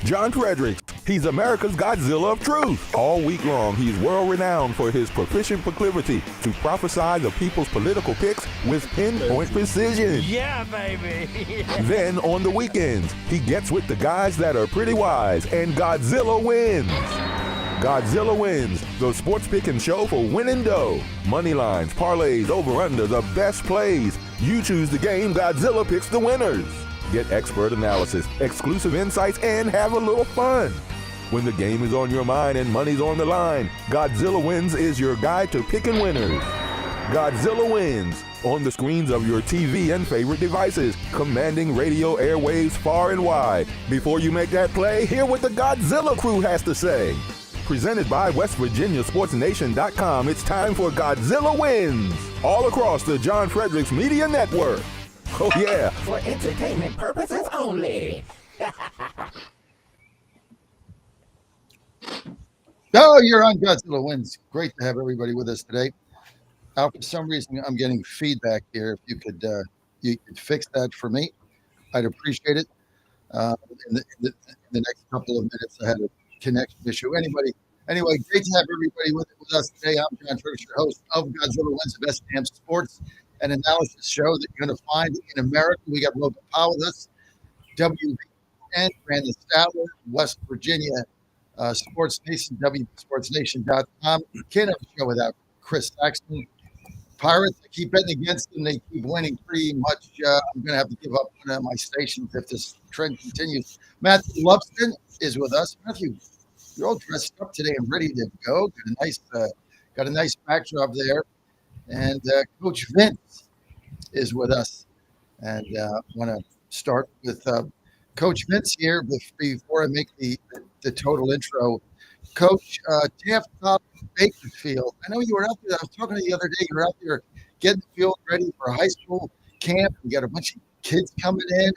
John Fredericks, he's America's Godzilla of truth. All week long, he's world-renowned for his proficient proclivity to prophesy the people's political picks with pinpoint precision. Yeah, baby! Then, on the weekends, he gets with the guys that are pretty wise, and Godzilla wins. Godzilla Wins, the sports picking show for winning dough. Money lines, parlays, over-under, the best plays. You choose the game, Godzilla picks the winners. Get expert analysis, exclusive insights, and have a little fun. When the game is on your mind and money's on the line, Godzilla Wins is your guide to picking winners. Godzilla Wins, on the screens of your TV and favorite devices, commanding radio airwaves far and wide. Before you make that play, hear what the Godzilla crew has to say. Presented by WestVirginiaSportsNation.com, it's time for Godzilla Wins, all across the John Fredericks Media Network. Oh yeah. For entertainment purposes only. Oh, you're on Godzilla Wins. Great to have everybody with us today. For some reason, I'm getting feedback here. If you could fix that for me, I'd appreciate it. In the next couple of minutes, I had a connection issue. Anyway, great to have everybody with us today. I'm John Fredericks, your host of Godzilla Wins, the best damn sports and analysis show that you're going to find in America. We got Logan Powell with us, WVN, Brandon Statler, West Virginia Sports Nation, WVSportsNation.com. Can't have a show without Chris Saxton. Pirates, I keep betting against them. They keep winning pretty much. I'm going to have to give up one of my stations if this trend continues. Matthew Lupston is with us. Matthew, you're all dressed up today and ready to go. Got a nice backdrop there. And Coach Vince is with us. And I want to start with Coach Vince here before I make the total intro. Coach, Taft Top Bakersfield. I know you were out there. I was talking to you the other day. You were out there getting the field ready for a high school camp. You got a bunch of kids coming in.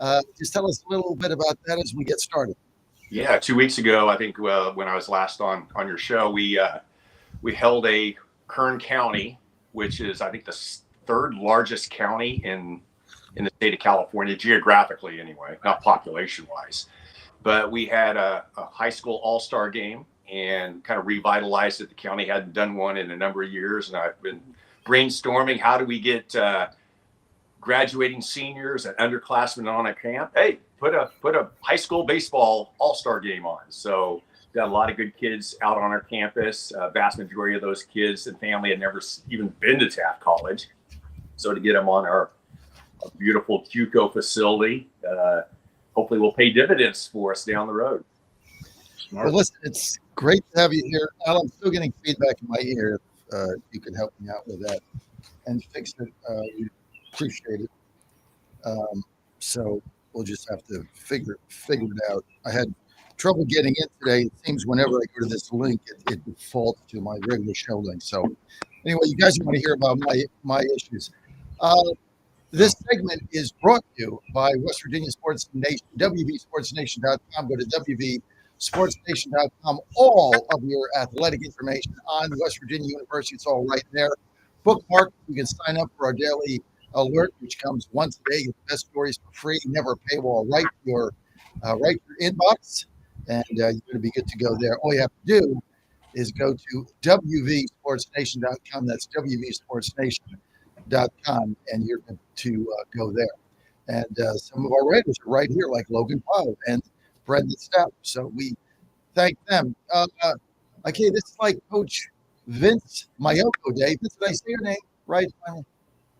And just tell us a little bit about that as we get started. Yeah, 2 weeks ago, I think when I was last on your show, we held a Kern County, which is, I think, the third largest county in the state of California, geographically anyway, not population-wise. But we had a high school all-star game and kind of revitalized it. The county hadn't done one in a number of years, and I've been brainstorming how do we get graduating seniors and underclassmen on a camp. Hey, put a high school baseball all-star game on. So got a lot of good kids out on our campus. Vast majority of those kids and family had never even been to Taft College. So to get them on our beautiful QCO facility, hopefully will pay dividends for us down the road. Smart. Well, listen, it's great to have you here. Al, I'm still getting feedback in my ear. If you could help me out with that and fix it, we appreciate it. So we'll just have to figure it out. I had trouble getting in today. It seems whenever I go to this link, it defaults to my regular show link. So anyway, you guys want to hear about my issues. This segment is brought to you by West Virginia Sports Nation, WVSportsNation.com. Go to WVSportsNation.com. All of your athletic information on West Virginia University, it's all right there. Bookmark, you can sign up for our daily alert, which comes once a day. Get the best stories for free, never a paywall. Right your inbox, and you're going to be good to go there. All you have to do is go to WVSportsNation.com. That's WVSportsNation.com, and you're good to go there. And some of our writers are right here, like Logan Powell and Brendan Stout. So we thank them. Okay, this is like Coach Vince Mayoko Day. Did I say your name right?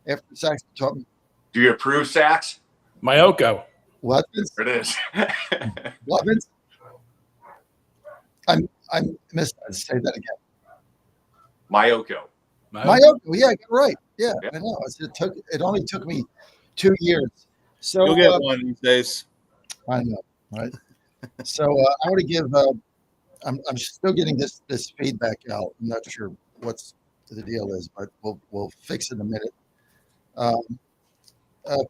After Sax taught me. Do you approve, Sax? Mayoko. What, Vince? There it is. What, Vince? I missed that. Say that again. Mayoko. Mayoko. Yeah, I got it right. Yeah, I know. It only took me 2 years. So you'll get one these days. I know, right? So I want to give. I'm still getting this feedback out. I'm not sure what's the deal is, but we'll fix it in a minute.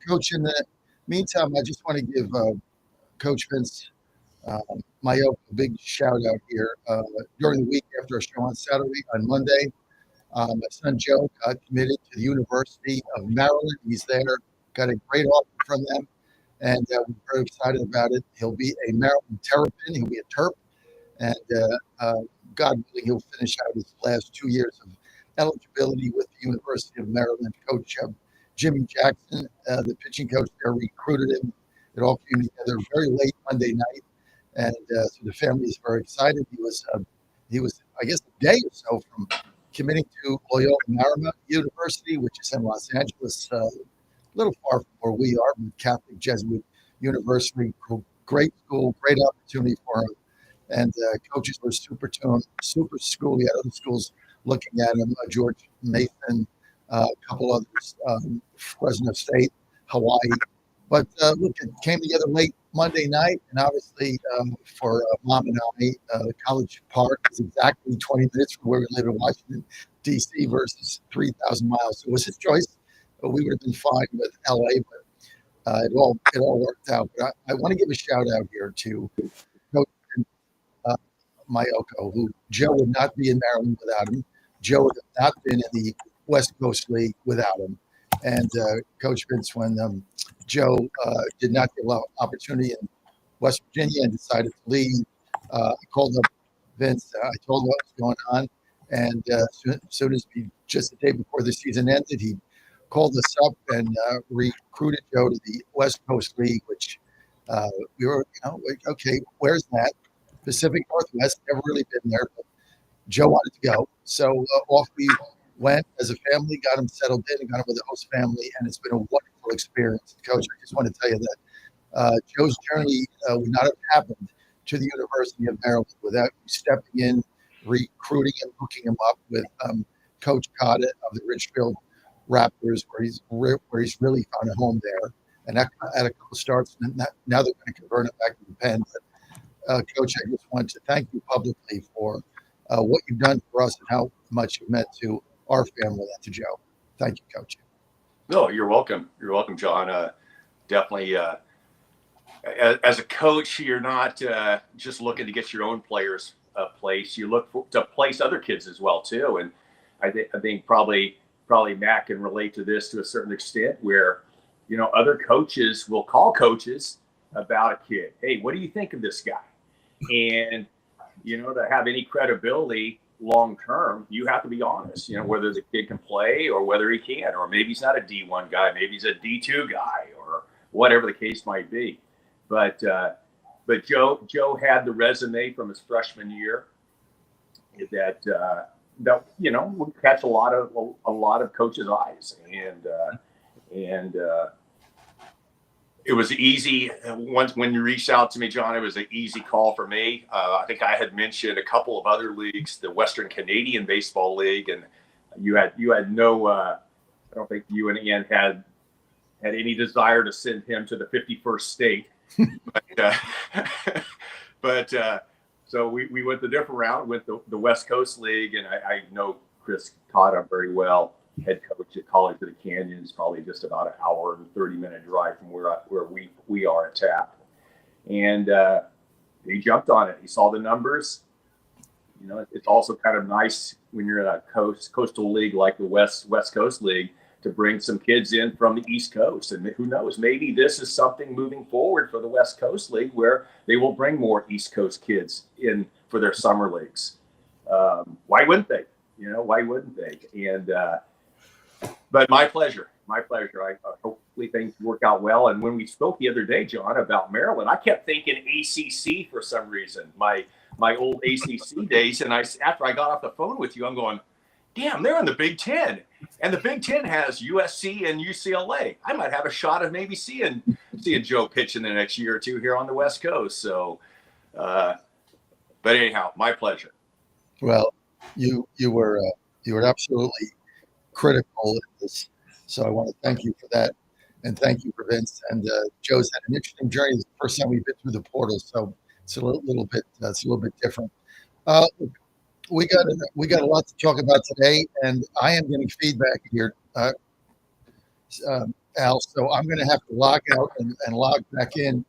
Coach, in the meantime, I just want to give Coach Vince Mayoko a big shout out here. During the week after our show on Saturday, on Monday, my son Joe got committed to the University of Maryland. He's there, got a great offer from them. and we're very excited about it. He'll be a Maryland Terrapin. He'll be a Terp, and God willing, he'll finish out his last 2 years of eligibility with the University of Maryland. Coach Jimmy Jackson, the pitching coach there, recruited him. It all came together very late Monday night, and so the family is very excited. He was, I guess, a day or so from committing to Loyola Marymount University, which is in Los Angeles, a little far from where we are, but Catholic Jesuit University. Great school, great opportunity for him. And coaches were super tuned, super school. We had other schools looking at him, George Mason, a couple others, Fresno State, Hawaii. But look, it came together late Monday night, and obviously for Mom and I, College Park is exactly 20 minutes from where we live in Washington, D.C. versus 3,000 miles. So it was his choice. We would have been fine with L.A., but it all worked out. But I want to give a shout out here to Coach Mayoko, who Joe would not be in Maryland without him. Joe would have not been in the West Coast League without him. And Coach Vince, when Joe did not get a lot of opportunity in West Virginia and decided to leave, I called up Vince. I told him what was going on. And as soon as just the day before the season ended, he called us up and recruited Joe to the West Coast League, which we were, okay, where's that? Pacific Northwest, never really been there, but Joe wanted to go. So off we went as a family, got him settled in, and got him with the host family, and it's been a wonderful experience. Coach, I just want to tell you that Joe's journey would not have happened to the University of Maryland without you stepping in, recruiting and hooking him up with Coach Cotta of the Richfield Raptors, where he's really found a home there. And that had a couple starts, and now they're going to convert it back to the Penn. But Coach, I just want to thank you publicly for what you've done for us and how much you've meant to our family and to Joe. Thank you, Coach. No, you're welcome. You're welcome, John. Definitely. As a coach, you're not just looking to get your own players a place. You look to place other kids as well too. And I think probably Matt can relate to this to a certain extent, where other coaches will call coaches about a kid. Hey, what do you think of this guy? And to have any credibility long term, you have to be honest. Whether the kid can play or whether he can't, or maybe he's not a D1 guy, maybe he's a D2 guy, or whatever the case might be. But Joe had the resume from his freshman year that would catch a lot of coaches' eyes, and it was easy. Once when you reached out to me, John, it was an easy call for me. I think I had mentioned a couple of other leagues, the Western Canadian Baseball League, and you had no. I don't think you and Ian had any desire to send him to the 51st state, but so we went the different route with the West Coast League, and I know Chris Cotta very well. Head coach at College of the Canyons, probably just about an hour and 30-minute drive from where we are at TAP. And he jumped on it. He saw the numbers. It's also kind of nice when you're in a coastal league like the West Coast League to bring some kids in from the East Coast. And who knows, maybe this is something moving forward for the West Coast League where they will bring more East Coast kids in for their summer leagues. Why wouldn't they? Why wouldn't they? And but my pleasure. I hopefully things work out well. And when we spoke the other day, John, about Maryland, I kept thinking ACC for some reason. My old ACC days, and after I got off the phone with you, I'm going, damn, they're in the Big Ten, and the Big Ten has USC and UCLA. I might have a shot of maybe seeing Joe pitch in the next year or two here on the West Coast. So, but anyhow, my pleasure. Well, you were absolutely critical in this, so I want to thank you for that, and thank you for Vince. And Joe's had an interesting journey. It's the first time we've been through the portal, so it's a little bit different. We got a lot to talk about today, and I am getting feedback here, Al. So I'm going to have to log out and log back in.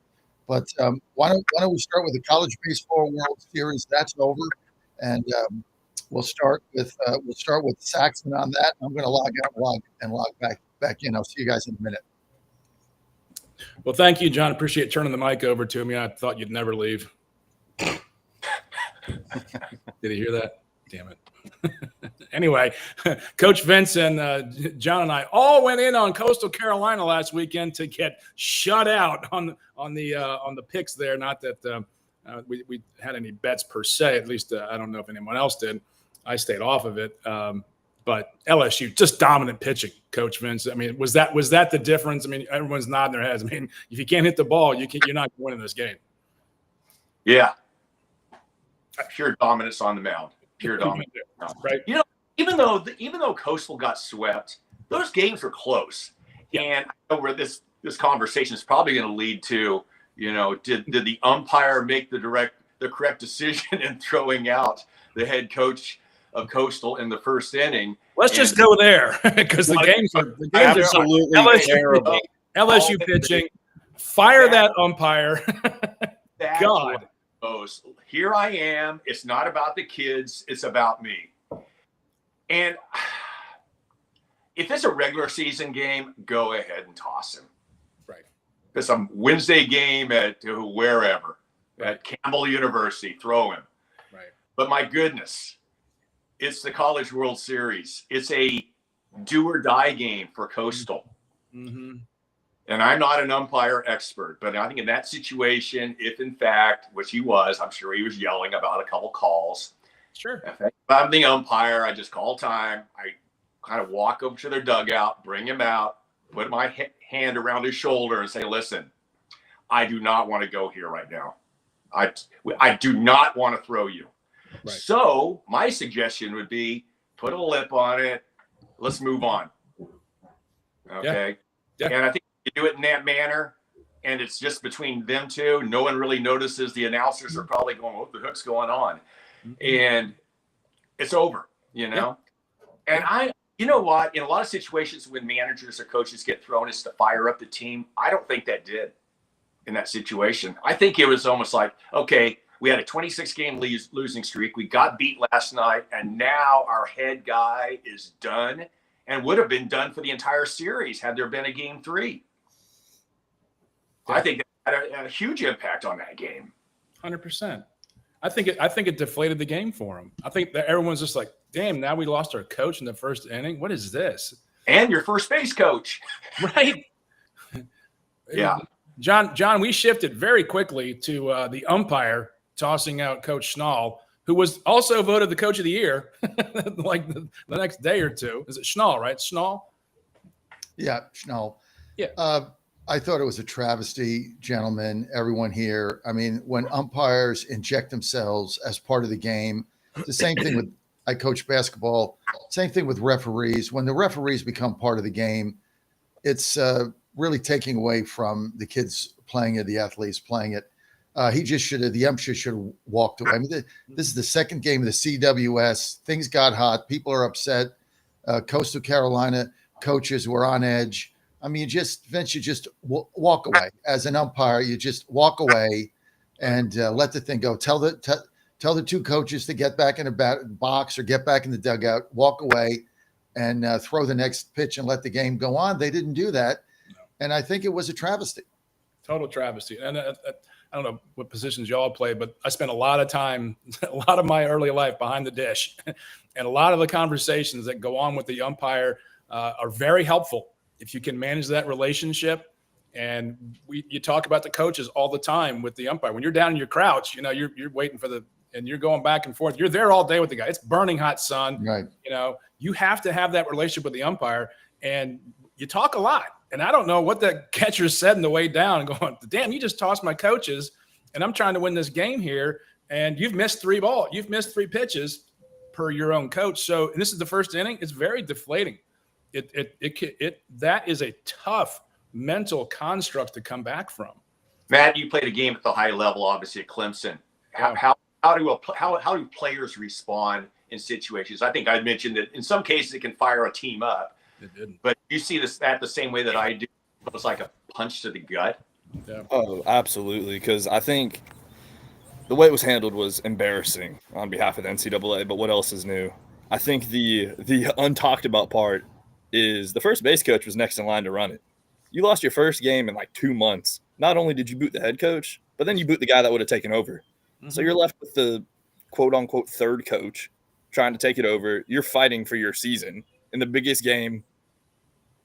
But why don't we start with the College Baseball World Series? That's over, and we'll start with Saxon on that. I'm going to log out and log back in. I'll see you guys in a minute. Well, thank you, John. Appreciate turning the mic over to me. I thought you'd never leave. Did you hear that? Damn it. Anyway, Coach Vince and John and I all went in on Coastal Carolina last weekend to get shut out on the picks there. Not that we had any bets per se. At least I don't know if anyone else did. I stayed off of it. But LSU, just dominant pitching, Coach Vince. I mean, was that the difference? I mean, everyone's nodding their heads. I mean, if you can't hit the ball, you're not winning this game. Yeah. Pure dominance on the mound. Pure dominance. Right. You know, even though Coastal got swept, those games were close. Yeah. And I know where this conversation is probably going to lead to, you know, did the umpire make the correct decision in throwing out the head coach of Coastal in the first inning? Let's just go there because the games are absolutely terrible. LSU pitching. Fire that umpire. That's God. Here I am. It's not about the kids. It's about me. And if it's a regular season game, go ahead and toss him. Right. If it's a Wednesday game at wherever, at Campbell University, throw him. Right. But my goodness, it's the College World Series. It's a do or die game for Coastal. Mm-hmm. And I'm not an umpire expert, but I think in that situation, if in fact, which he was, I'm sure he was yelling about a couple calls. Sure. If I'm the umpire, I just call time. I kind of walk over to their dugout, bring him out, put my hand around his shoulder and say, listen, I do not want to go here right now. I do not want to throw you. Right. So my suggestion would be put a lip on it. Let's move on. Okay. Yeah. And I think you do it in that manner, and it's just between them two. No one really notices. The announcers are probably going, what the hook's going on? Mm-hmm. And it's over, you know? Yeah. And you know what? In a lot of situations when managers or coaches get thrown, it's to fire up the team. I don't think that did in that situation. I think it was almost like, okay, we had a 26-game losing streak. We got beat last night, and now our head guy is done and would have been done for the entire series had there been a game 3. Yeah. I think that had a huge impact on that game. 100%. I think it deflated the game for him. I think that everyone's just like, damn, now we lost our coach in the first inning. What is this? And your first base coach. Right. Yeah. John, we shifted very quickly to the umpire tossing out Coach Schnall, who was also voted the coach of the year like the next day or two. Is it Schnall, right? Schnall? Yeah, Schnall. Yeah. I thought it was a travesty, gentlemen, everyone here. I mean, when umpires inject themselves as part of the game, the same thing with, I coach basketball, same thing with referees. When the referees become part of the game, it's really taking away from the kids playing it, the athletes playing it. The umpire should have walked away. I mean, this is the second game of the CWS. Things got hot. People are upset. Coastal Carolina coaches were on edge. I mean, Vince, you just walk away. As an umpire, you just walk away and let the thing go. Tell the two coaches to get back in the box or get back in the dugout, walk away, and throw the next pitch and let the game go on. They didn't do that, and I think it was a travesty. Total travesty. And I don't know what positions y'all play, but I spent a lot of time, a lot of my early life behind the dish, and a lot of the conversations that go on with the umpire are very helpful if you can manage that relationship. And you talk about the coaches all the time with the umpire. When you're down in your crouch, you know, you're waiting and you're going back and forth. You're there all day with the guy. It's burning hot sun. Right. You know, you have to have that relationship with the umpire, and you talk a lot. And I don't know what that catcher said in the way down, going, damn, you just tossed my coaches, and I'm trying to win this game here, and you've missed 3 balls. You've missed 3 pitches per your own coach. So, and this is the first inning. It's very deflating. That is a tough mental construct to come back from. Matt, you played a game at the high level, obviously at Clemson. How do players respond in situations? I think I mentioned that in some cases it can fire a team up. It didn't. But you see that the same way that I do. It was like a punch to the gut. Yeah. Oh, absolutely. Because I think the way it was handled was embarrassing on behalf of the NCAA. But what else is new? I think the untalked about part is the first base coach was next in line to run it. You lost your first game in like 2 months. Not only did you boot the head coach, but then you boot the guy that would have taken over. So you're left with the quote unquote third coach trying to take it over. You're fighting for your season in the biggest game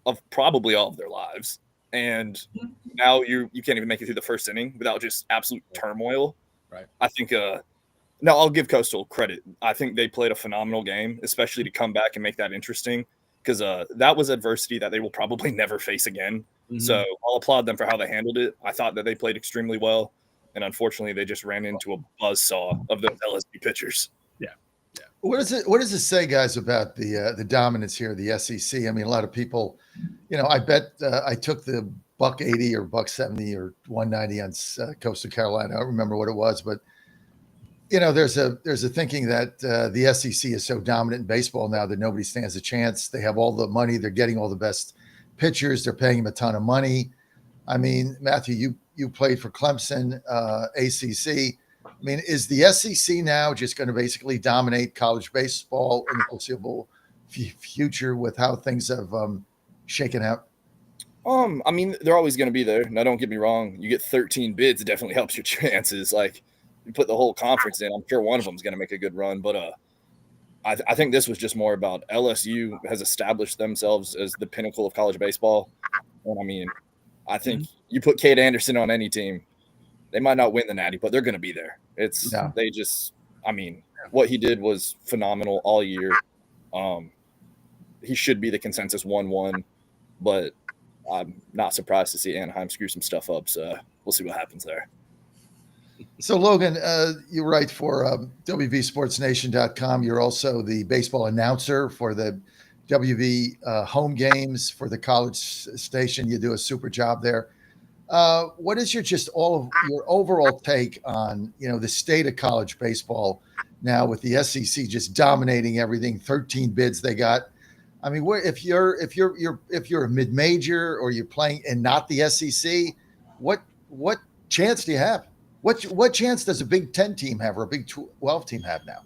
of probably all of their lives. And now you can't even make it through the first inning without just absolute turmoil. Right. I think now I'll give Coastal credit. I think they played a phenomenal game, especially to come back and make that interesting, because that was adversity that they will probably never face again. So I'll applaud them for how they handled it. I thought that they played extremely well, and unfortunately they just ran into a buzzsaw of those LSU pitchers. What does it say, guys, about the dominance here of the SEC? I mean, a lot of people, I bet I took the $180 or $170 or $190 on Coastal Carolina. I don't remember what it was, but there's a thinking that the SEC is so dominant in baseball now that nobody stands a chance. They have all the money. They're getting all the best pitchers. They're paying them a ton of money. I mean, Matthew, you played for Clemson, ACC. I mean, is the SEC now just going to basically dominate college baseball in the foreseeable future with how things have shaken out? I mean, they're always going to be there. Now, don't get me wrong. You get 13 bids, it definitely helps your chances. Like, you put the whole conference in, I'm sure one of them is going to make a good run. But I think this was just more about LSU has established themselves as the pinnacle of college baseball. And I mean, I think you put Cade Anderson on any team, they might not win the Natty, but they're going to be there. What he did was phenomenal all year. He should be the consensus 1-1, but I'm not surprised to see Anaheim screw some stuff up. So we'll see what happens there. So, Logan, you write for WVSportsNation.com. You're also the baseball announcer for the WV home games for the college station. You do a super job there. What is your overall take on the state of college baseball now with the SEC just dominating everything? 13 bids they got. I mean, if you're a mid-major or you're playing and not the SEC, what chance do you have? What chance does a Big Ten team have or a Big 12 team have now?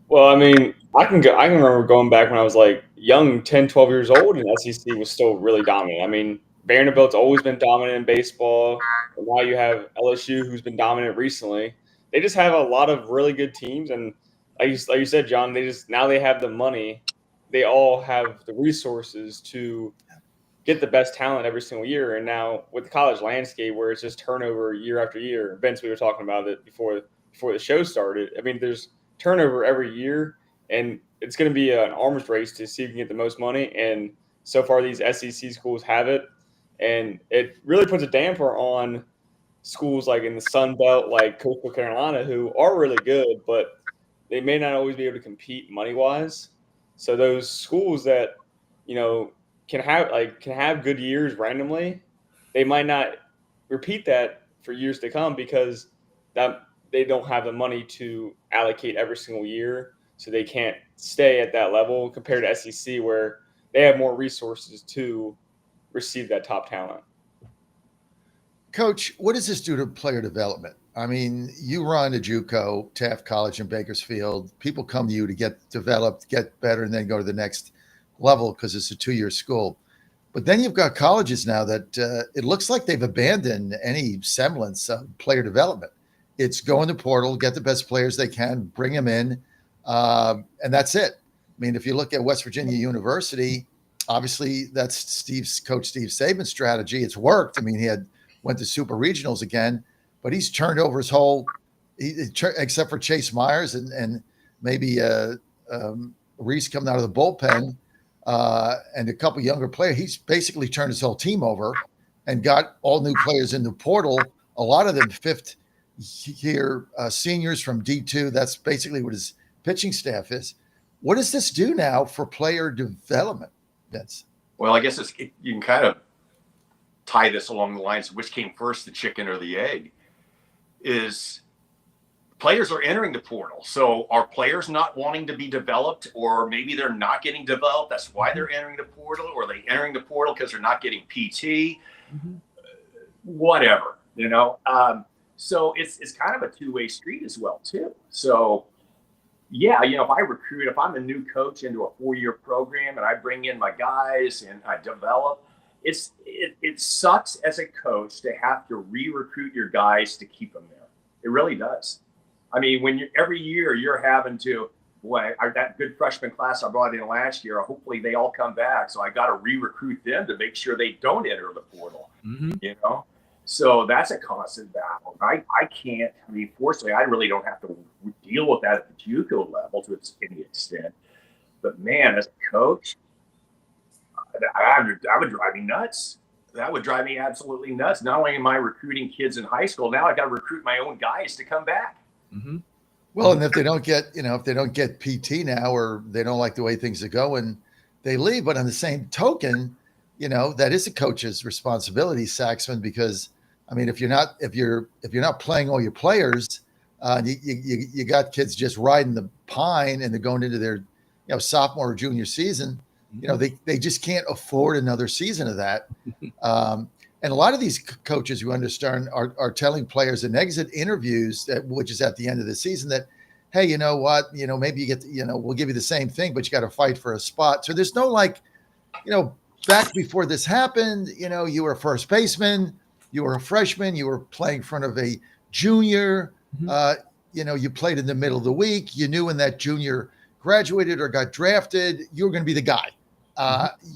Well, I mean, I can remember going back when I was like young, 10, 12 years old, and SEC was still really dominant. I mean, Vanderbilt's always been dominant in baseball. And now you have LSU, who's been dominant recently. They just have a lot of really good teams, and like you said, John, now they have the money. They all have the resources to get the best talent every single year. And now with the college landscape, where it's just turnover year after year, Vince, we were talking about it before the show started. I mean, there's turnover every year, and it's going to be an arms race to see who can get the most money. And so far, these SEC schools have it, and it really puts a damper on schools like in the Sun Belt, like Coastal Carolina, who are really good, but they may not always be able to compete money wise. So those schools that can have good years randomly, they might not repeat that for years to come because that they don't have the money to allocate every single year, so they can't stay at that level compared to SEC where they have more resources to receive that top talent. Coach, what does this do to player development? I mean, you run a JUCO, Taft College in Bakersfield. People come to you to get developed, get better, and then go to the next level because it's a 2-year school. But then you've got colleges now that it looks like they've abandoned any semblance of player development. It's go in the portal, get the best players they can, bring them in, and that's it. I mean, if you look at West Virginia University, obviously that's Coach Steve Saban's strategy. It's worked. I mean, he went to super regionals again, but he's turned over his whole, except for Chase Myers and maybe Reese coming out of the bullpen and a couple younger players. He's basically turned his whole team over and got all new players in the portal. A lot of them fifth-year seniors from D2. That's basically what his pitching staff is. What does this do now for player development, Vince? Well, I guess you can kind of tie this along the lines of which came first, the chicken or the egg, is players are entering the portal. So are players not wanting to be developed, or maybe they're not getting developed? That's why they're entering the portal. Or are they entering the portal because they're not getting PT? Whatever, So it's kind of a two-way street as well, too. So, yeah, if I'm a new coach into a 4-year program and I bring in my guys and I develop, it sucks as a coach to have to re-recruit your guys to keep them there. It really does. I mean, when every year you're having to, that good freshman class I brought in last year, hopefully they all come back. So I got to re-recruit them to make sure they don't enter the portal, So that's a constant battle. I can't, fortunately, I really don't have to deal with that at the JUCO level to any extent. But man, as a coach, that would drive me nuts. That would drive me absolutely nuts. Not only am I recruiting kids in high school, now I got to recruit my own guys to come back. Mm-hmm. Well, and if they don't get, if they don't get PT now, or they don't like the way things are going, they leave. But on the same token, that is a coach's responsibility, Saxman, because I mean, if you're not playing all your players, you got kids just riding the pine and they're going into their, sophomore or junior season. They just can't afford another season of that. And a lot of these coaches who understand are telling players in exit interviews which is at the end of the season, that, hey, you know what, maybe you get, we'll give you the same thing, but you got to fight for a spot. So there's no back before this happened, you were a first baseman, you were a freshman, you were playing in front of a junior, you played in the middle of the week. You knew when that junior graduated or got drafted, you were going to be the guy.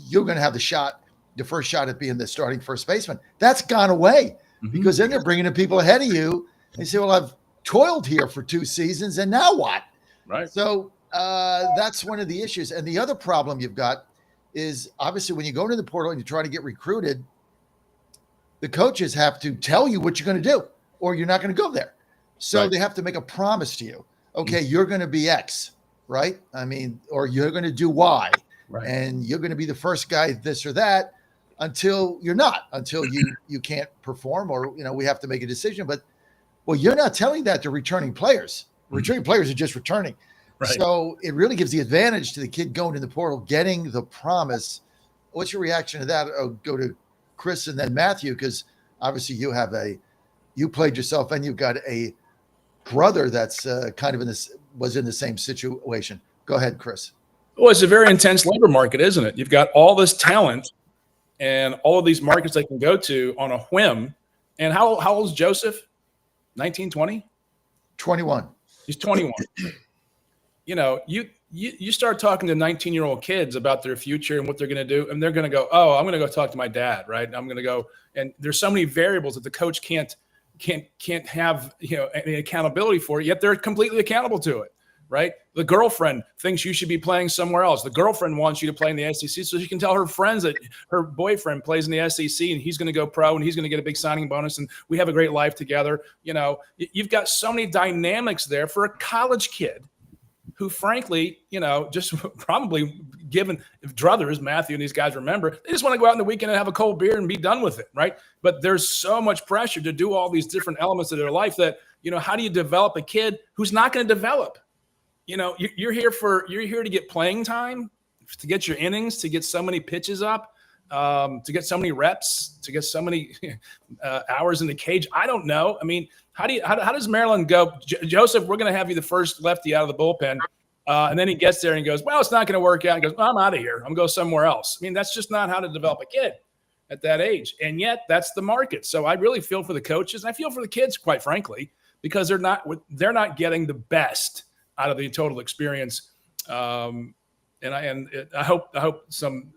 You're going to have the first shot at being the starting first baseman. That's gone away because then they're bringing in people ahead of you. They say, well, I've toiled here for 2 seasons and now what? Right. So that's one of the issues. And the other problem you've got is obviously when you go into the portal and you try to get recruited, the coaches have to tell you what you're going to do or you're not going to go there. So they have to make a promise to you. Okay, you're going to be X, right? I mean, or you're going to do Y. Right. And you're going to be the first guy, this or that, until you're not, until you can't perform, or we have to make a decision. But you're not telling that to returning players. Returning players are just returning. Right. So it really gives the advantage to the kid going in the portal, getting the promise. What's your reaction to that? I'll go to Chris and then Matthew, because obviously you played yourself and you've got a brother that's kind of was in the same situation. Go ahead, Chris. Well, it's a very intense labor market, isn't it? You've got all this talent and all of these markets they can go to on a whim. And how old is Joseph? 19, 20? 21. He's 21. You start talking to 19-year-old kids about their future and what they're going to do, and they're going to go, oh, I'm going to go talk to my dad, right? I'm going to go. And there's so many variables that the coach can't have, any accountability for it, yet they're completely accountable to it. Right? The girlfriend thinks you should be playing somewhere else. The girlfriend wants you to play in the SEC so she can tell her friends that her boyfriend plays in the SEC and he's going to go pro and he's going to get a big signing bonus and we have a great life together. You've got so many dynamics there for a college kid who, frankly, just probably given if druthers, Matthew and these guys remember, they just want to go out in the weekend and have a cold beer and be done with it, right? But there's so much pressure to do all these different elements of their life that, how do you develop a kid who's not going to develop? You're here to get playing time, to get your innings, to get so many pitches up, to get so many reps, to get so many hours in the cage. I don't know. I mean, how does Maryland go? Joseph, we're going to have you the first lefty out of the bullpen. And then he gets there and he goes, well, it's not going to work out. He goes, well, I'm out of here. I'm going to go somewhere else. I mean, that's just not how to develop a kid at that age. And yet that's the market. So I really feel for the coaches. And I feel for the kids, quite frankly, because they're not getting the best out of the total experience. And I hope some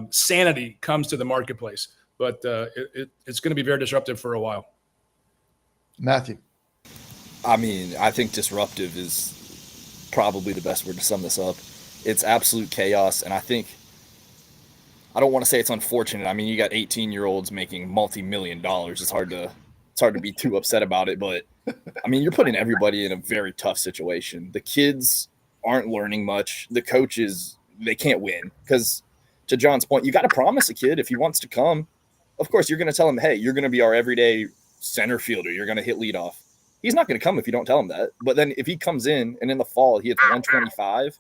sanity comes to the marketplace, but it's going to be very disruptive for a while. Matthew. I mean, I think disruptive is probably the best word to sum this up. It's absolute chaos. And I don't want to say it's unfortunate. I mean, you got 18-year-olds making multi-million dollars. It's hard to be too upset about it, but I mean, you're putting everybody in a very tough situation. The kids aren't learning much. The coaches, they can't win because, to John's point, you got to promise a kid if he wants to come. Of course, you're going to tell him, hey, you're going to be our everyday center fielder. You're going to hit leadoff. He's not going to come if you don't tell him that. But then if he comes in and in the fall he hits 125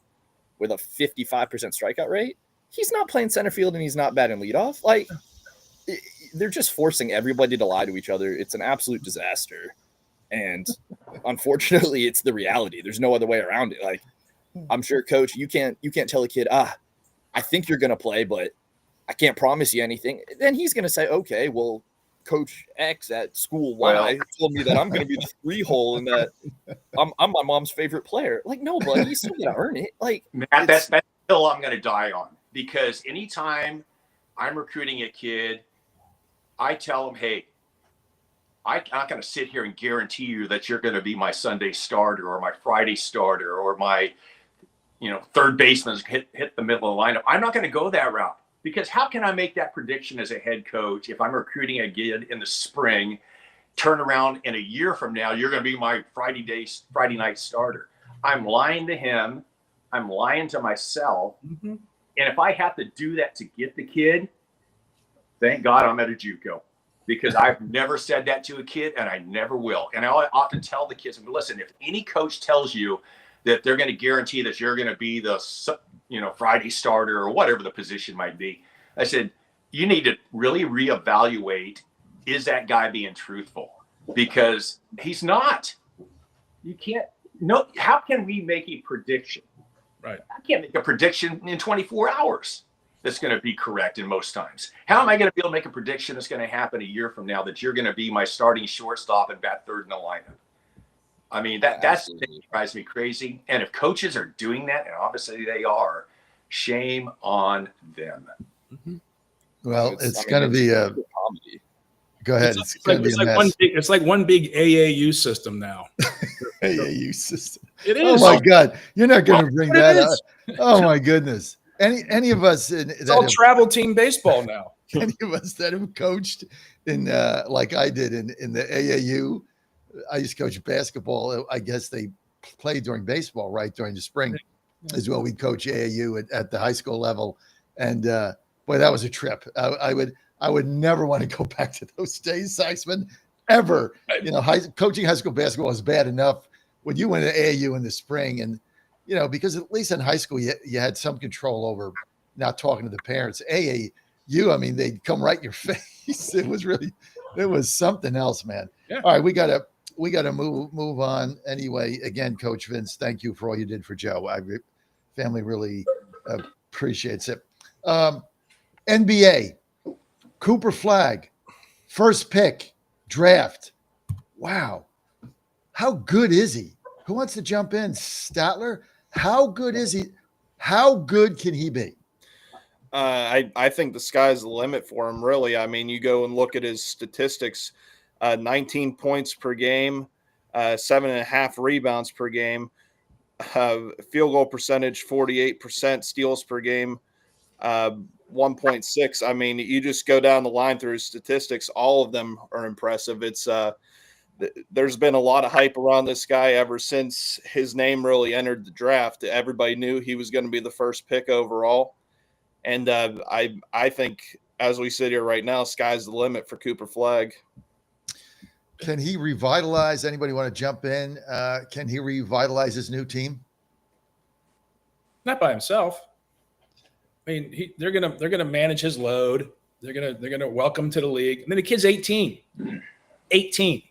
with a 55% strikeout rate, he's not playing center field and he's not batting leadoff. Like, they're just forcing everybody to lie to each other. It's an absolute disaster. And unfortunately, it's the reality. There's no other way around it. Like, I'm sure, Coach, you can't tell a kid, I think you're going to play, but I can't promise you anything. Then he's going to say, okay, well, Coach X at school Y told me that I'm going to be the 3-hole and that I'm my mom's favorite player. Like, no, buddy, you still got to earn it. Like, Matt, that's the hill I'm going to die on, because anytime I'm recruiting a kid, I tell them, hey, I'm not going to sit here and guarantee you that you're going to be my Sunday starter or my Friday starter or my, third baseman hit the middle of the lineup. I'm not going to go that route, because how can I make that prediction as a head coach if I'm recruiting a kid in the spring, turn around in a year from now, you're going to be my Friday night starter? I'm lying to him. I'm lying to myself. Mm-hmm. And if I have to do that to get the kid, thank God I'm at a JUCO, because I've never said that to a kid, and I never will. And I often tell the kids, listen, if any coach tells you that they're going to guarantee that you're going to be the, Friday starter or whatever the position might be, I said, you need to really reevaluate, is that guy being truthful? Because he's not. You can't. No. How can we make a prediction? Right. I can't make a prediction in 24 hours that's going to be correct in most times. How am I going to be able to make a prediction that's going to happen a year from now that you're going to be my starting shortstop and bat third in the lineup? I mean, that's the thing that drives me crazy. And if coaches are doing that, and obviously they are, shame on them. Mm-hmm. Well, it's going to be a comedy. Go ahead. It's like one big AAU system now. AAU system. It is. Oh my God, you're not going to bring that up. Oh my goodness. Any of us? It's all travel team baseball now. Any of us that have coached in like I did in the AAU. I used to coach basketball. I guess they play during baseball, right? During the spring as well. We'd coach AAU at the high school level. And boy, that was a trip. I would never want to go back to those days, Saxman, ever. Coaching high school basketball is bad enough when you went to AAU in the spring. And, because at least in high school, you had some control over not talking to the parents. AAU, I mean, they'd come right in your face. It was something else, man. Yeah. All right, we got to move on anyway. Again, Coach Vince, thank you for all you did for Joe. Family really appreciates it. NBA, Cooper Flagg, first pick, draft. Wow. How good is he? Who wants to jump in? Statler? How good is he? How good can he be? I think the sky's the limit for him, really. I mean, you go and look at his statistics, 19 points per game, 7.5 rebounds per game, field goal percentage, 48%, steals per game, 1.6. I mean, you just go down the line through his statistics. All of them are impressive. It's there's been a lot of hype around this guy ever since his name really entered the draft. Everybody knew he was going to be the first pick overall. And I think, as we sit here right now, sky's the limit for Cooper Flagg. Can he revitalize? Anybody want to jump in? Can he revitalize his new team? Not by himself. I mean, they're gonna manage his load. They're gonna welcome to the league. And then the kid's 18. 18.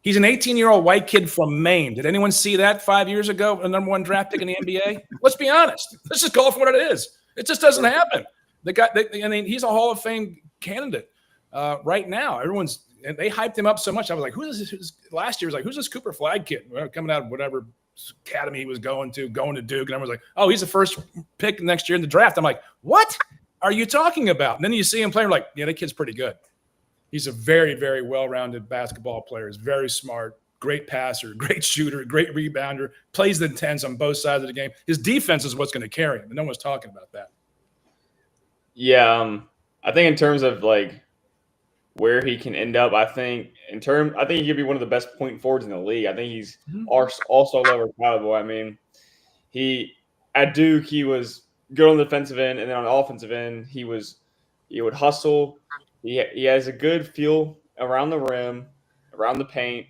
He's an 18-year-old white kid from Maine. Did anyone see that 5 years ago? A number one draft pick in the NBA? Let's be honest. Let's just call it for what it is. It just doesn't happen. He's a Hall of Fame candidate right now. They hyped him up so much. I was like, who's this? Last year, I was like, who's this Cooper Flagg kid? Coming out of whatever academy he was going to Duke. And everyone was like, oh, he's the first pick next year in the draft. I'm like, what are you talking about? And then you see him playing, like, yeah, that kid's pretty good. He's a very, very well-rounded basketball player. He's very smart, great passer, great shooter, great rebounder, plays the tens on both sides of the game. His defense is what's going to carry him, and no one's talking about that. Yeah, I think in terms of like where he can end up, I think he could be one of the best point forwards in the league. I think he's also level compatible. I mean, at Duke he was good on the defensive end, and then on the offensive end he would hustle. He has a good feel around the rim, around the paint.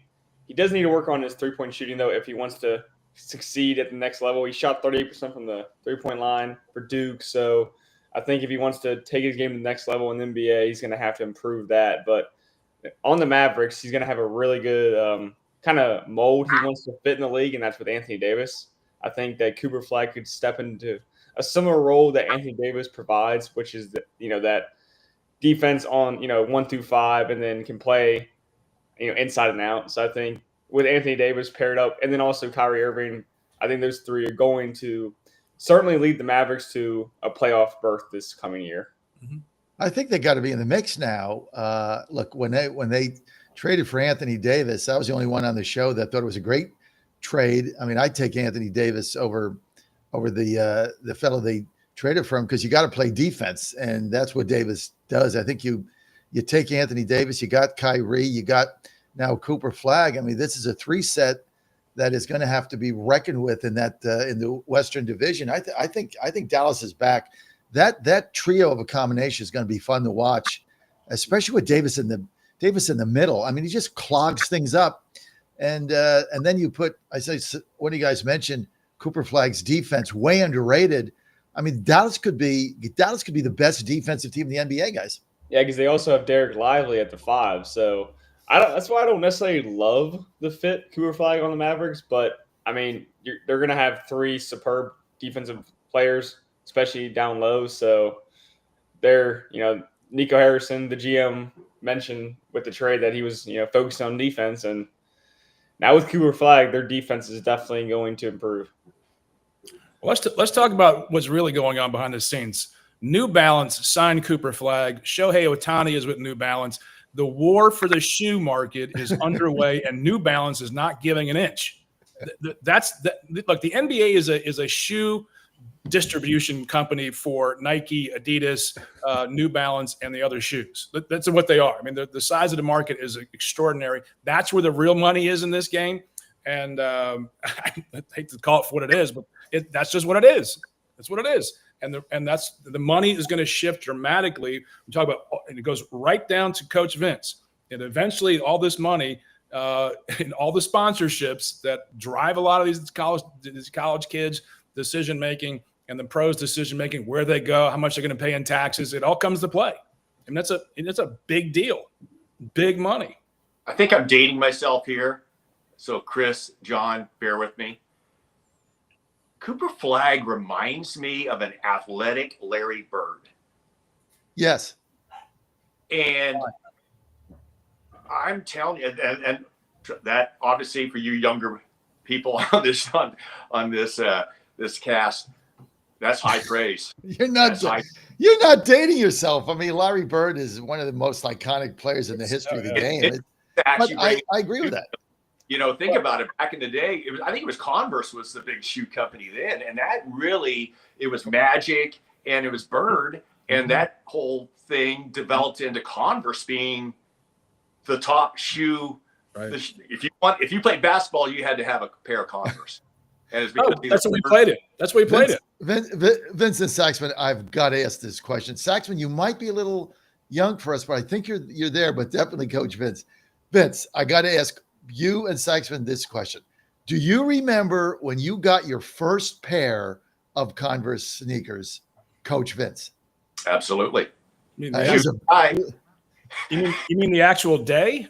He does need to work on his three-point shooting, though, if he wants to succeed at the next level. He shot 38% from the three-point line for Duke. So I think if he wants to take his game to the next level in the NBA, he's going to have to improve that. But on the Mavericks, he's going to have a really good kind of mold he wants to fit in the league, and that's with Anthony Davis. I think that Cooper Flagg could step into a similar role that Anthony Davis provides, which is that defense on 1 through 5, and then can play inside and out. So I think with Anthony Davis paired up, and then also Kyrie Irving, I think those three are going to certainly lead the Mavericks to a playoff berth this coming year. I think they got to be in the mix now. Look, when they traded for Anthony Davis, I was the only one on the show that thought it was a great trade. I mean, I'd take Anthony Davis over the fellow they traded for him, because you got to play defense, and that's what Davis does. I think you take Anthony Davis, you got Kyrie, you got now Cooper Flag. I mean, this is a 3-set that is going to have to be reckoned with in that in the Western Division. I think Dallas is back. That trio of a combination is going to be fun to watch, especially with Davis in the middle. I mean, he just clogs things up, and then you put, I say, one of you guys mentioned Cooper Flag's defense, way underrated. I mean, Dallas could be the best defensive team in the NBA, guys. Yeah, because they also have Derek Lively at the 5. So that's why I don't necessarily love the fit Cooper Flag on the Mavericks. But I mean, they're going to have 3 superb defensive players, especially down low. So they're, Nico Harrison, the GM, mentioned with the trade that he was, focused on defense, and now with Cooper Flag, their defense is definitely going to improve. Well, let's talk about what's really going on behind the scenes. New Balance signed Cooper Flag. Shohei Ohtani is with New Balance. The war for the shoe market is underway, and New Balance is not giving an inch. Look, the NBA is a shoe distribution company for Nike, Adidas, New Balance, and the other shoes. That's what they are. I mean, the size of the market is extraordinary. That's where the real money is in this game. And I hate to call it for what it is, but that's just what it is. That's what it is. And that's the money is going to shift dramatically. We talk about, and it goes right down to Coach Vince. And eventually all this money and all the sponsorships that drive a lot of these college kids' decision-making and the pros' decision-making, where they go, how much they're going to pay in taxes, it all comes to play. And that's a big deal, big money. I think I'm dating myself here. So Chris, John, bear with me. Cooper Flag reminds me of an athletic Larry Bird. Yes. And I'm telling you, and that obviously for you younger people on this this cast, that's high praise. You're not dating yourself. I mean, Larry Bird is one of the most iconic players in the history of the game. I agree with that. Think about it. Back in the day, I think it was Converse was the big shoe company then, and that really, it was Magic and it was Bird, and that whole thing developed into Converse being the top shoe. Right. If you played basketball, you had to have a pair of Converse. And it's because that's what we played it. That's what we played it. Vincent Saxman, I've got to ask this question. Saxman, you might be a little young for us, but I think you're there. But definitely, Coach Vince. Vince, I got to ask you and Saxman this question. Do you remember when you got your first pair of Converse sneakers, Coach Vince? Absolutely. You mean the actual day?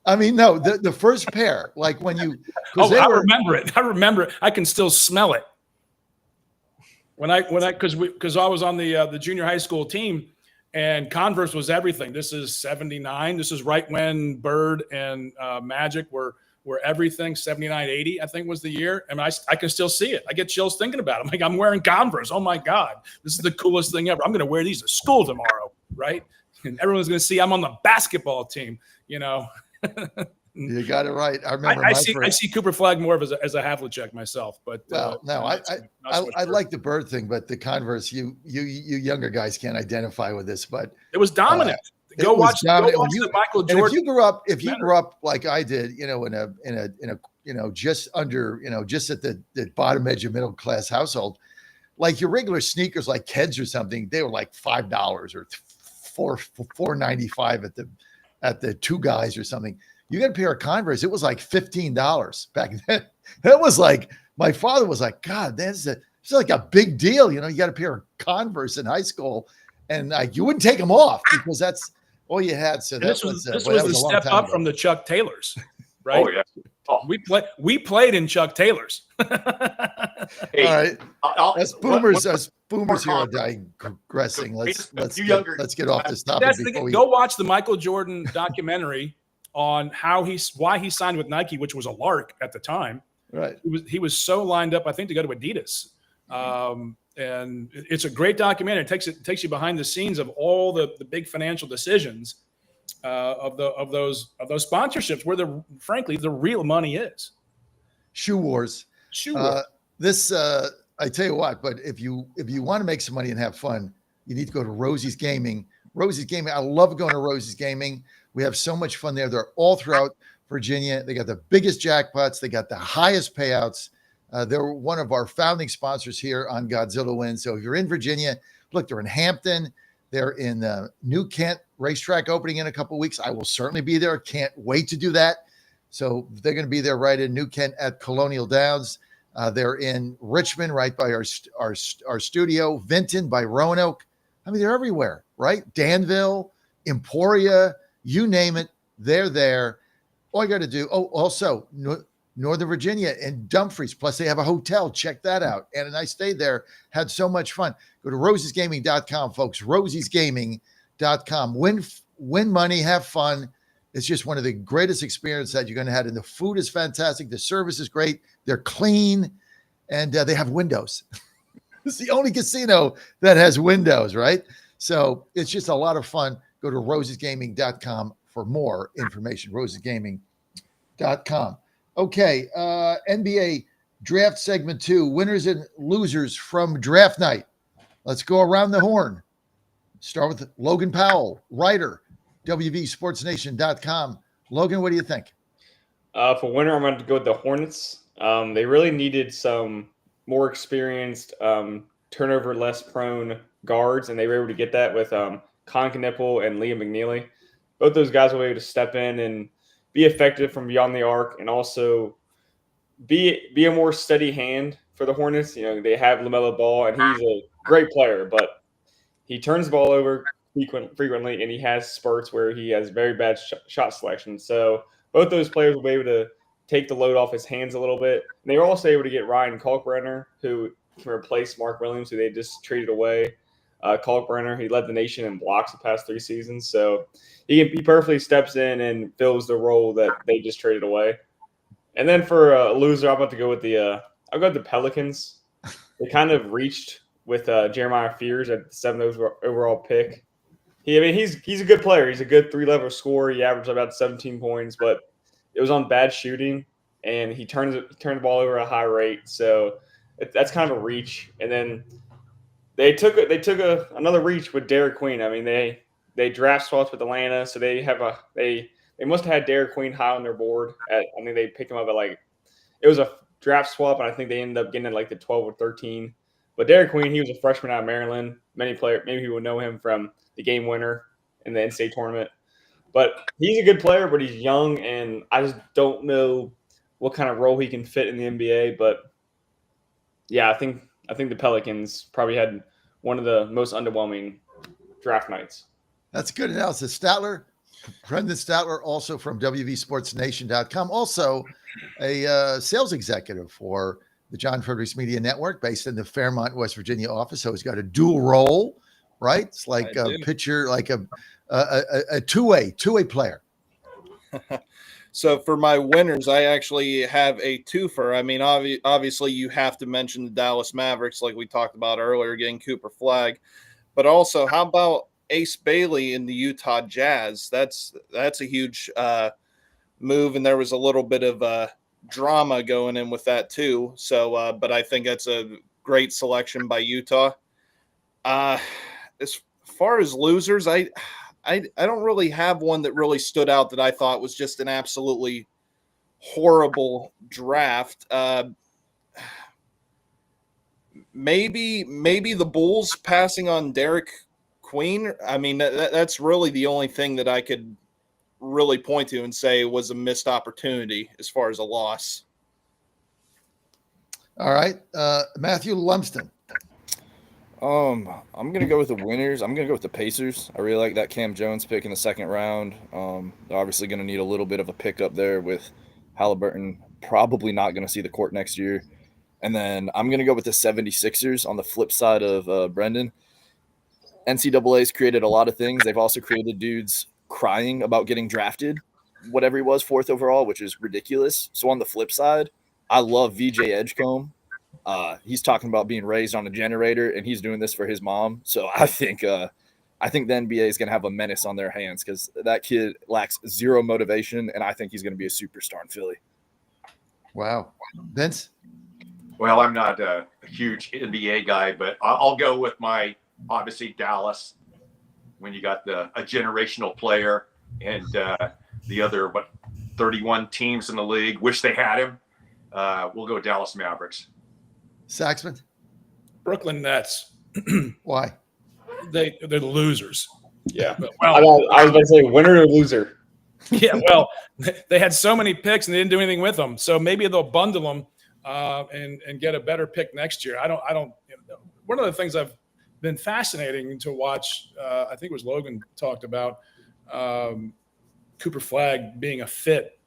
I mean, no, the first pair, like when you. Remember it. I remember it. I can still smell it. Because I was on the junior high school team, and Converse was everything. This is 79. This is right when Bird and Magic were everything. 79, 80, I think was the year. I mean, I can still see it. I get chills thinking about it. I'm like, I'm wearing Converse. Oh my God, this is the coolest thing ever. I'm going to wear these to school tomorrow, right? And everyone's going to see I'm on the basketball team. You got it right. I remember. I see Cooper Flag more of as a Havlicek myself, but I like the Bird thing, but the Converse, you younger guys can't identify with this, but it was dominant. Go watch the Michael Jordan. If you grew up like I did, in a just under, just at the bottom edge of middle class household, like your regular sneakers, like Keds or something, they were like $5 or $4.95 at the Two Guys or something. You got a pair of Converse, it was like $15 back then. That was like, my father was like, God, it's like a big deal. You got a pair of Converse in high school, and you wouldn't take them off because that's all you had. So this was the step up from the Chuck Taylors, right? Oh yeah. Oh. We played in Chuck Taylors. Hey, All right. Us boomers here are comment. digressing. Let's You get younger- let's get off this topic That's the before we. go watch the Michael Jordan documentary on why he signed with Nike, which was a lark at the time. Right. He was so lined up, I think, to go to Adidas. And it's a great documentary. It takes you behind the scenes of all the big financial decisions of those sponsorships, where frankly the real money is. Shoe wars. I tell you what, but if you want to make some money and have fun, you need to go to Rosie's Gaming. Rosie's Gaming. I love going to Rosie's Gaming. We have so much fun there. They're all throughout Virginia. They got the biggest jackpots. They got the highest payouts. They're one of our founding sponsors here on Godzilla Win. So if you're in Virginia, look, they're in Hampton. They're in New Kent racetrack opening in a couple of weeks. I will certainly be there. Can't wait to do that. So they're going to be there right in New Kent at Colonial Downs. They're in Richmond, right by our studio. Vinton by Roanoke. I mean, they're everywhere, right? Danville, Emporia, you name it, they're there. All you got to do. Oh, also Northern Virginia and Dumfries. Plus, they have a hotel. Check that out. And I stayed there, had so much fun. Go to rosiesgaming.com, folks. Rosiesgaming.com. Win money, have fun. It's just one of the greatest experiences that you're going to have. And the food is fantastic. The service is great. They're clean. And they have windows. It's the only casino that has windows, right? So it's just a lot of fun. Go to rosiesgaming.com for more information. rosiesgaming.com. Okay, NBA draft segment 2, winners and losers from draft night. Let's go around the horn. Start with Logan Powell, writer, WVSportsNation.com. Logan, what do you think? For winner, I'm going to go with the Hornets. They really needed some more experienced, turnover less prone guards, and they were able to get that with Konkanippel and Liam McNeely. Both those guys were able to step in and be effective from beyond the arc, and also be a more steady hand for the Hornets. You know, they have LaMelo Ball, and he's a great player, but he turns the ball over frequently, and he has spurts where he has very bad shot selection. So both those players will be able to take the load off his hands a little bit. And they were also able to get Ryan Kalkbrenner, who can replace Mark Williams, who they just traded away. Kalkbrenner, he led the nation in blocks the past 3 seasons. So he perfectly steps in and fills the role that they just traded away. And then for a loser, I'm about to go with I'll go with the Pelicans. They kind of reached with Jeremiah Fears at the 7th overall pick. He's a good player. He's a good 3-level scorer. He averaged about 17 points, but it was on bad shooting, and he turned the ball over at a high rate. So that's kind of a reach. And then they took another reach with Derek Queen. I mean, they draft swapped with Atlanta, so they must have had Derek Queen high on their board. I think they picked him up at it was a draft swap, and I think they ended up getting it the 12 or 13. But Derek Queen, he was a freshman out of Maryland. Maybe people know him from the game winner in the NCAA tournament. But he's a good player, but he's young, and I just don't know what kind of role he can fit in the NBA. But yeah, I think the Pelicans probably had one of the most underwhelming draft nights. That's good analysis. Brendan Statler, also from WVSportsNation.com, also a sales executive for the John Fredericks Media Network, based in the Fairmont, West Virginia office. So he's got a dual role, right? It's like a pitcher, like a two-way player. So for my winners, I actually have a twofer. I mean, obviously you have to mention the Dallas Mavericks, like we talked about earlier, getting Cooper Flagg. But also, how about Ace Bailey in the Utah Jazz? That's a huge move, and there was a little bit of drama going in with that too. So, but I think that's a great selection by Utah. As far as losers, I don't really have one that really stood out that I thought was just an absolutely horrible draft. Maybe the Bulls passing on Derek Queen. I mean, that's really the only thing that I could really point to and say was a missed opportunity as far as a loss. All right. Matthew Lumsden. I'm going to go with the winners. I'm going to go with the Pacers. I really like that Cam Jones pick in the 2nd round. They're obviously going to need a little bit of a pickup there with Halliburton probably not going to see the court next year. And then I'm going to go with the 76ers on the flip side of Brendan. NCAA's created a lot of things. They've also created dudes crying about getting drafted, whatever he was, 4th overall, which is ridiculous. So on the flip side, I love VJ Edgecombe. He's talking about being raised on a generator, and he's doing this for his mom. So I think the NBA is going to have a menace on their hands because that kid lacks zero motivation, and I think he's going to be a superstar in Philly. Wow. Vince? Well, I'm not a huge NBA guy, but I'll go with my obviously Dallas. When you got a generational player and the other 31 teams in the league wish they had him, we'll go Dallas Mavericks. Saxman? Brooklyn Nets. Why? They're the losers. Yeah. Well, I was about to say winner or loser. Yeah, well, they had so many picks and they didn't do anything with them. So maybe they'll bundle them and get a better pick next year. I don't. One of the things I've been fascinating to watch. I think it was Logan talked about Cooper Flagg being a fit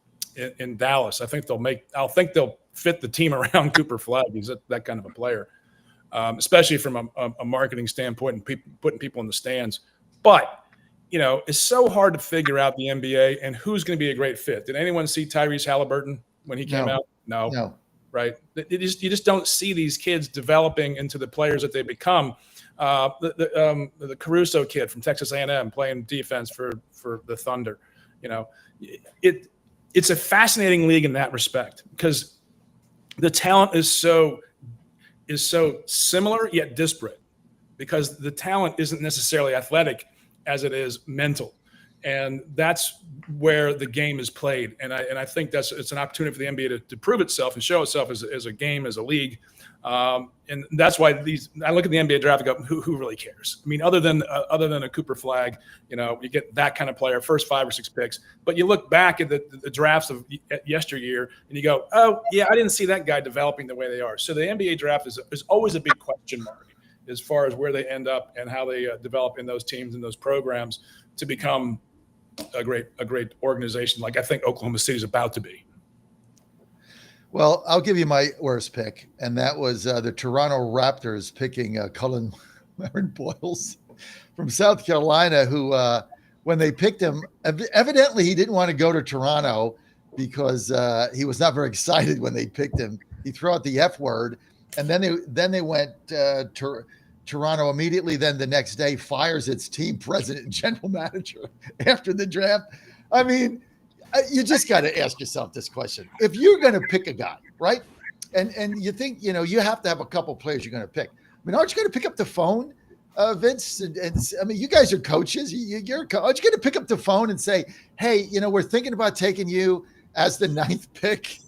in Dallas. I think they'll fit the team around Cooper Flagg. He's that kind of a player, especially from a marketing standpoint and putting people in the stands. But it's so hard to figure out the NBA and who's going to be a great fit. Did anyone see Tyrese Halliburton when he came out? No. Right. You just don't see these kids developing into the players that they become. The Caruso kid from Texas A&M playing defense for the Thunder. It's a fascinating league in that respect because the talent is so similar yet disparate because the talent isn't necessarily athletic as it is mental. And that's where the game is played. And I think it's an opportunity for the NBA to prove itself and show itself as a game, as a league. And that's why I look at the NBA draft and go, who really cares? I mean, other than a Cooper Flagg, you get that kind of player, first 5 or 6 picks. But you look back at the drafts of yesteryear and you go, oh, yeah, I didn't see that guy developing the way they are. So the NBA draft is always a big question mark as far as where they end up and how they develop in those teams and those programs to become a great organization like I think Oklahoma City is about to be. Well, I'll give you my worst pick, and that was the Toronto Raptors picking Cullen Boyles from South Carolina, who when they picked him, evidently he didn't want to go to Toronto because he was not very excited when they picked him. He threw out the F word, and then they went to Toronto immediately. Then the next day fires its team president and general manager after the draft. I mean, you just got to ask yourself this question. If you're going to pick a guy, right? And you think, you have to have a couple players you're going to pick. I mean, aren't you going to pick up the phone, Vince? And I mean, you guys are coaches. You're a coach. Aren't you going to pick up the phone and say, hey, we're thinking about taking you as the 9th pick.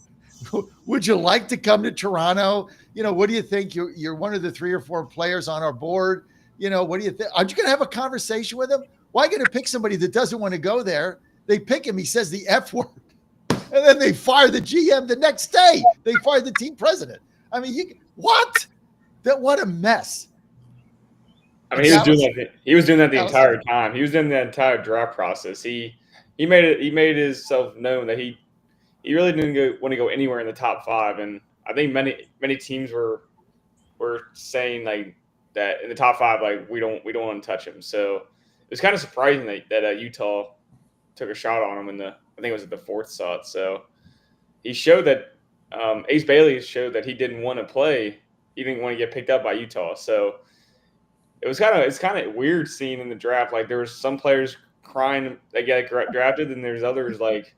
Would you like to come to Toronto? What do you think? You're one of the 3 or 4 players on our board. What do you think? Aren't you going to have a conversation with him? Why going to pick somebody that doesn't want to go there? They pick him. He says the F word. And then they fire the GM the next day. They fire the team president. I mean, what? What a mess. I mean, he was doing that the entire time. He was doing that entire draft process. He made himself known that he really didn't want to go anywhere in the top 5. And I think many teams were saying like that in the top 5, like we don't want to touch him. So it was kind of surprising that Utah took a shot on him I think it was at the 4th slot. So he showed that Ace Bailey showed that he didn't want to play. He didn't want to get picked up by Utah. So it's kind of weird seeing in the draft. Like there were some players crying they get drafted, and there's others like.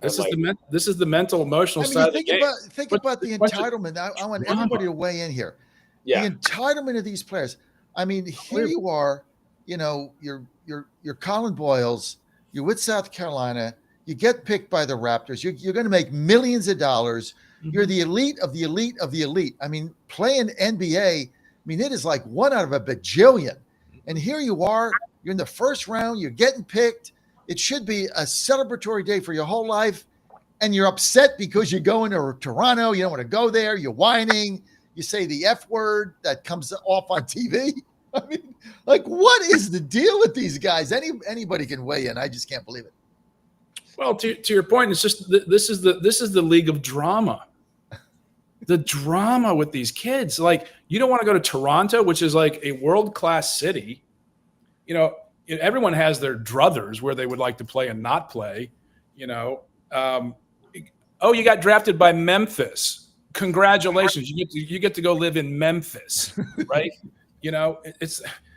This is the mental, emotional side of the game. Think about the entitlement. I want everybody to weigh in here. Yeah. The entitlement of these players. I mean, here you are, you're Colin Boyles, you're with South Carolina, you get picked by the Raptors, you're going to make millions of dollars. Mm-hmm. You're the elite of the elite of the elite. I mean, playing NBA, I mean, it is like 1 out of a bajillion. And here you are, you're in the first round, you're getting picked. It should be a celebratory day for your whole life. And you're upset because you're going to Toronto. You don't want to go there. You're whining. You say the F word that comes off on TV. I mean, like, what is the deal with these guys? Anybody can weigh in. I just can't believe it. Well, to your point, it's just this is the league of drama. the drama with these kids. Like, you don't want to go to Toronto, which is like a world-class city. You know, everyone has their druthers where they would like to play and not play, you know. Oh, you got drafted by Memphis. Congratulations. You get to go live in Memphis, right? You know, I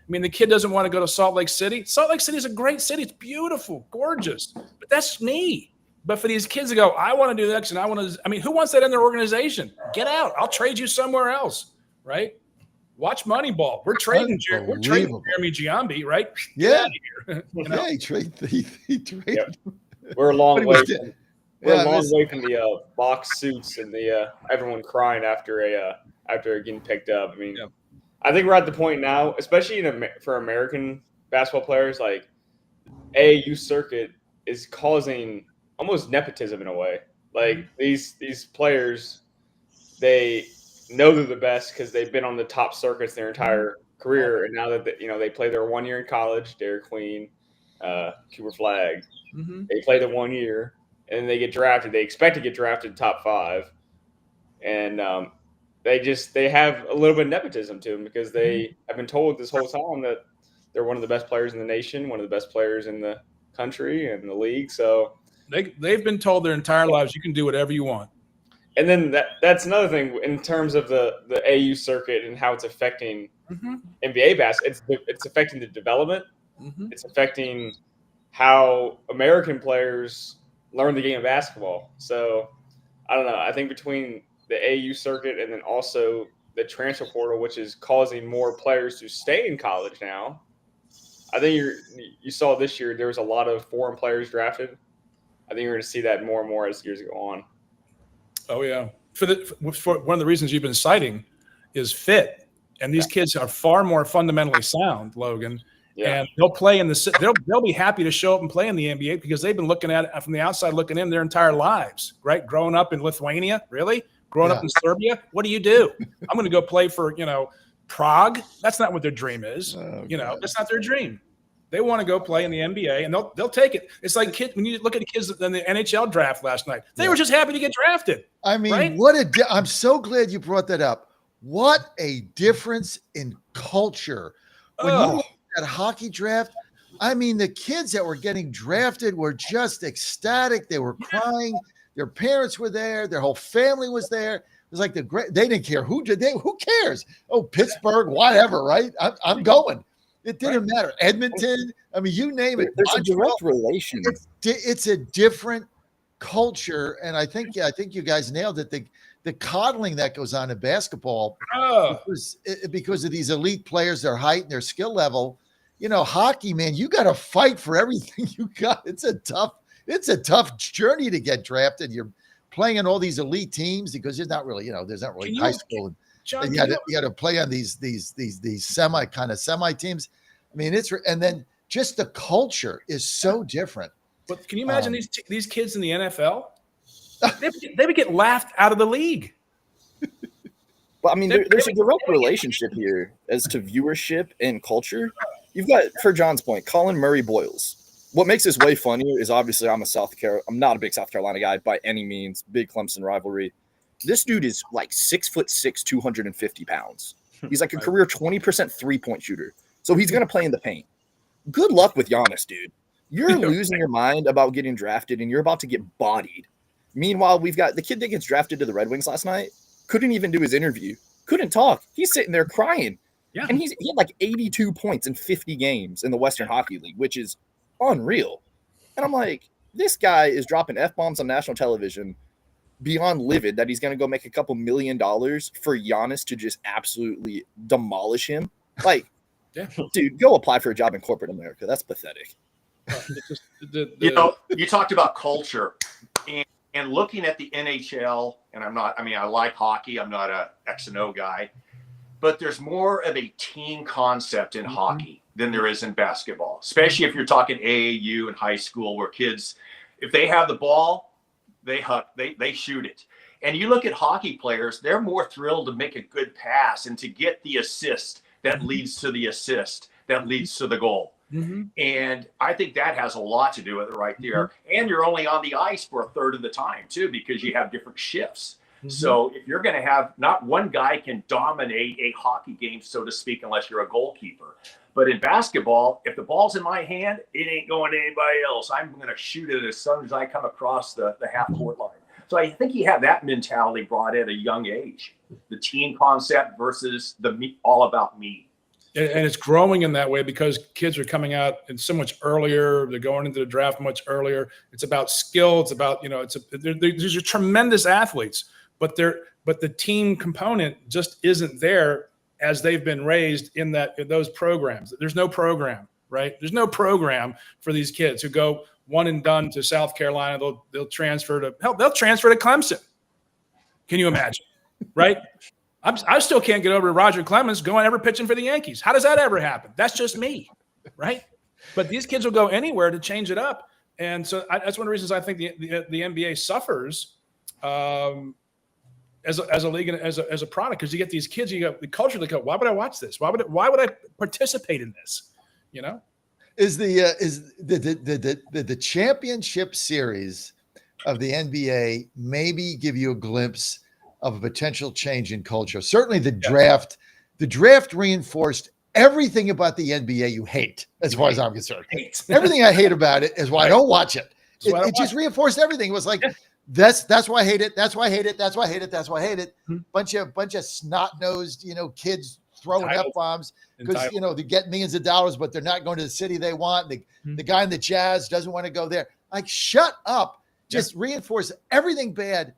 mean, the kid doesn't want to go to Salt Lake City. Salt Lake City is a great city. It's beautiful, gorgeous. But that's me. But for these kids to go, I want to do X and I mean, who wants that in their organization? Get out. I'll trade you somewhere else, right? Watch Moneyball. We're trading Jeremy Giambi, right? Yeah. You know? Yeah, he traded. Yep. We're a long way. We're Yeah, a long way from the box suits and the everyone crying after getting picked up. I mean, I think we're at the point now, especially for American basketball players, like AAU circuit is causing almost nepotism in a way. Like these players, they know they're the best because they've been on the top circuits their entire career, and now that they play their 1 year in college, Derek Queen, Cooper Flagg, they play the 1 year. And then they get drafted. They expect to get drafted top 5, and they have a little bit of nepotism to them because they have been told this whole time that they're one of the best players in the nation, one of the best players in the country and the league. So they've been told their entire lives you can do whatever you want. And then that's another thing in terms of the AU circuit and how it's affecting NBA basketball. It's affecting the development. It's affecting how American players learn the game of basketball. So I don't know. I think between the AU circuit and then also the transfer portal, which is causing more players to stay in college now. I think you saw this year there was a lot of foreign players drafted. I think you're going to see that more and more as years go on. Oh yeah. For one of the reasons you've been citing is fit, and these kids are far more fundamentally sound, Logan. Yeah. And they'll play they'll be happy to show up and play in the NBA because they've been looking at it from the outside looking in their entire lives, right? Growing up in Lithuania, really? Growing up in Serbia, what do? I'm going to go play for, Prague. That's not what their dream is. That's not their dream. They want to go play in the NBA, and they'll take it. It's like when you look at the kids in the NHL draft last night, they were just happy to get drafted. I mean, right? I'm so glad you brought that up. What a difference in culture. When you look at that hockey draft, I mean, the kids that were getting drafted were just ecstatic. They were crying. Their parents were there. Their whole family was there. It was like they didn't care who cares? Oh, Pittsburgh, whatever, right? I'm going. It didn't matter. Edmonton, I mean, you name it. There's a direct relation. It's a different culture, and I think you guys nailed it. The coddling that goes on in basketball because of these elite players, their height and their skill level. Hockey, man, you got to fight for everything you got. It's a tough journey to get drafted. You're playing in all these elite teams because there's not really high school. John, you got to play on these semi teams. I mean, and then just the culture is so different. But can you imagine these kids in the NFL? They would get laughed out of the league. Well, I mean, there's a direct relationship here as to viewership and culture. You've got, for John's point, Colin Murray Boyles. What makes this way funnier is obviously I'm not a big South Carolina guy by any means. Big Clemson rivalry. This dude is like 6'6", 250 pounds. He's like a career 20% 3-point shooter. So he's going to play in the paint. Good luck with Giannis, dude. You're losing your mind about getting drafted, and you're about to get bodied. Meanwhile, we've got the kid that gets drafted to the Red Wings last night. Couldn't even do his interview. Couldn't talk. He's sitting there crying. Yeah. And he had like 82 points in 50 games in the Western Hockey League, which is unreal. And I'm like, this guy is dropping F-bombs on national television beyond livid that he's going to go make a couple $1 million for Giannis to just absolutely demolish him. Like, dude, go apply for a job in corporate America. That's pathetic. You talked about culture and looking at the NHL, and I like hockey. I'm not a X and O guy, but there's more of a team concept in hockey than there is in basketball, especially if you're talking AAU and high school where kids, if they have the ball, they shoot it. And you look at hockey players, they're more thrilled to make a good pass and to get the assist that leads to the assist that leads to the goal. And I think that has a lot to do with it right there. And you're only on the ice for a third of the time too, because you have different shifts. So if you're going to have, not one guy can dominate a hockey game, so to speak, unless you're a goalkeeper. But in basketball, if the ball's in my hand, it ain't going to anybody else. I'm going to shoot it as soon as I come across the half-court line. So I think you have that mentality brought at a young age, the team concept versus the me, all about me. And it's growing in that way because kids are coming out and so much earlier. They're going into the draft much earlier. It's about skill. It's about, these are tremendous athletes, but the team component just isn't there as they've been raised in those programs. There's no program, right? There's no program for these kids who go one and done to South Carolina. They'll transfer to Clemson. Can you imagine? Right? I still can't get over to Roger Clemens going ever pitching for the Yankees. How does that ever happen? That's just me, right? But these kids will go anywhere to change it up, and so that's one of the reasons I think the NBA suffers as a league and as a product, because you get these kids, you got the culture that go, why would I watch this? Why would I participate in this? Is the championship series of the NBA maybe give you a glimpse of a potential change in culture? Certainly the draft reinforced everything about the NBA you hate, as far as I'm concerned. Everything I hate about it is why I don't watch it. It just reinforced everything. It was like, that's why I hate it. That's why I hate it. That's why I hate it. That's why I hate it. Bunch of snot-nosed, kids throwing F-bombs because, they get millions of dollars, but they're not going to the city they want. The guy in the Jazz doesn't want to go there. Like, shut up. Just reinforce everything bad.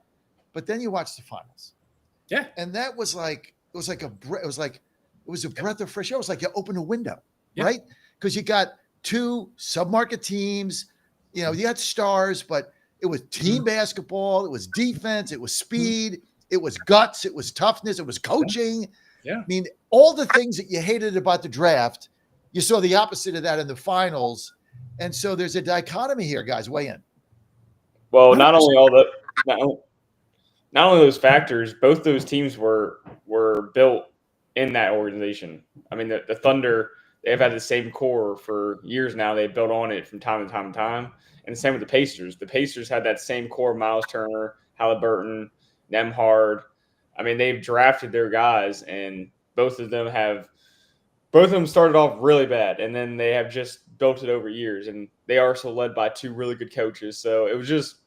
But then you watch the finals. Yeah. And that was like, it was a breath of fresh air. It was like you open a window, right? Because you got two sub-market teams, you got stars, but it was team basketball, it was defense, it was speed, it was guts, it was toughness, it was coaching. Yeah. I mean, all the things that you hated about the draft, you saw the opposite of that in the finals. And so there's a dichotomy here, guys. Weigh in. Well, not only those factors, both those teams were built in that organization. I mean, the Thunder, they've had the same core for years now. They built on it from time to time to time. And the same with the Pacers. The Pacers had that same core: Miles Turner, Halliburton, Nembhard. I mean, they've drafted their guys, and both of them started off really bad, and then they have just built it over years. And they are also led by two really good coaches. So it was just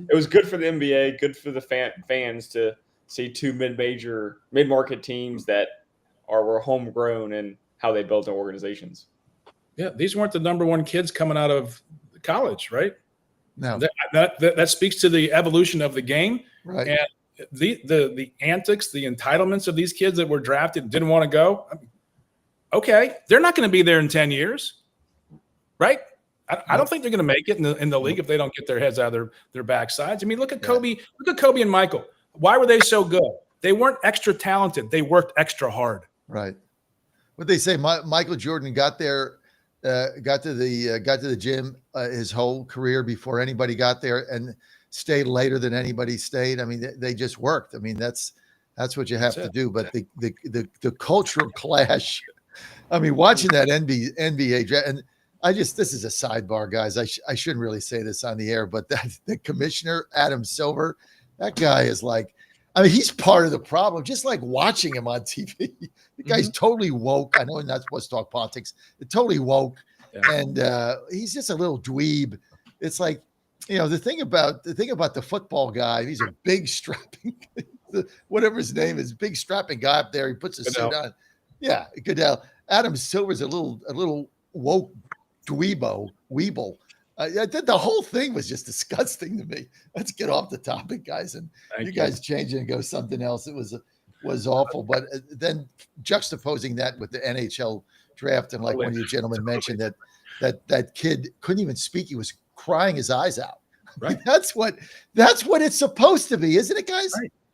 it was good for the NBA, good for the fans to see two mid-market teams that were homegrown and how they built their organizations. Yeah, these weren't the number one kids coming out of college, right? No. That speaks to the evolution of the game. Right. And the antics, the entitlements of these kids that were drafted and didn't want to go. Okay, they're not going to be there in 10 years, right? I don't think they're going to make it in the league if they don't get their heads out of their backsides. I mean, look at Kobe. Look at Kobe and Michael. Why were they so good? They weren't extra talented. They worked extra hard. Right. What they say, Michael Jordan got there, got to the gym his whole career before anybody got there, and stayed later than anybody stayed. I mean, they just worked. I mean, that's what you have to do. But the cultural clash. I mean, watching that NBA, and this is a sidebar, guys. I shouldn't really say this on the air, but the commissioner, Adam Silver, that guy is like, I mean, he's part of the problem. Just like watching him on TV, the guy's totally woke. I know we're not supposed to talk politics. They're totally woke, and he's just a little dweeb. It's like, the thing about the football guy. He's a big strapping, whatever his name is, big strapping guy up there. He puts a suit on. Yeah, Goodell. Adam Silver's a little woke weeble. The whole thing was just disgusting to me. Let's get off the topic, guys, and you guys change it and go something else. It was awful. But then juxtaposing that with the NHL draft, and like one of you gentlemen mentioned, that kid couldn't even speak. He was crying his eyes out. Right. I mean, that's what it's supposed to be, isn't it, guys?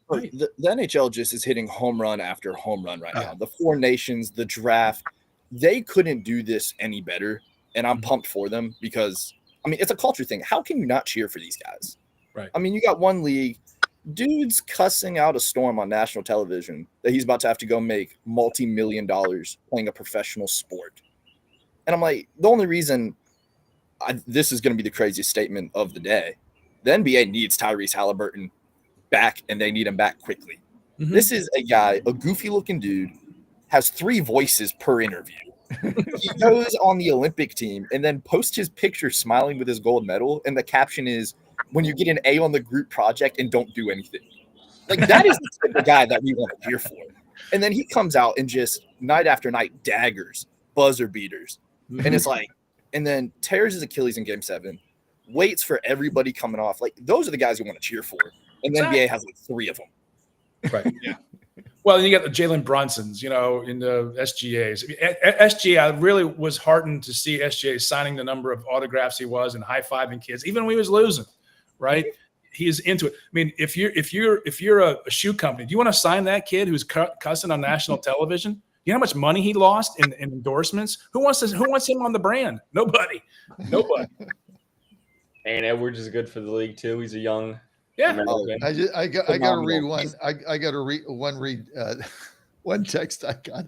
Right. The NHL just is hitting home run after home run right now. The Four Nations, the draft, they couldn't do this any better. And I'm pumped for them because, I mean, it's a culture thing. How can you not cheer for these guys? Right. I mean, you got one league, dude's cussing out a storm on national television that he's about to have to go make multi-million dollars playing a professional sport. And I'm like, the only reason this is going to be the craziest statement of the day. The NBA needs Tyrese Halliburton back and they need him back quickly. Mm-hmm. This is a guy, a goofy looking dude, has 3 voices per interview. He goes on the Olympic team and then posts his picture smiling with his gold medal. And the caption is, when you get an A on the group project and don't do anything. Like, that is the guy that we want to cheer for. And then he comes out and just night after night daggers, buzzer beaters. Mm-hmm. And it's like, and then tears his Achilles in game 7, waits for everybody coming off. Like, those are the guys you want to cheer for. And the NBA has like 3 of them. Right. Yeah. Well, and you got the Jalen Brunsons, in the SGAs. SGA, I really was heartened to see SGA signing the number of autographs he was and high-fiving kids, even when he was losing, right? He is into it. I mean, if you're a shoe company, do you want to sign that kid who's cussing on national television? You know how much money he lost in endorsements? Who wants him on the brand? Nobody. And Edwards is good for the league too. He's a young. Yeah. I got to read one. I got to read one text I got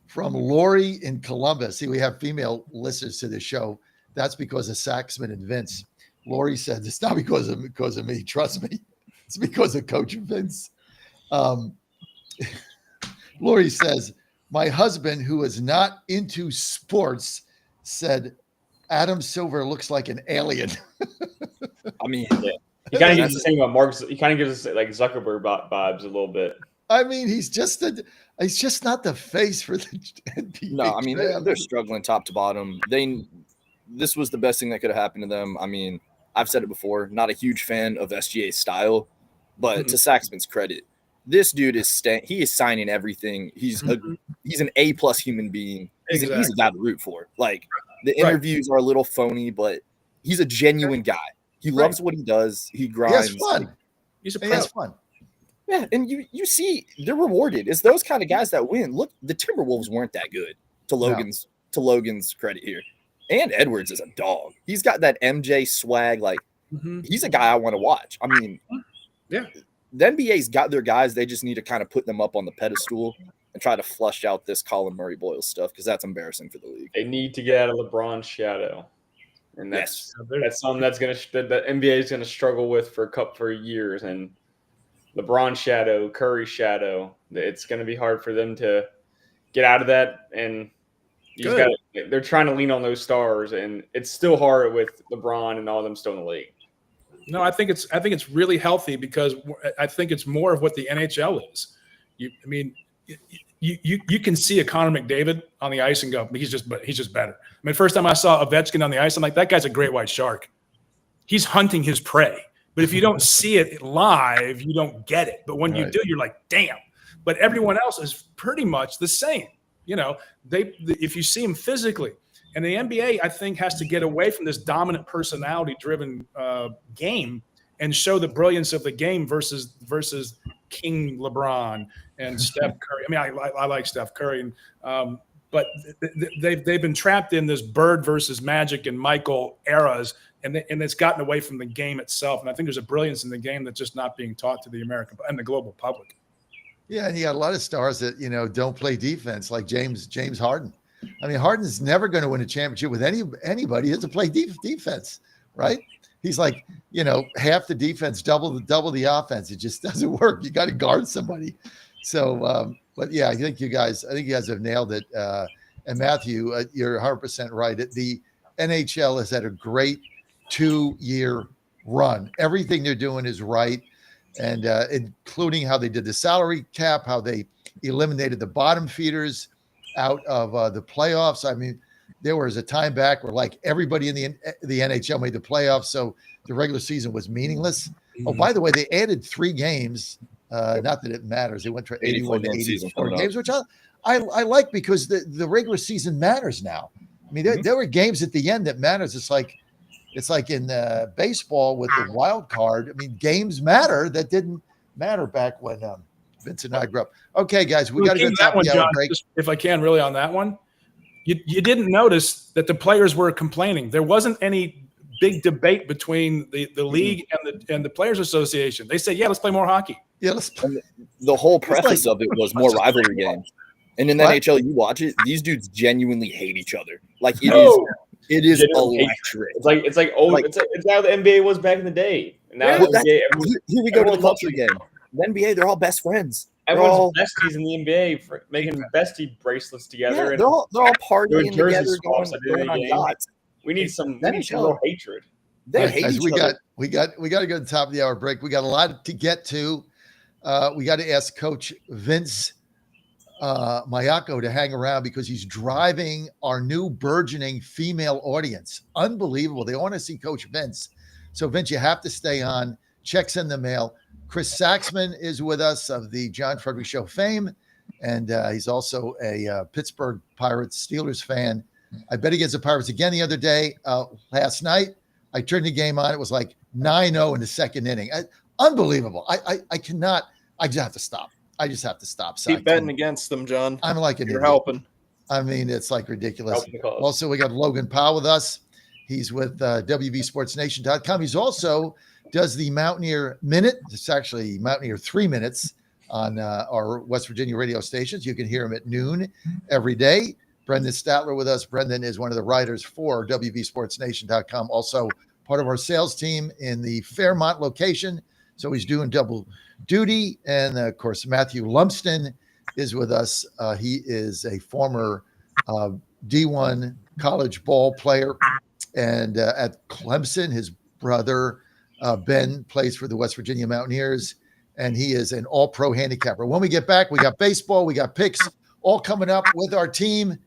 from Lori in Columbus. See, we have female listeners to the show. That's because of Saxman and Vince. Lori said, it's not because of me. Trust me. It's because of Coach Vince. Lori says, my husband, who is not into sports, said Adam Silver looks like an alien. I mean, yeah. He kind of gives the same about Mark. He kind of gives us like Zuckerberg vibes a little bit. I mean, he's just not the face for the NBA. No, I mean, they're struggling top to bottom. This was the best thing that could have happened to them. I mean, I've said it before, not a huge fan of SGA's style, but to Saxman's credit, this dude is signing everything. He's an A+ human being. He's a guy to root for. Like, the interviews are a little phony, but he's a genuine guy. He loves what he does. He grinds. He has fun. He's a pro. He has fun. Yeah, and you see they're rewarded. It's those kind of guys that win. Look, the Timberwolves weren't that good. To Logan's credit here. And Edwards is a dog. He's got that MJ swag. Like, he's a guy I want to watch. I mean, yeah. The NBA's got their guys. They just need to kind of put them up on the pedestal and try to flush out this Colin Murray Boyle stuff, because that's embarrassing for the league. They need to get out of LeBron's shadow. And that's something that the NBA is gonna struggle with for years. And LeBron shadow, Curry shadow, it's gonna be hard for them to get out of that. And they're trying to lean on those stars, and it's still hard with LeBron and all of them still in the league. No, I think it's really healthy, because I think it's more of what the NHL is. You can see a Connor McDavid on the ice and go, he's just better. I mean, first time I saw Ovechkin on the ice, I'm like, that guy's a great white shark. He's hunting his prey. But if you don't see it live, you don't get it. But when you do, you're like, damn. But everyone else is pretty much the same. If you see him physically. And the NBA, I think, has to get away from this dominant personality-driven game and show the brilliance of the game versus King LeBron and Steph Curry. I mean, I like Steph Curry, but they've been trapped in this Bird versus Magic and Michael eras, and it's gotten away from the game itself. And I think there's a brilliance in the game that's just not being taught to the American and the global public. Yeah, and you got a lot of stars that don't play defense, like James Harden. I mean, Harden's never going to win a championship with anybody. He has to play defense, right? He's like, half the defense, double the offense. It just doesn't work. You got to guard somebody. So, but yeah, I think you guys have nailed it. And Matthew, you're 100% right. The NHL has had a great 2-year run. Everything they're doing is right, and including how they did the salary cap, how they eliminated the bottom feeders out of the playoffs. I mean, there was a time back where like everybody in the NHL made the playoffs, so the regular season was meaningless. Mm-hmm. Oh, by the way, they added 3 games. Not that it matters. They went for 81 to 84 games, which I like, because the regular season matters now. I mean, there were games at the end that matters. It's like in baseball with the wild card. I mean, games matter that didn't matter back when Vince and I grew up. Okay, guys, we got to go top of the hour break. If I can, really, on that one, you didn't notice that the players were complaining. There wasn't any big debate between the league and the Players Association. They said, "Yeah, let's play more hockey." Yeah, let's play. The whole preface of it was more rivalry games. And in the NHL, you watch it; these dudes genuinely hate each other. Like it is electric. It's how the NBA was back in the day. And now here we go to the culture game. The NBA, they're all best friends. Everyone's besties in the NBA for making bestie bracelets together. Yeah, and they're all partying doing jersey together, swaps at the end going of the on game. yachts. We need some real hatred. They hate Guys, each we other. got to go to the top of the hour break. We got a lot to get to. We got to ask Coach Vince Mayako to hang around because he's driving our new burgeoning female audience. Unbelievable. They want to see Coach Vince. So, Vince, you have to stay on. Checks in the mail. Chris Saxman is with us of the John Frederick Show fame, and he's also a Pittsburgh Pirates Steelers fan. I bet against the Pirates again the other day. Last night, I turned the game on. It was like 9-0 in the second inning. Unbelievable. I cannot. I just have to stop. Keep betting against them, John. I'm like an You're idiot. helping. I mean, it's like ridiculous. Also, we got Logan Powell with us. He's with WVSportsNation.com. He's also does the Mountaineer Minute. It's actually Mountaineer 3 minutes on our West Virginia radio stations. You can hear him at noon every day. Brendan Statler with us. Brendan is one of the writers for WVSportsNation.com, also part of our sales team in the Fairmont location. So he's doing double duty. And of course, Matthew Lumsden is with us. He is a former D1 college ball player. And at Clemson, his brother, Ben, plays for the West Virginia Mountaineers. And he is an all-pro handicapper. When we get back, we got baseball, we got picks, all coming up with our team.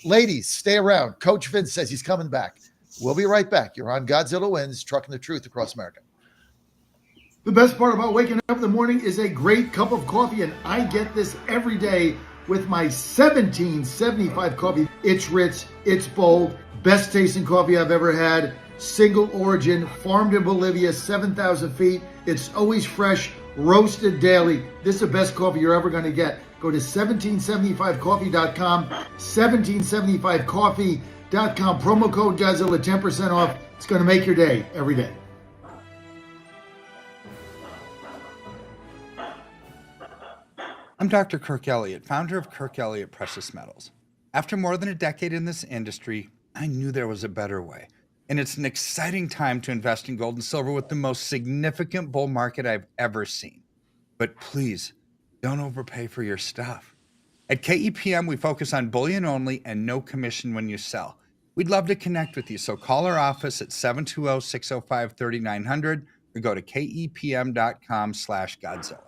Ladies, stay around. Coach Vince says he's coming back. We'll be right back. You're on Godzilla Wins, trucking the truth across America. The best part about waking up in the morning is a great cup of coffee, and I get this every day with my 1775 coffee. It's rich, it's bold, best tasting coffee I've ever had. Single origin, farmed in Bolivia, 7,000 feet. It's always fresh, roasted daily. This is the best coffee you're ever going to get. Go to 1775coffee.com, 1775coffee.com. Promo code Godzilla, 10% off. It's going to make your day every day. I'm Dr. Kirk Elliott, founder of Kirk Elliott Precious Metals. After more than a decade in this industry, I knew there was a better way. And it's an exciting time to invest in gold and silver with the most significant bull market I've ever seen. But please, don't overpay for your stuff. At KEPM, we focus on bullion only and no commission when you sell. We'd love to connect with you, so call our office at 720-605-3900 or go to kepm.com/Godzilla.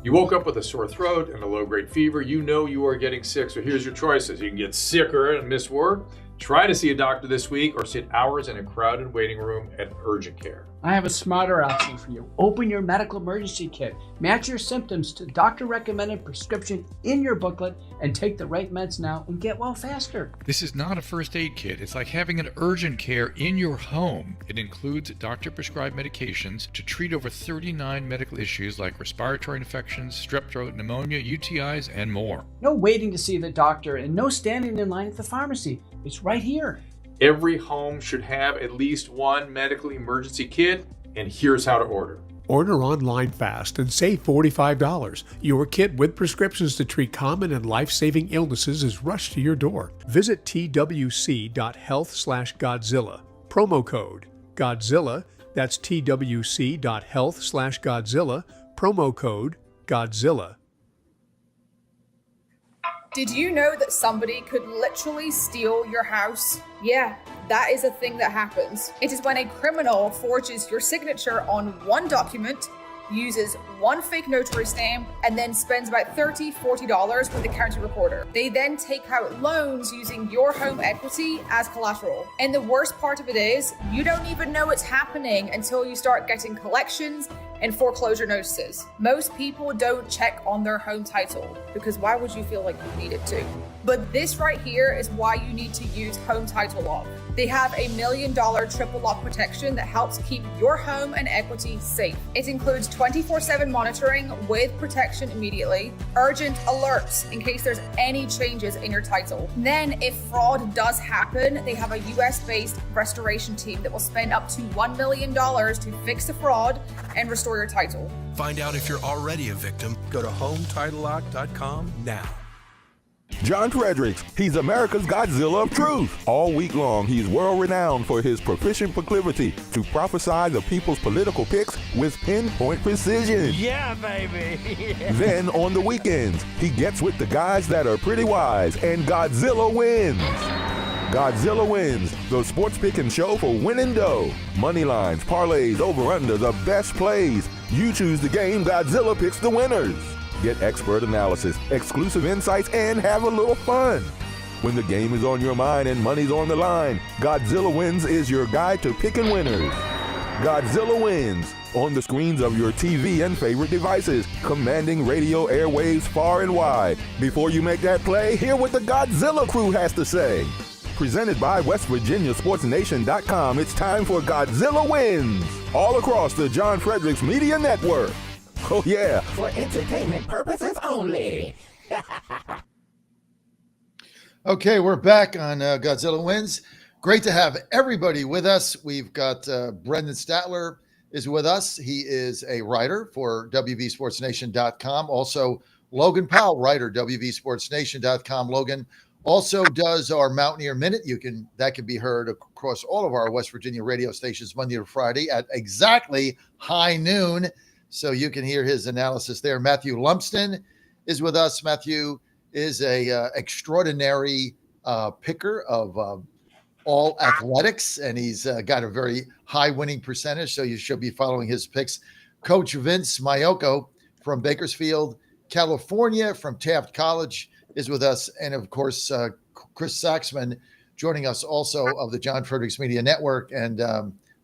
You woke up with a sore throat and a low-grade fever. You know you are getting sick, so here's your choices. You can get sicker and miss work. Try to see a doctor this week or sit hours in a crowded waiting room at urgent care. I have a smarter option for you. Open your medical emergency kit. Match your symptoms to doctor-recommended prescription in your booklet and take the right meds now and get well faster. This is not a first aid kit. It's like having an urgent care in your home. It includes doctor-prescribed medications to treat over 39 medical issues like respiratory infections, strep throat, pneumonia, UTIs, and more. No waiting to see the doctor and no standing in line at the pharmacy. It's right here. Every home should have at least one medical emergency kit, and here's how to order. Order online fast and save $45. Your kit with prescriptions to treat common and life-saving illnesses is rushed to your door. Visit twc.health/Godzilla. Promo code Godzilla. That's twc.health/Godzilla. Promo code Godzilla. Did you know that somebody could literally steal your house? Yeah, that is a thing that happens. It is when a criminal forges your signature on one document, uses one fake notary stamp, and then spends about $30, $40 with the county recorder. They then take out loans using your home equity as collateral. And the worst part of it is, you don't even know it's happening until you start getting collections and foreclosure notices. Most people don't check on their home title because why would you feel like you needed to? But this right here is why you need to use Home Title Lock. They have a $1 million triple lock protection that helps keep your home and equity safe. It includes 24/7 monitoring with protection immediately, urgent alerts in case there's any changes in your title. Then if fraud does happen, they have a US-based restoration team that will spend up to $1 million to fix the fraud and restore your title. Find out if you're already a victim. Go to HomeTitleLock.com now. John Fredericks, he's America's Godzilla of truth. All week long, he's world-renowned for his proficient proclivity to prophesy the people's political picks with pinpoint precision. Yeah, baby. Then, on the weekends, he gets with the guys that are pretty wise, and Godzilla wins. Godzilla Wins, the sports picking show for winning dough. Money lines, parlays, over-under, the best plays. You choose the game, Godzilla picks the winners. Get expert analysis, exclusive insights, and have a little fun. When the game is on your mind and money's on the line, Godzilla Wins is your guide to picking winners. Godzilla Wins, on the screens of your TV and favorite devices, commanding radio airwaves far and wide. Before you make that play, hear what the Godzilla crew has to say. Presented by WestVirginiaSportsNation.com, it's time for Godzilla Wins, all across the John Fredericks Media Network. Oh yeah. For entertainment purposes only. Okay, we're back on Godzilla Wins. Great to have everybody with us. We've got Brendan Statler is with us. He is a writer for WVSportsNation.com. Also, Logan Powell, writer, WVSportsNation.com. Logan also does our Mountaineer Minute. That can be heard across all of our West Virginia radio stations Monday to Friday at exactly high noon. So you can hear his analysis there. Matthew Lumsden is with us. Matthew is a extraordinary picker of all athletics, and he's got a very high winning percentage. So you should be following his picks. Coach Vince Mayoko from Bakersfield, California, from Taft College is with us. And of course, Chris Saxman joining us also of the John Fredericks Media Network, and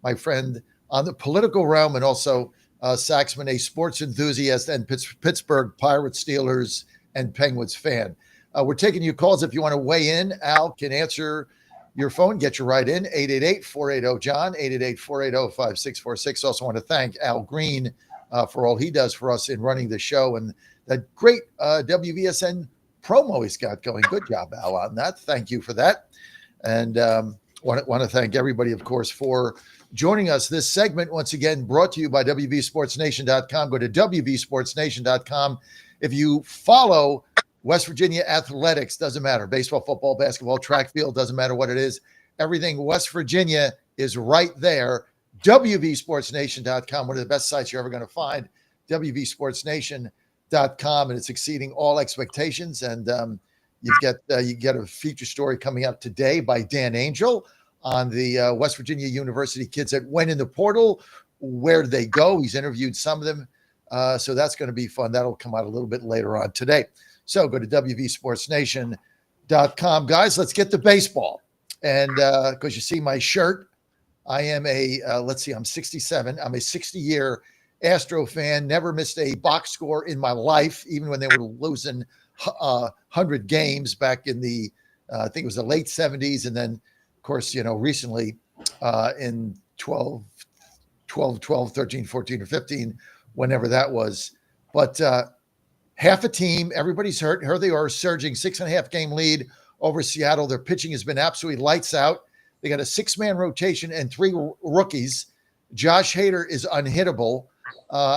my friend on the political realm, and also Saxman, a sports enthusiast and Pittsburgh Pirates, Steelers, and Penguins fan. We're taking your calls if you want to weigh in. Al can answer your phone. Get you right in. 888-480-JOHN, 888-480-5646. Also want to thank Al Green for all he does for us in running the show and that great WVSN promo he's got going. Good job, Al, on that. Thank you for that. And want to thank everybody, of course, for joining us. This segment, once again, brought to you by WVSportsNation.com. Go to WVSportsNation.com. If you follow West Virginia athletics, doesn't matter, baseball, football, basketball, track field, doesn't matter what it is. Everything West Virginia is right there. WVSportsNation.com, one of the best sites you're ever going to find. WVSportsNation.com, and it's exceeding all expectations. And you get a feature story coming out today by Dan Angel on the West Virginia University kids that went in the portal. Where did they go? He's interviewed some of them. So that's going to be fun. That'll come out a little bit later on today. So go to WVSportsNation.com. Guys, let's get to baseball. And because you see my shirt, I am I'm 67. I'm a 60-year Astro fan. Never missed a box score in my life, even when they were losing 100 games back in the, I think it was the late 70s. And then, of course, recently in 12, 13, 14, or 15, whenever that was. But half a team, everybody's hurt. Here they are, surging 6.5 game lead over Seattle. Their pitching has been absolutely lights out. They got a 6-man rotation and 3 rookies. Josh Hader is unhittable.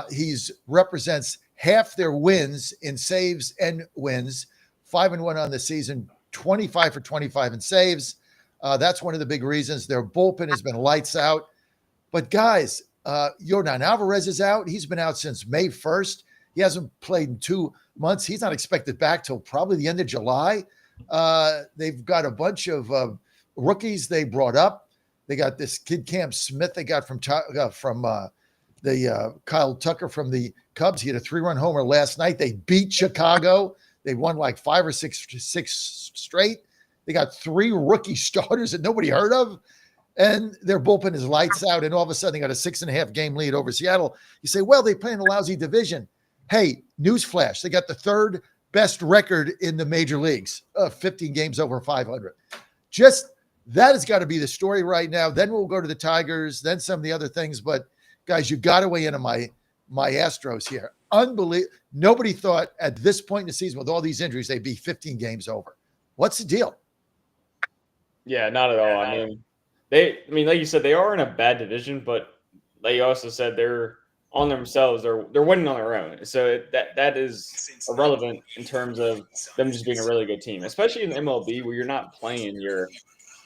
He's represents half their wins in saves and wins. 5-1 on the season, 25 for 25 in saves. That's one of the big reasons. Their bullpen has been lights out. But guys, Yordan Alvarez is out. He's been out since May 1st. He hasn't played in 2 months. He's not expected back till probably the end of July. They've got a bunch of rookies they brought up. They got this kid Cam Smith they got from Kyle Tucker from the Cubs. He had a 3-run homer last night. They beat Chicago. They won like 5 or 6 straight. They got 3 rookie starters that nobody heard of. And their bullpen is lights out. And all of a sudden, they got a 6.5 game lead over Seattle. You say, well, they play in a lousy division. Hey, newsflash. They got the 3rd best record in the major leagues, 15 games over 500. Just that has got to be the story right now. Then we'll go to the Tigers, then some of the other things. But, guys, you got to weigh in on my Astros here. Unbelievable. Nobody thought at this point in the season with all these injuries, they'd be 15 games over. What's the deal? Yeah, not at all. I mean, like you said, they are in a bad division, but like you also said, they're on themselves, they're winning on their own. So that is irrelevant in terms of them just being a really good team, especially in MLB where you're not playing your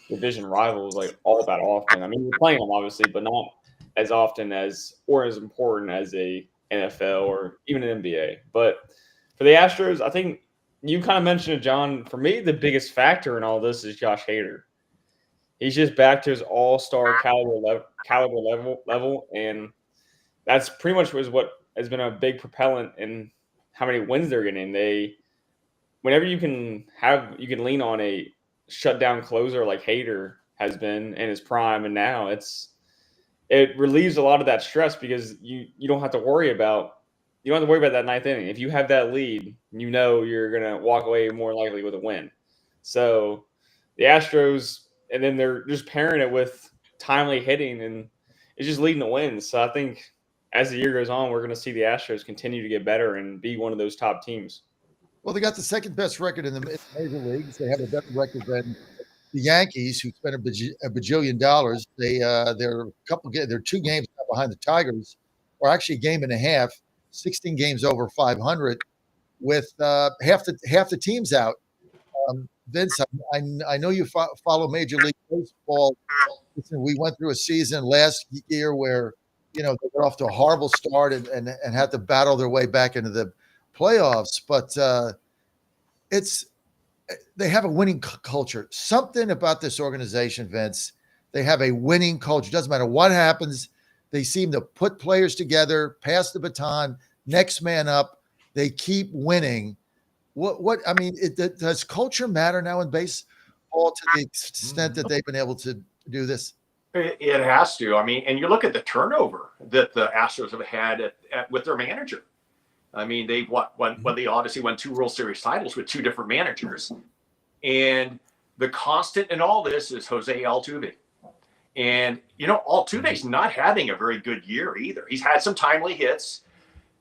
division rivals like all that often. I mean, you're playing them obviously, but not as often as or as important as a NFL or even an NBA. But for the Astros, I think you kind of mentioned it, John. For me, the biggest factor in all this is Josh Hader. He's just back to his all-star caliber level, and that's pretty much was what has been a big propellant in how many wins they're getting. Whenever you can lean on a shutdown closer like Hader has been in his prime, and now it relieves a lot of that stress because you don't have to worry about that ninth inning. If you have that lead, you know you're gonna walk away more likely with a win. So the Astros, and then they're just pairing it with timely hitting, and it's just leading to wins. So I think as the year goes on, we're going to see the Astros continue to get better and be one of those top teams. Well, they got the second best record in the major leagues. They have a better record than the Yankees, who spent a bajillion dollars. They're 2 games behind the Tigers, or actually a game and a half, 16 games over 500, with half the teams out. Vince, I know you follow Major League Baseball. Listen, we went through a season last year where they got off to a horrible start and had to battle their way back into the playoffs. But they have a winning culture. Something about this organization, Vince. They have a winning culture. Doesn't matter what happens. They seem to put players together, pass the baton, next man up. They keep winning. I mean, does culture matter now in baseball to the extent that they've been able to do this? It has to. I mean, and you look at the turnover that the Astros have had with their manager. I mean, they've they obviously won 2 World Series titles with 2 different managers. And the constant in all this is Jose Altuve. And, Altuve's not having a very good year either. He's had some timely hits.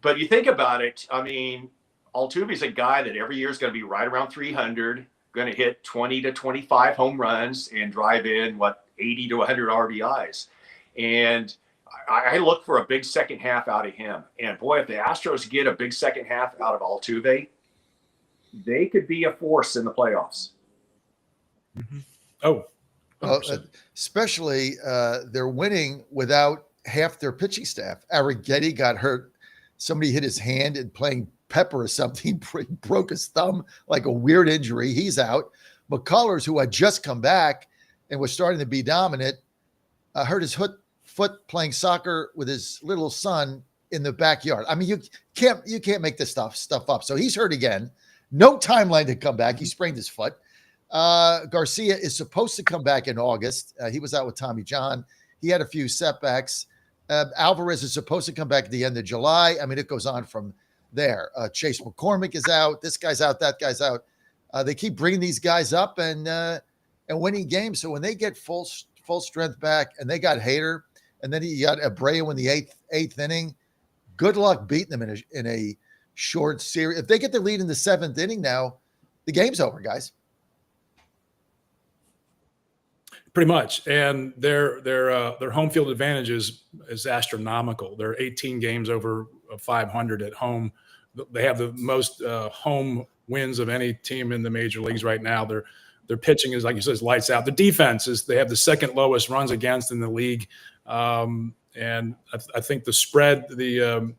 But you think about it, I mean, Altuve's a guy that every year is going to be right around 300, going to hit 20 to 25 home runs and drive in, 80 to 100 RBIs. And I look for a big second half out of him. And boy, if the Astros get a big second half out of Altuve, they could be a force in the playoffs. Mm-hmm. Oh, especially they're winning without half their pitching staff. Arrighetti got hurt. Somebody hit his hand in playing pepper or something, broke his thumb, like a weird injury. He's out. McCullers, who had just come back and was starting to be dominant, hurt his foot playing soccer with his little son in the backyard. I mean, you can't make this stuff up. So he's hurt again. No timeline to come back. He sprained his foot. Garcia is supposed to come back in August. He was out with Tommy John. He had a few setbacks. Alvarez is supposed to come back at the end of July. I mean, it goes on from there. Chase McCormick is out. This guy's out. That guy's out. They keep bringing these guys up and winning games. So when they get full strength back, and they got Hader, and then you got Abreu in the eighth inning, good luck beating them in a short series. If they get the lead in the 7th inning now, the game's over, guys. Pretty much, and their home field advantage is astronomical. They're 18 games over 500 at home. They have the most home wins of any team in the major leagues right now. Their pitching is, like you said, is lights out. The defense is, they have the 2nd lowest runs against in the league, and I think the spread, the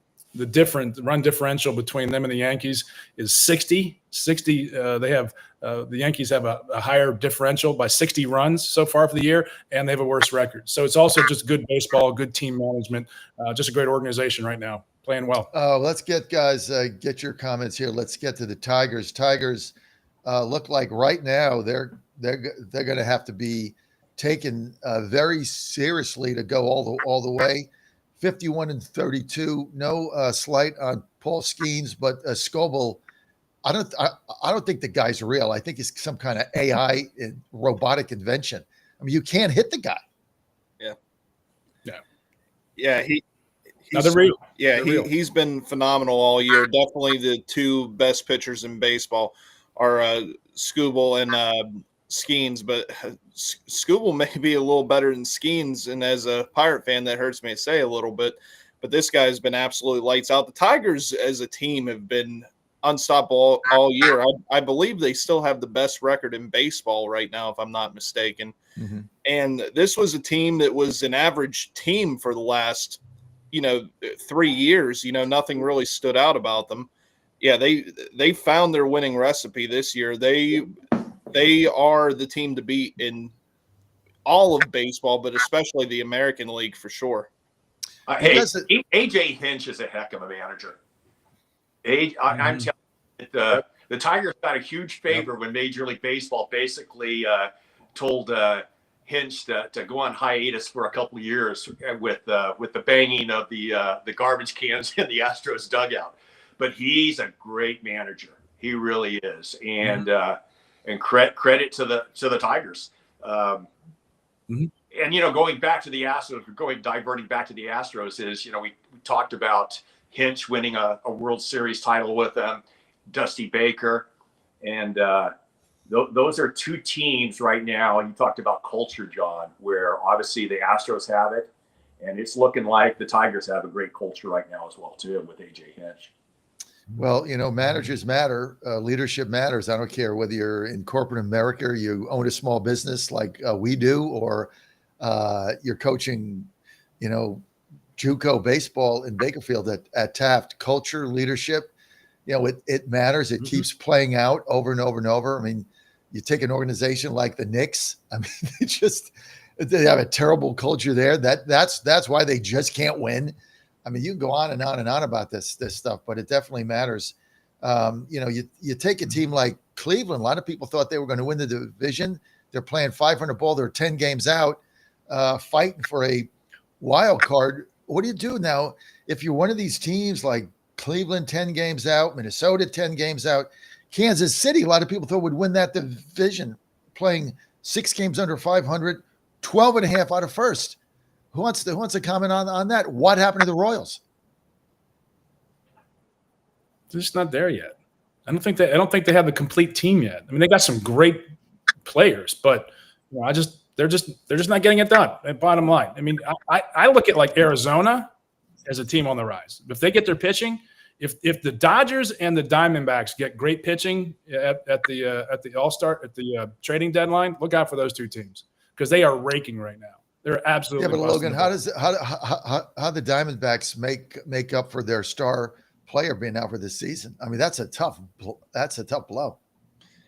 run differential between them and the Yankees is 60. They have the Yankees have a higher differential by 60 runs so far for the year, and they have a worse record. So it's also just good baseball, good team management, just a great organization right now, playing well. Let's get your comments here. Let's get to the Tigers. Tigers look like right now they're going to have to be taken very seriously to go all the way. 51-32. No slight on Paul Skeens, but Scoble, I don't think the guy's real. I think he's some kind of AI and robotic invention. I mean, you can't hit the guy. Yeah. He's been phenomenal all year. Definitely the 2 best pitchers in baseball are Scoble and Skeens, but Scoble may be a little better than Skeens, and as a Pirate fan, that hurts me to say a little bit. but this guy has been absolutely lights out. The Tigers as a team have been unstoppable all year. I believe they still have the best record in baseball right now, if I'm not mistaken. Mm-hmm. And this was a team that was an average team for the last, 3 years. Nothing really stood out about them. Yeah, they found their winning recipe this year. They are the team to beat in all of baseball, but especially the American League for sure. Hey, AJ Hinch is a heck of a manager. I'm telling you, the Tigers got a huge favor when Major League Baseball basically told Hinch to go on hiatus for a couple of years with the banging of the garbage cans in the Astros dugout. But he's a great manager. He really is, and credit to the Tigers. And going back to the Astros, diverting back to the Astros is we talked about Hinch winning a World Series title with them, Dusty Baker, and those are two teams right now. You talked about culture, John, where obviously the Astros have it, and it's looking like the Tigers have a great culture right now as well too with AJ Hinch. Well, managers matter. Leadership matters. I don't care whether you're in corporate America or you own a small business like we do, or you're coaching, JUCO baseball in Bakersfield at Taft. Culture, leadership, it matters. It keeps playing out over and over and over. I mean, you take an organization like the Knicks. I mean, they have a terrible culture there. That's why they just can't win. I mean, you can go on and on and on about this stuff, but it definitely matters. You take a team like Cleveland. A lot of people thought they were going to win the division. They're playing 500 ball. They're 10 games out, fighting for a wild card. What do you do now if you're one of these teams like Cleveland, 10 games out, Minnesota, 10 games out, Kansas City? A lot of people thought would win that division, playing 6 games under 500, 12 and a half out of first. Who wants to comment on that? What happened to the Royals? They're just not there yet. I don't think they have the complete team yet. I mean, they got some great players, but they're just not getting it done. Bottom line. I mean, I look at like Arizona as a team on the rise. If they get their pitching, if the Dodgers and the Diamondbacks get great pitching at the All-Star at the trading deadline, look out for those two teams because they are raking right now. They're absolutely. Yeah, but Logan, how the Diamondbacks make up for their star player being out for this season? I mean, that's a tough blow.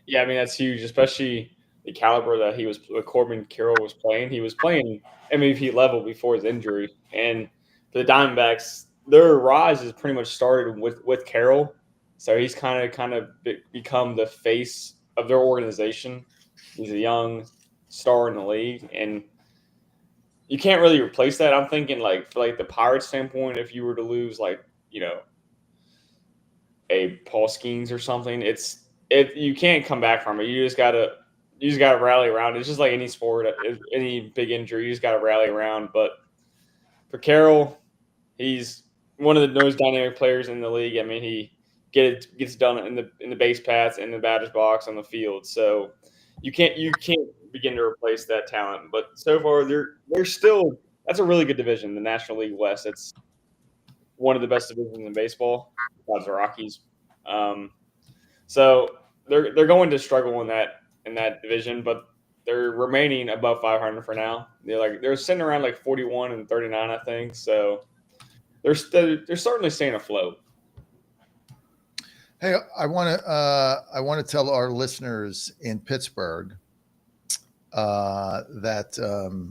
Yeah, I mean that's huge, especially the caliber that Corbin Carroll was playing. He was playing MVP level before his injury, and for the Diamondbacks, their rise has pretty much started with Carroll. So he's kind of become the face of their organization. He's a young star in the league, and you can't really replace that. I'm thinking for the Pirates standpoint, if you were to lose a Paul Skeens or something, you can't come back from it. You just gotta rally around. It's just like any sport, any big injury, you just gotta rally around. But for Carroll, he's one of the most dynamic players in the league. I mean, he gets done in the base paths, in the batter's box, on the field. So you can't begin to replace that talent. But so far, they're still. That's a really good division, the National League West. It's one of the best divisions in baseball. Besides the Rockies. So they're going to struggle in that division, but they're remaining above 500 for now. They're sitting around 41 and 39, I think. So they're certainly staying afloat. Hey, I want to tell our listeners in Pittsburgh that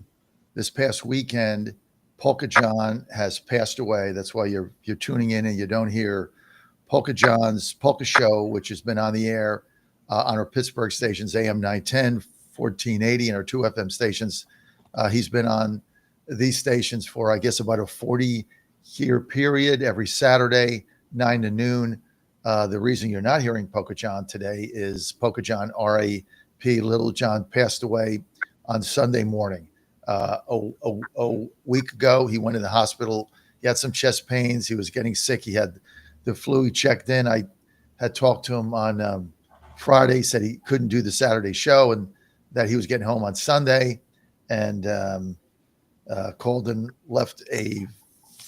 this past weekend, Polka John has passed away. That's why you're tuning in and you don't hear Polka John's Polka Show, which has been on the air on our Pittsburgh stations, AM 910, 1480, and our 2 FM stations. He's been on these stations for, I guess, about a 40-year period, every Saturday, 9 to noon. The reason you're not hearing Polka John today is Polka John, R.A.P. Little John, passed away on Sunday morning. A week ago, he went in the hospital. He had some chest pains. He was getting sick. He had the flu. He checked in. I had talked to him on Friday. He said he couldn't do the Saturday show and that he was getting home on Sunday, and called and left a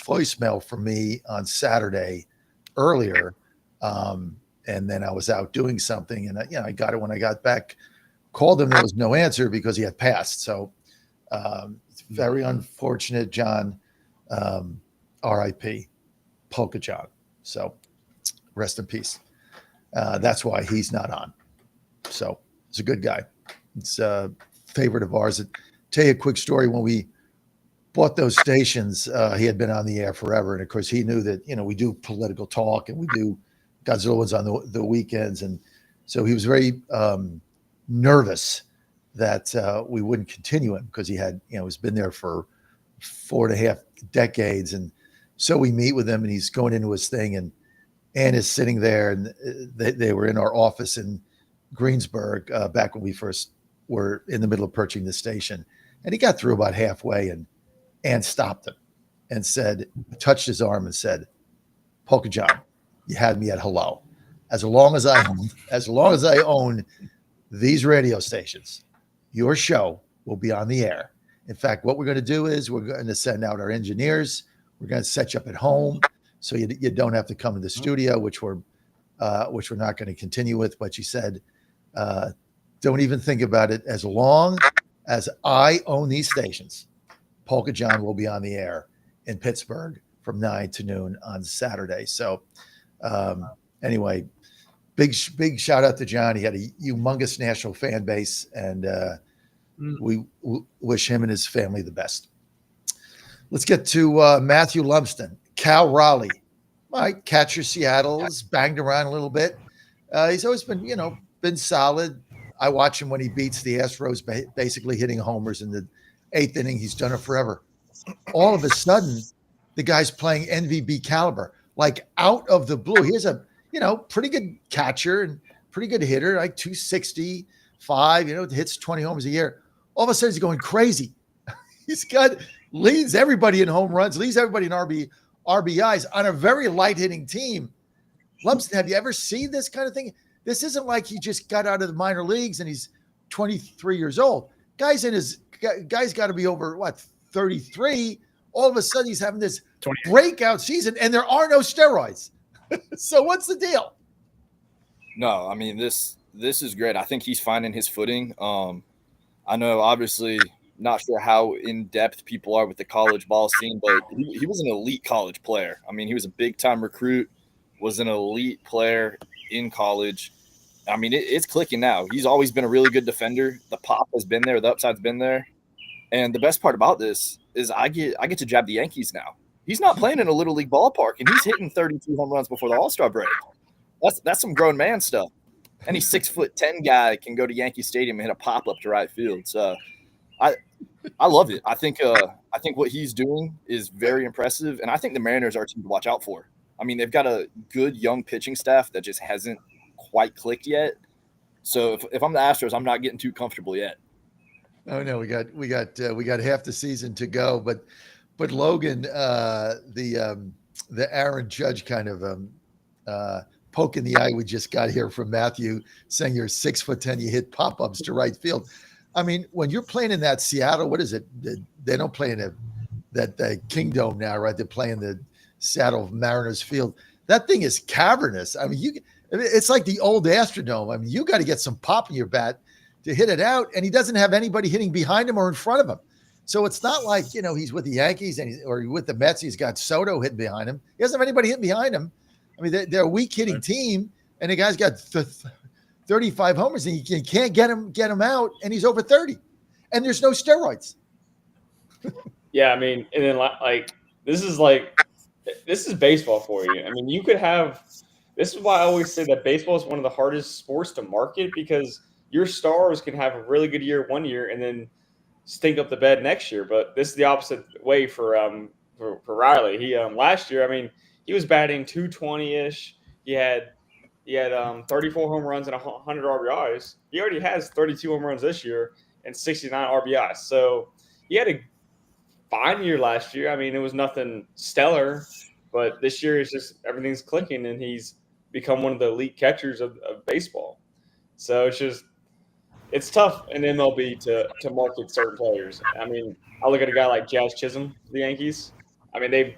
voicemail from me on Saturday earlier. And then I was out doing something, and I got it when I got back, called him. There was no answer because he had passed. So it's very unfortunate, John. R.I.P. Polka John. So rest in peace. That's why he's not on. So he's a good guy. It's a favorite of ours. Tell you a quick story. When we bought those stations, he had been on the air forever. And of course, he knew that, we do political talk and we do Godzilla Wins on the weekends. And so he was very nervous that we wouldn't continue him because he had, he's been there for 4.5 decades. And so we meet with him and he's going into his thing, and Ann is sitting there, and they were in our office in Greensburg back when we first were in the middle of purchasing the station. And he got through about halfway, and Ann stopped him and said, touched his arm and said, Polka John, you had me at hello. As long as I own these radio stations, your show will be on the air. In fact, what we're going to do is we're going to send out our engineers. We're going to set you up at home so you don't have to come to the studio, which we're not going to continue with. But she said, don't even think about it. As long as I own these stations, Polka John will be on the air in Pittsburgh from 9 to noon on Saturday. So anyway, big shout out to John. He had a humongous national fan base, and we wish him and his family the best. Let's get to Matthew Lumsden. Cal Raleigh, right? Catcher Seattle's banged around a little bit. He's always been solid. I watch him when he beats the Astros, basically hitting homers in the 8th inning. He's done it forever. All of a sudden, the guy's playing MVP caliber, like out of the blue. Here's a pretty good catcher and pretty good hitter, like 265. Hits 20 homers a year. All of a sudden, he's going crazy. He's leads everybody in home runs, leads everybody in RBIs on a very light hitting team. Lumsden, have you ever seen this kind of thing? This isn't like he just got out of the minor leagues and he's 23 years old. Guy's got to be over 33. All of a sudden he's having this breakout season, and there are no steroids. So what's the deal? No, I mean this is great. I think he's finding his footing. I know, obviously, not sure how in depth people are with the college ball scene, but he was an elite college player. I mean, he was a big time recruit, was an elite player in college. I mean, it's clicking now. He's always been a really good defender. The pop has been there, the upside's been there. And the best part about this is I get to jab the Yankees now. He's not playing in a little league ballpark, and he's hitting 32 home runs before the All-Star break. That's some grown man stuff. Any 6'10" guy can go to Yankee Stadium and hit a pop-up to right field. So I love it. I think what he's doing is very impressive, and I think the Mariners are a team to watch out for. I mean, they've got a good young pitching staff that just hasn't quite clicked yet. So if I'm the Astros, I'm not getting too comfortable yet. Oh no, we got half the season to go, but Logan, the Aaron Judge kind of poke in the eye we just got here from Matthew saying you're 6'10", you hit pop-ups to right field. I mean, when you're playing in that Seattle, what is it? They don't play in that Kingdome now, right? They're playing the Seattle Mariners field. That thing is cavernous. I mean, it's like the old Astrodome. I mean, you got to get some pop in your bat to hit it out, and he doesn't have anybody hitting behind him or in front of him. So it's not like, he's with the Yankees or with the Mets. He's got Soto hitting behind him. He doesn't have anybody hitting behind him. I mean, they're a weak hitting team, and the guy's got 35 homers, and you can't get him out, and he's over 30, and there's no steroids. Yeah, I mean, and then this is baseball for you. I mean, you could have. This is why I always say that baseball is one of the hardest sports to market, because your stars can have a really good year one year and then stink up the bed next year. But this is the opposite way for Riley. He last year, I mean, he was batting 220-ish. He had 34 home runs and 100 RBIs. He already has 32 home runs this year and 69 RBIs. So he had a fine year last year. I mean, it was nothing stellar, but this year is just everything's clicking, and he's become one of the elite catchers of baseball. So it's tough in MLB to market certain players. I mean, I look at a guy like Jazz Chisholm, the Yankees. I mean,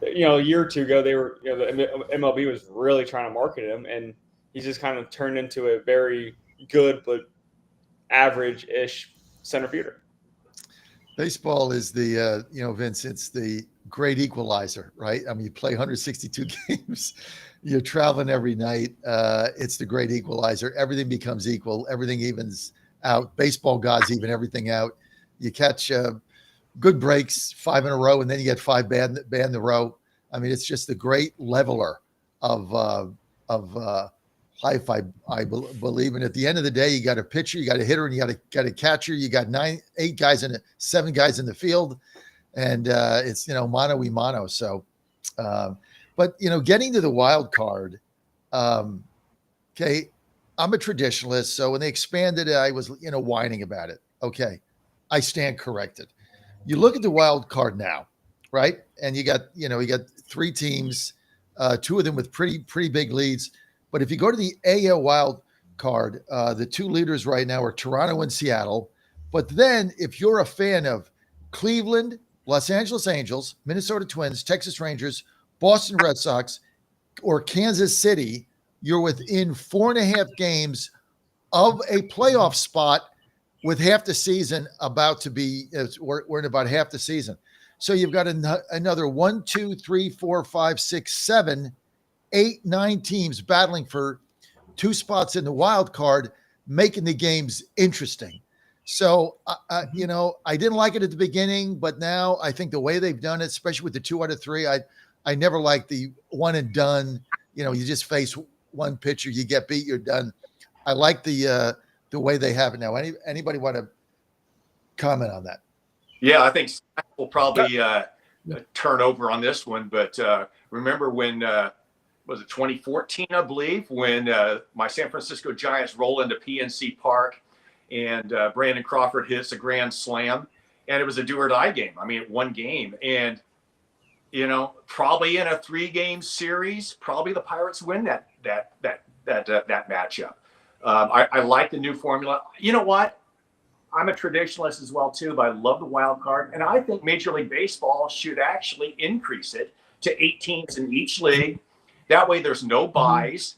a year or two ago, they were, the MLB was really trying to market him, and he's just kind of turned into a very good but average-ish center fielder. Baseball is the, Vince, it's the great equalizer, right? I mean, you play 162 games, you're traveling every night. It's the great equalizer. Everything becomes equal. Everything evens out. Baseball gods even everything out. You catch good breaks, 5 in a row, and then you get 5 bad in a row. I mean, it's just the great leveler of life, I believe. And at the end of the day, you got a pitcher, you got a hitter, and you got a catcher. You got 7 guys in the field, and it's mano y mano. So, but getting to the wild card, okay, I'm a traditionalist, so when they expanded it, I was whining about it. Okay, I stand corrected. You look at the wild card now, right? And you got 3 teams, 2 of them with pretty big leads. But if you go to the AL wild card, the 2 leaders right now are Toronto and Seattle. But then if you're a fan of Cleveland, Los Angeles Angels, Minnesota Twins, Texas Rangers, Boston Red Sox, or Kansas City, you're within 4.5 games of a playoff spot with half the season about to be, we're in about half the season. So you've got another 1, 2, 3, 4, 5, 6, 7, 8, 9 teams battling for 2 spots in the wild card, making the games interesting. So, I didn't like it at the beginning, but now I think the way they've done it, especially with the 2 out of 3, I never liked the one and done. You just face one pitcher, you get beat, you're done. I like the way they have it now. Anybody want to comment on that? Yeah, I think we'll probably turn over on this one. But remember when was it 2014, I believe, when my San Francisco Giants roll into PNC Park and Brandon Crawford hits a grand slam, and it was a do or die game. I mean, 1 game, and probably in a 3-game series, probably the Pirates win that matchup. I like the new formula. You know what? I'm a traditionalist as well too, but I love the wild card, and I think Major League Baseball should actually increase it to 8 teams in each league. That way, there's no buys,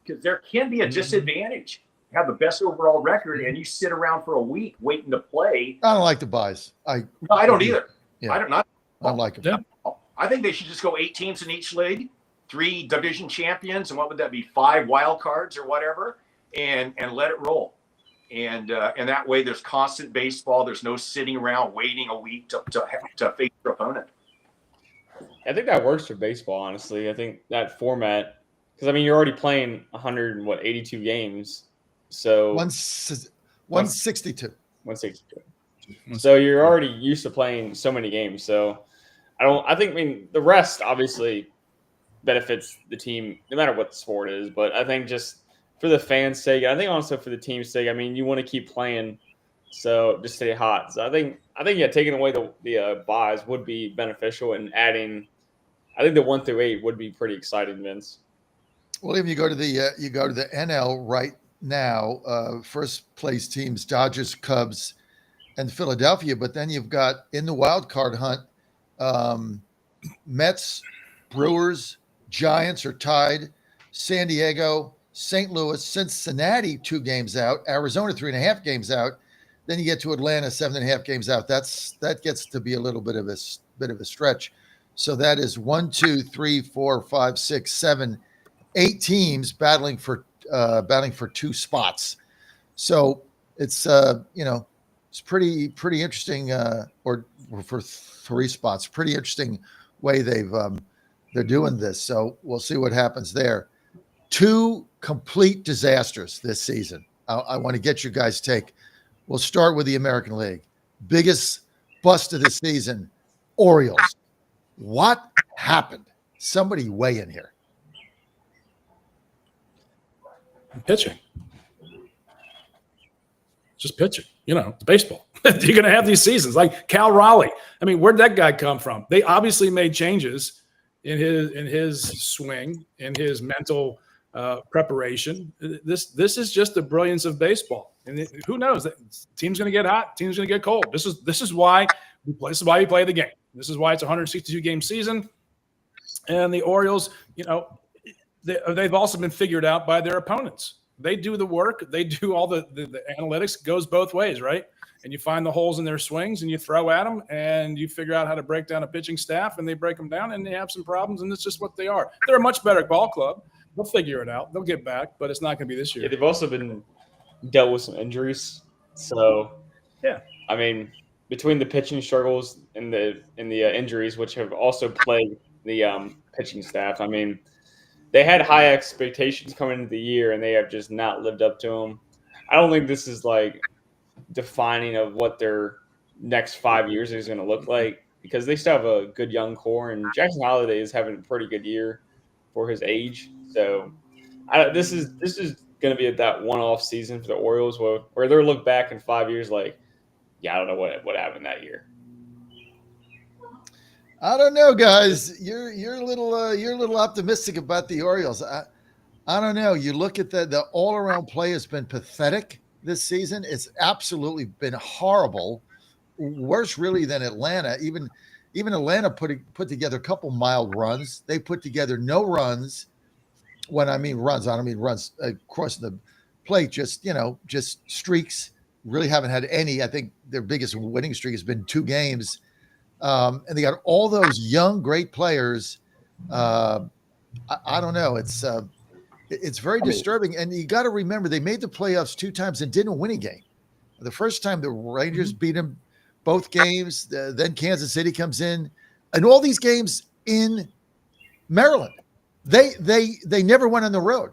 because there can be a disadvantage. You have the best overall record, and you sit around for a week waiting to play. I don't like the buys. I don't either. Yeah. I don't like them. I think they should just go 8 teams in each league, 3 division champions, and what would that be, 5 wild cards or whatever, and let it roll. And that way, there's constant baseball. There's no sitting around waiting a week to face your opponent. I think that works for baseball, honestly. I think that format, because you're already playing 182 games, so 162. 162. So you're already used to playing so many games. So I think the rest obviously benefits the team no matter what the sport is, but I think just for the fans' sake, I think also for the team's sake, you want to keep playing, so just stay hot. So I think taking away the buys would be beneficial, and adding, I think the 1 through 8 would be pretty exciting, Vince. Well, if you go to the NL right now, first place teams, Dodgers, Cubs, and Philadelphia, but then you've got in the wild card hunt, Mets, Brewers, Giants are tied, San Diego, St. Louis, Cincinnati 2 games out, Arizona 3.5 games out. Then you get to Atlanta 7.5 games out. That gets to be a little bit of a stretch. So that is 1, 2, 3, 4, 5, 6, 7, 8 teams battling for 2 spots. So it's it's pretty interesting, or for 3 spots. Pretty interesting way they're doing this. So we'll see what happens there. 2 complete disasters this season. I want to get your guys' take. We'll start with the American League. Biggest bust of the season, Orioles. What happened? Somebody weigh in here. Pitching. Just pitching. It's baseball. You're going to have these seasons like Cal Raleigh. Where'd that guy come from? They obviously made changes in his swing, in his mental preparation. This is just the brilliance of baseball. And who knows? Team's going to get hot. Team's going to get cold. This is why we play the game. This is why it's a 162 game season. And the Orioles, they've also been figured out by their opponents. They do the work. They do all the analytics. Goes both ways, right? And you find the holes in their swings and you throw at them and you figure out how to break down a pitching staff, and they break them down and they have some problems, and it's just what they are. They're a much better ball club. They'll figure it out. They'll get back, but it's not going to be this year. Yeah, they've also been dealt with some injuries. So, yeah, I mean, between the pitching struggles and the injuries, which have also plagued the pitching staff, I mean, they had high expectations coming into the year, and they have just not lived up to them. I don't think this is like defining of what their next 5 years is going to look like, because they still have a good young core, and Jackson Holiday is having a pretty good year for his age. So this is going to be that one-off season for the Orioles where they'll look back in 5 years like, yeah, I don't know what happened that year. I don't know, guys. You're a little optimistic about the Orioles. I don't know. You look at the all-around play has been pathetic this season. It's absolutely been horrible. Worse, really, than Atlanta. Even Atlanta put together a couple mild runs. They put together no runs. When I mean runs, I don't mean runs across the plate. Just streaks. Really haven't had any. I think their biggest winning streak has been 2 games. And they got all those young, great players. I don't know. It's very disturbing. And you got to remember, they made the playoffs 2 times and didn't win a game. The first time the Rangers beat them both games. Then Kansas City comes in, and all these games in Maryland. They never went on the road.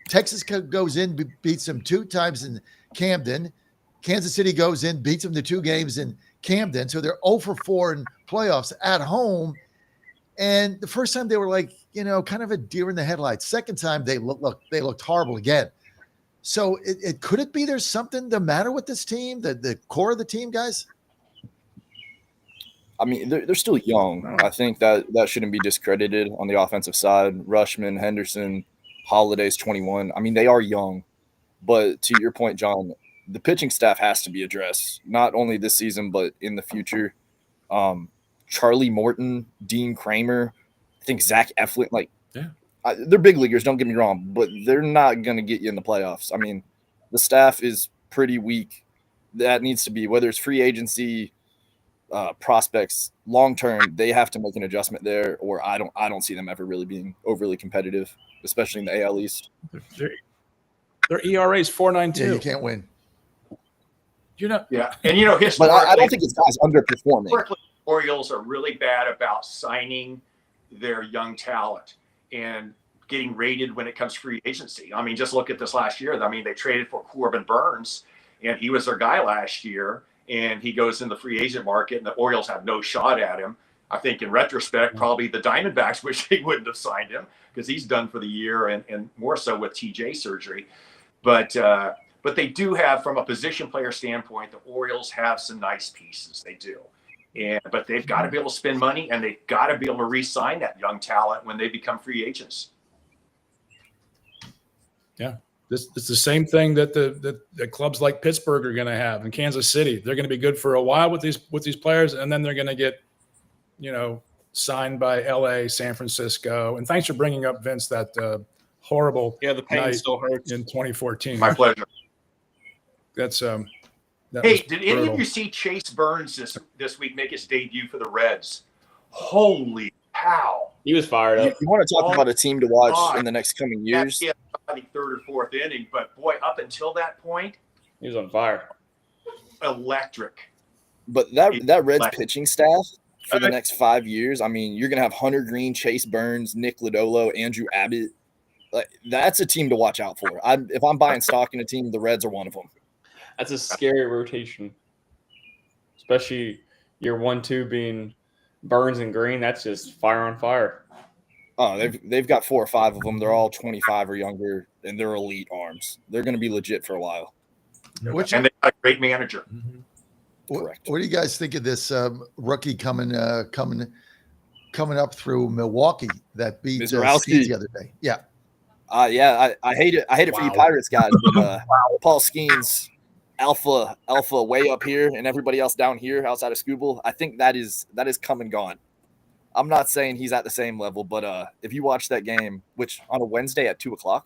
Texas goes in, beats them 2 times in Camden. Kansas City goes in, beats them the 2 games in Camden. So they're 0 for 4 in playoffs at home. And the first time they were like, kind of a deer in the headlights. Second time they looked horrible again. So could it be there's something the matter with this team, the core of the team, guys? I mean, they're still young. I think that shouldn't be discredited on the offensive side. Rushman, Henderson, Holiday's 21. I mean, they are young. But to your point, John, the pitching staff has to be addressed, not only this season, but in the future. Charlie Morton, Dean Kramer, I think Zach Eflin, they're big leaguers, don't get me wrong, but they're not going to get you in the playoffs. I mean, the staff is pretty weak. That needs to be, whether it's free agency, prospects, long term, they have to make an adjustment there, or I don't see them ever really being overly competitive, especially in the AL East. Their ERA is 4.92. Yeah, you can't win. Yeah, and but I don't think it's guys underperforming. Orioles are really bad about signing their young talent and getting rated when it comes to free agency. I mean, just look at this last year. I mean, they traded for Corbin Burns, and he was their guy last year, and he goes in the free agent market, and the Orioles have no shot at him. I think in retrospect, probably the Diamondbacks wish they wouldn't have signed him because he's done for the year, and more so with TJ surgery. But they do have, from a position player standpoint, the Orioles have some nice pieces. They do. But they've got to be able to spend money, and they've got to be able to re-sign that young talent when they become free agents. Yeah, it's the same thing that the clubs like Pittsburgh are going to have, and Kansas City. They're going to be good for a while with these players, and then they're going to get, signed by LA, San Francisco. And thanks for bringing up, Vince, that horrible the pain night still hurts in 2014. My pleasure. That's hey, did any of you see Chase Burns this week make his debut for the Reds? Holy cow! He was fired up. You want to talk about a team to watch in the next coming years? Yeah, I think 3rd or 4th inning, but boy, up until that point, he was on fire. Electric. But that Reds pitching staff for the next 5 years, I mean, you're gonna have Hunter Green, Chase Burns, Nick Lodolo, Andrew Abbott. That's a team to watch out for. If I'm buying stock in a team, the Reds are one of them. That's a scary rotation, especially your 1-2 being Burns and Green. That's just fire on fire. Oh, they've got 4 or 5 of them. They're all 25 or younger, and they're elite arms. They're going to be legit for a while. And they got a great manager. Correct. What do you guys think of this rookie coming up through Milwaukee that beat Skeens the other day? Yeah. I hate it. I hate it for you Pirates guys. But, Paul Skeens. Alpha way up here and everybody else down here outside of Scooball. I think that is come and gone. I'm not saying he's at the same level, but if you watch that game, which on a Wednesday at 2:00,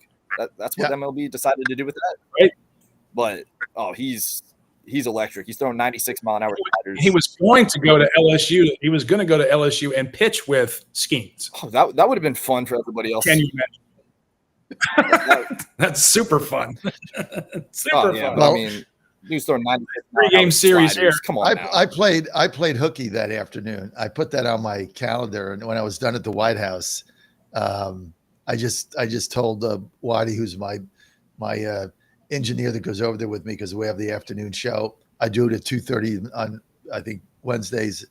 that's what MLB decided to do with that. Right. But he's electric. He's throwing 96-mile-an-hour sliders. He was going to go to LSU. He was going to go to LSU and pitch with Skeens. Oh, that would have been fun for everybody else. Can you imagine? That's super fun. Super fun. I mean, he was throwing 96 3-game series here. Come on, now. I played hooky that afternoon. I put that on my calendar, and when I was done at the White House, I just told Waddy, who's my engineer that goes over there with me because we have the afternoon show. I do it at 2:30 on, I think, Wednesdays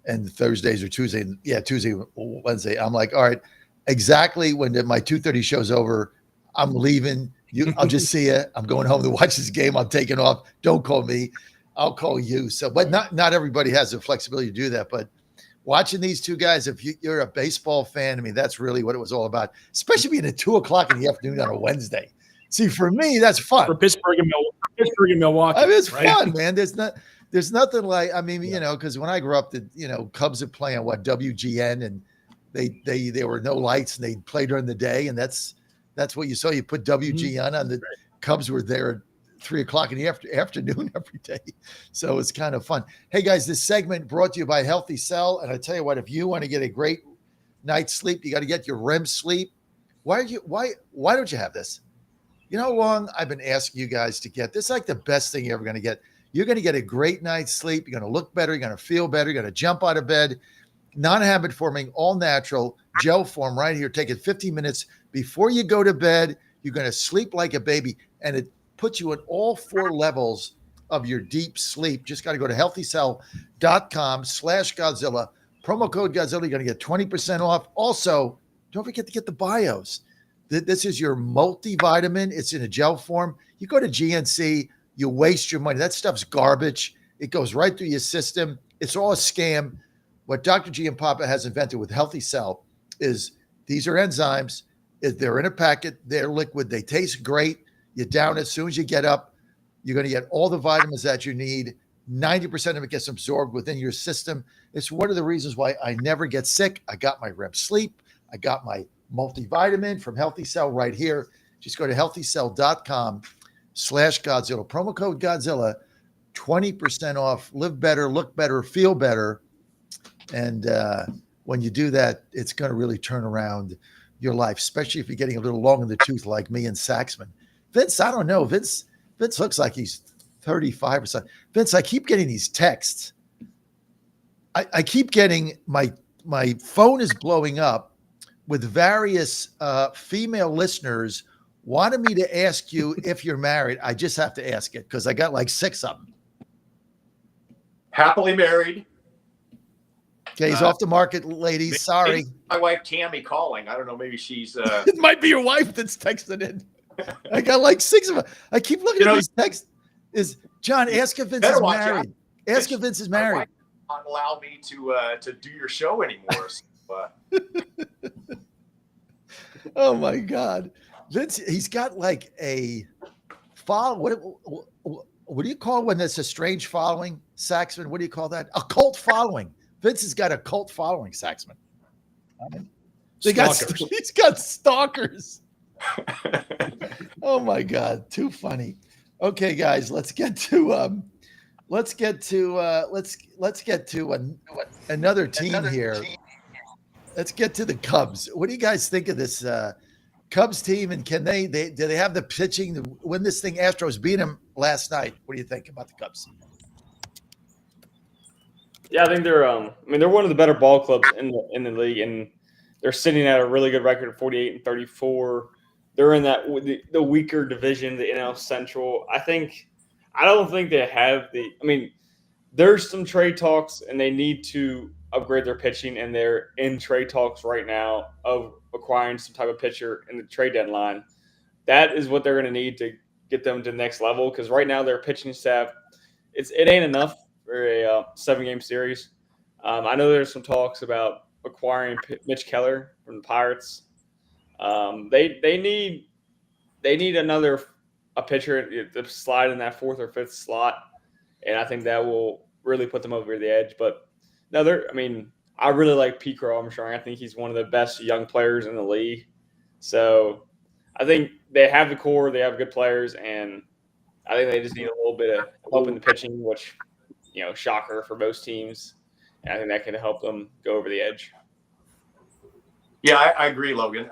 and Thursdays or Tuesday. Yeah, Tuesday, Wednesday. I'm like, all right, exactly when my 2:30 show's over, I'm leaving. I'll just see you. I'm going home to watch this game. I'm taking off. Don't call me. I'll call you. So, but not everybody has the flexibility to do that. But watching these two guys, if you're a baseball fan, I mean, that's really what it was all about, especially being at 2:00 in the afternoon on a Wednesday. See, for me, that's fun. For Pittsburgh and Milwaukee. I mean, it's right? fun, man. There's nothing like, I mean, because when I grew up, Cubs would play on WGN, and there were no lights, and they play during the day, and that's what you saw. You put WGN on, the Cubs were there at 3:00 in the afternoon every day. So it's kind of fun. Hey guys, this segment brought to you by Healthy Cell. And I tell you what, if you want to get a great night's sleep, you got to get your REM sleep. Why don't you have this? You know how long I've been asking you guys to get this? Is like the best thing you're ever going to get. You're going to get a great night's sleep. You're going to look better. You're going to feel better. You're going to jump out of bed. Non-habit forming, all natural gel form right here. Take it 15 minutes before you go to bed. You're going to sleep like a baby, and it puts you at all 4 levels of your deep sleep. Just got to go to healthycell.com/Godzilla. Promo code Godzilla. You're going to get 20% off. Also, don't forget to get the BIOS. This is your multivitamin. It's in a gel form. You go to GNC, you waste your money. That stuff's garbage. It goes right through your system. It's all a scam. What Dr. G and Papa has invented with Healthy Cell is these are enzymes. They're in a packet. They're liquid. They taste great. You down as soon as you get up. You're going to get all the vitamins that you need. 90% of it gets absorbed within your system. It's one of the reasons why I never get sick. I got my REM sleep. I got my multivitamin from Healthy Cell right here. Just go to healthycell.com/Godzilla. Promo code Godzilla, 20% off. Live better, look better, feel better. And when you do that, it's going to really turn around your life, especially if you're getting a little long in the tooth like me and Saxman. Vince, I don't know. Vince looks like he's 35 or something. Vince, I keep getting these texts. I keep getting my phone is blowing up with various female listeners wanted me to ask you if you're married. I just have to ask it because I got like 6 of them. Happily married. Okay, he's off the market, ladies. Sorry. My wife Tammy calling. I don't know. Maybe she's. It might be your wife that's texting in. I got like 6 of them. I keep looking at these texts. Is John? Ask if Vince is married. Ask if Vince is married. My wife won't allow me to do your show anymore. So, oh my God, Vince! He's got like a follow. What do you call when there's a strange following, Saxman? What do you call that? A cult following. Vince has got a cult following, Saxman. He's got stalkers. Oh my God, too funny. Okay, guys, let's get to another team here. Let's get to the Cubs. What do you guys think of this Cubs team? And can do they have the pitching to win this thing? Astros beat them last night. What do you think about the Cubs? Yeah, I think they're one of the better ball clubs in the league, and they're sitting at a really good record of 48-34. They're in the weaker division, the NL Central. I don't think they have there's some trade talks, and they need to upgrade their pitching, and they're in trade talks right now of acquiring some type of pitcher in the trade deadline. That is what they're going to need to get them to the next level, because right now their pitching staff, it ain't enough for a 7-game series. I know there's some talks about acquiring Mitch Keller from the Pirates. They need a pitcher to slide in that 4th or 5th slot, and I think that will really put them over the edge. But no, I really like Pete Crow Armstrong. I think he's one of the best young players in the league. So I think they have the core, they have good players, and I think they just need a little bit of help in the pitching, which, shocker for most teams. And I think that can help them go over the edge. Yeah, I agree, Logan.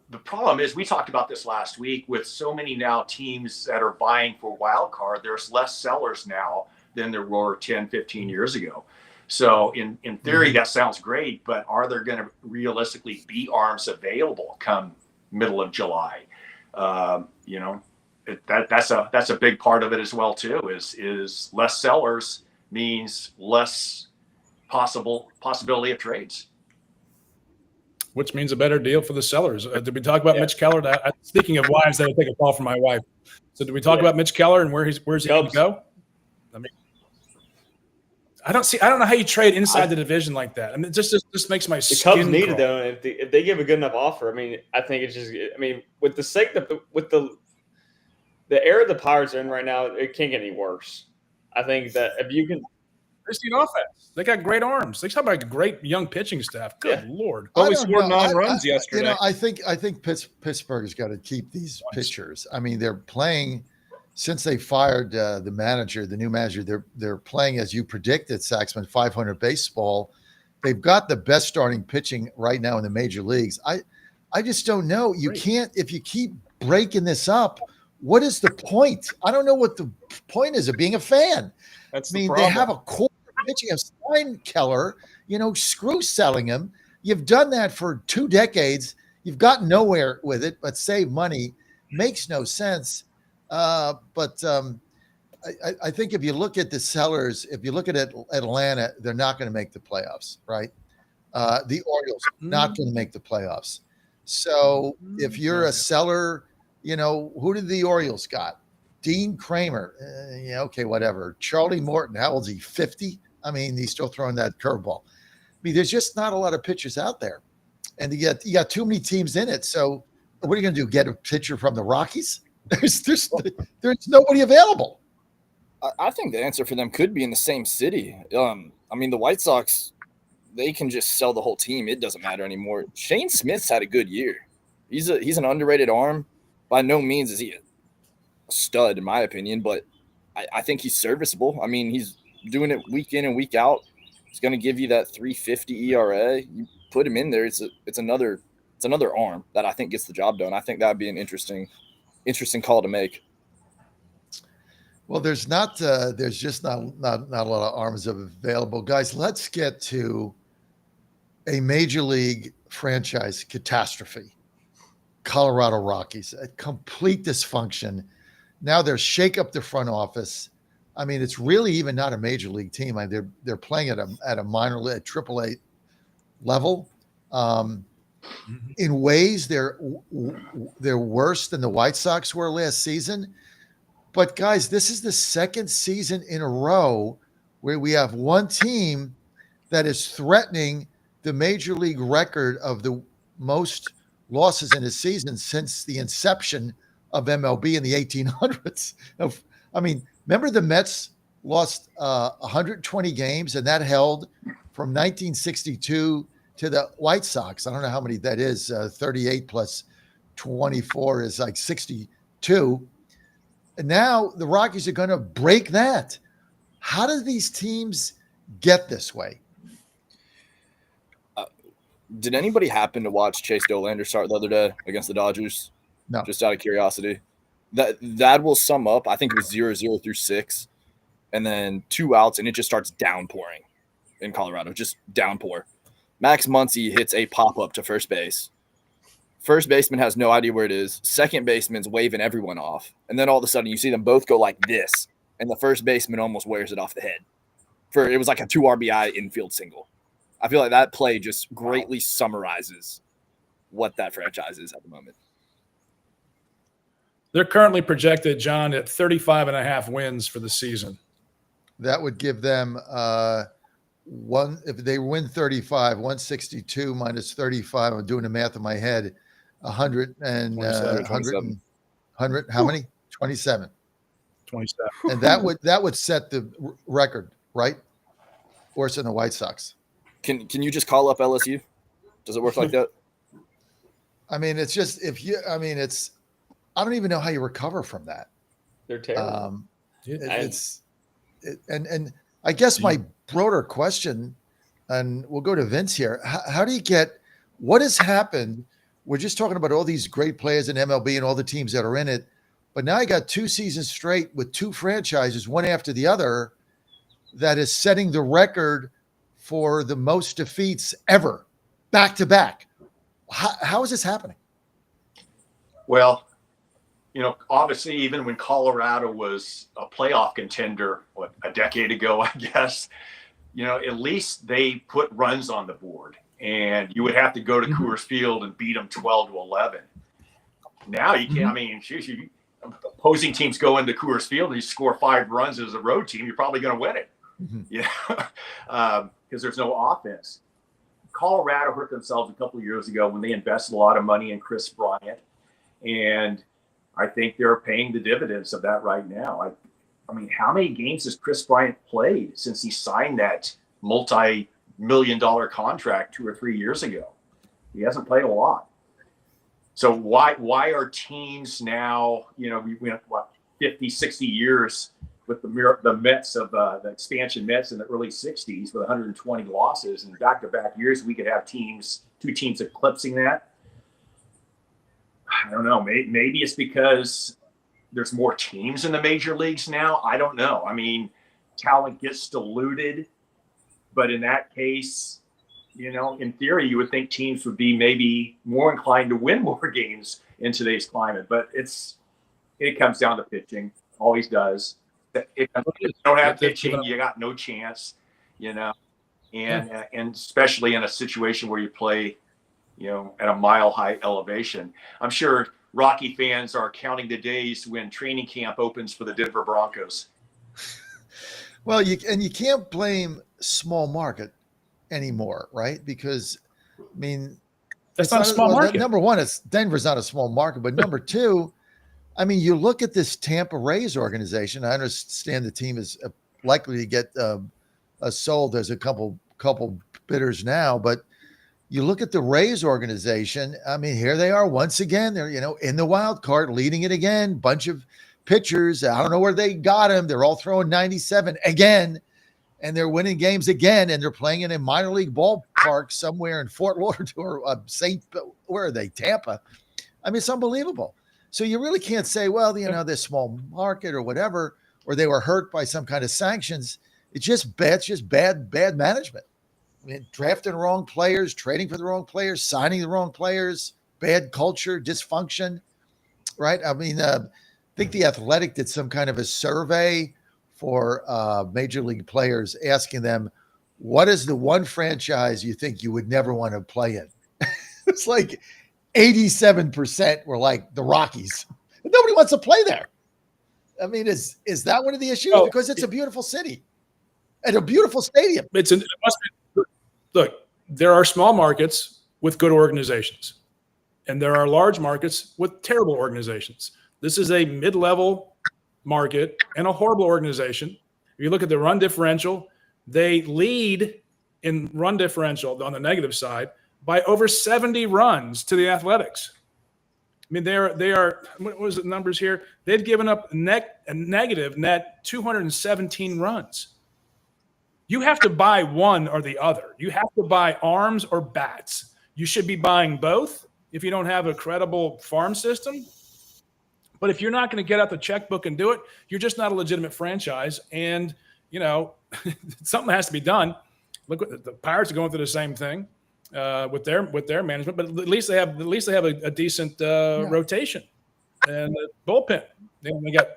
The problem is, we talked about this last week, with so many now teams that are vying for wild card, there's less sellers now than there were 10, 15 years ago. So in theory, that sounds great, but are there going to realistically be arms available come middle of July? That's a big part of it as well too, is less sellers means less possibility of trades. Which means a better deal for the sellers. Did we talk about Mitch Keller? Speaking of wives, I take a call from my wife. So did we talk about Mitch Keller and where's he going to go? I mean, I don't know how you trade inside the division like that. I mean, it just makes my skin Cubs need it, crawl. though. If they give a good enough offer, I mean, I think it's just. I mean, with the sake that with the era the Pirates are in right now, it can't get any worse. I think that if you can. They just need offense. They got great arms. They talk about a great young pitching staff. Good Lord. Well, we scored 9 runs yesterday. I think Pittsburgh's got to keep these pitchers. I mean, they're playing since they fired the new manager. They're playing, as you predicted, Saxman, 500 baseball. They've got the best starting pitching right now in the major leagues. I just don't know. You can't, if you keep breaking this up. What is the point? I don't know what the point is of being a fan. They have a core pitching of Stein Keller, screw selling him. You've done that for 2 decades. You've gotten nowhere with it, but save money makes no sense. I think if you look at the sellers, if you look at Atlanta, they're not going to make the playoffs, right? The Orioles not going to make the playoffs. So if you're a seller, who did the Orioles got? Dean Kramer, okay, whatever. Charlie Morton, how old is he? 50? I mean, he's still throwing that curveball. I mean, there's just not a lot of pitchers out there, and you got too many teams in it. So, what are you going to do? Get a pitcher from the Rockies? There's nobody available. I think the answer for them could be in the same city. I mean, the White Sox, they can just sell the whole team. It doesn't matter anymore. Shane Smith's had a good year. He's an underrated arm. By no means is he a stud, in my opinion, but I think he's serviceable. I mean, he's doing it week in and week out. He's going to give you that 3.50 ERA. You put him in there, it's another arm that I think gets the job done. I think that would be an interesting call to make. Well, there's just not a lot of arms available, guys. Let's get to a major league franchise catastrophe. Colorado Rockies, a complete dysfunction. Now they're shake up the front office. I mean, it's really even not a major league team. I mean, they're playing at a minor league, AAA level. In ways, they're worse than the White Sox were last season. But guys, this is the second season in a row where we have one team that is threatening the major league record of the most losses in a season since the inception of MLB in the 1800s. I mean, remember the Mets lost 120 games, and that held from 1962 to the White Sox. I don't know how many that is. 38 plus 24 is like 62. And now the Rockies are going to break that. How do these teams get this way? Did anybody happen to watch Chase Dollander start the other day against the Dodgers? No. Just out of curiosity. That will sum up. I think it was 0-0 through 6, and then 2 outs, and it just starts downpouring in Colorado. Just downpour. Max Muncy hits a pop-up to first base. First baseman has no idea where it is. Second baseman's waving everyone off. And then all of a sudden you see them both go like this, and the first baseman almost wears it off the head. It was like a 2 RBI infield single. I feel like that play just greatly summarizes what that franchise is at the moment. They're currently projected, John, at 35.5 wins for the season. That would give them if they win 35, 162 minus 35. I'm doing the math in my head. 100 and 100. How many? 27. 27. And that would set the record, right? Worse than the White Sox. Can you just call up LSU? Does it work like that? I mean, it's just I don't even know how you recover from that. They're terrible. And I guess my broader question, and we'll go to Vince here. How do you get what has happened? We're just talking about all these great players in MLB and all the teams that are in it, but now I got 2 seasons straight with 2 franchises, one after the other, that is setting the record for the most defeats ever, back to back. How is this happening? Well, obviously, even when Colorado was a playoff contender, a decade ago, I guess, at least they put runs on the board, and you would have to go to Coors Field and beat them 12-11. Now you can't. I mean, opposing teams go into Coors Field and you score 5 runs as a road team, you're probably going to win it. Because there's no offense. Colorado hurt themselves a couple of years ago when they invested a lot of money in Chris Bryant, and I think they're paying the dividends of that right now. I mean, how many games has Chris Bryant played since he signed that multi-million-dollar contract 2 or 3 years ago? He hasn't played a lot. So why are teams now, we went 50, 60 years with the Mets of the expansion Mets in the early 60s with 120 losses, and back-to-back years we could have 2 teams eclipsing that. I don't know. Maybe it's because there's more teams in the major leagues now. I don't know. I mean, talent gets diluted, but in that case, in theory, you would think teams would be maybe more inclined to win more games in today's climate. But it comes down to pitching. Always does. If you don't have pitching, you got no chance. And especially in a situation where you play, at a mile-high elevation. I'm sure Rocky fans are counting the days when training camp opens for the Denver Broncos. Well, you can't blame small market anymore, right? Because, I mean, that's not a small market. Number one, Denver's not a small market, but number two, I mean, you look at this Tampa Rays organization. I understand the team is likely to get sold. There's a couple bidders now, but you look at the Rays organization. I mean, here they are once again. They're in the wild card, leading it again. Bunch of pitchers. I don't know where they got them. They're all throwing 97 again, and they're winning games again. And they're playing in a minor league ballpark somewhere in Fort Lauderdale or where are they? Tampa. I mean, it's unbelievable. So you really can't say, well, they're small market or whatever, or they were hurt by some kind of sanctions. It's just bad management. I mean, drafting the wrong players, trading for the wrong players, signing the wrong players, bad culture, dysfunction, right? I mean, I think The Athletic did some kind of a survey for major league players asking them, what is the one franchise you think you would never want to play in? It's like 87% were like the Rockies. Nobody wants to play there. I mean, is that one of the issues? Because it's a beautiful city and a beautiful stadium. Look, there are small markets with good organizations, and there are large markets with terrible organizations. This is a mid-level market and a horrible organization. If you look at the run differential, they lead in run differential on the negative side by over 70 runs to the Athletics. I mean, they are. What was the numbers here? They've given up a negative net 217 runs. You have to buy one or the other. You have to buy arms or bats. You should be buying both if you don't have a credible farm system. But if you're not going to get out the checkbook and do it, you're just not a legitimate franchise. And, something has to be done. Look, the Pirates are going through the same thing with their management, but at least they have a decent rotation and the bullpen. They got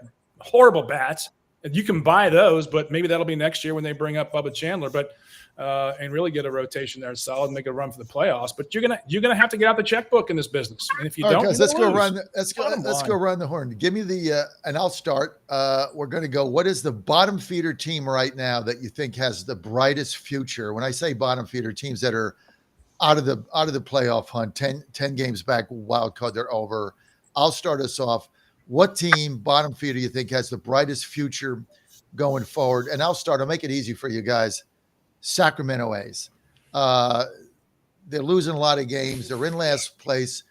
horrible bats. You can buy those, but maybe that'll be next year when they bring up Bubba Chandler. But and really get a rotation there, solid, and make a run for the playoffs. But you're gonna have to get out the checkbook in this business. And if you don't, guys, let's go run the horn. Give me the and I'll start. We're gonna go. What is the bottom feeder team right now that you think has the brightest future? When I say bottom feeder, teams that are out of the playoff hunt, 10 games back, wild card, they're over. I'll start us off. What team, bottom feeder, you think has the brightest future going forward? And I'll make it easy for you guys. Sacramento A's. They're losing a lot of games. They're in last place,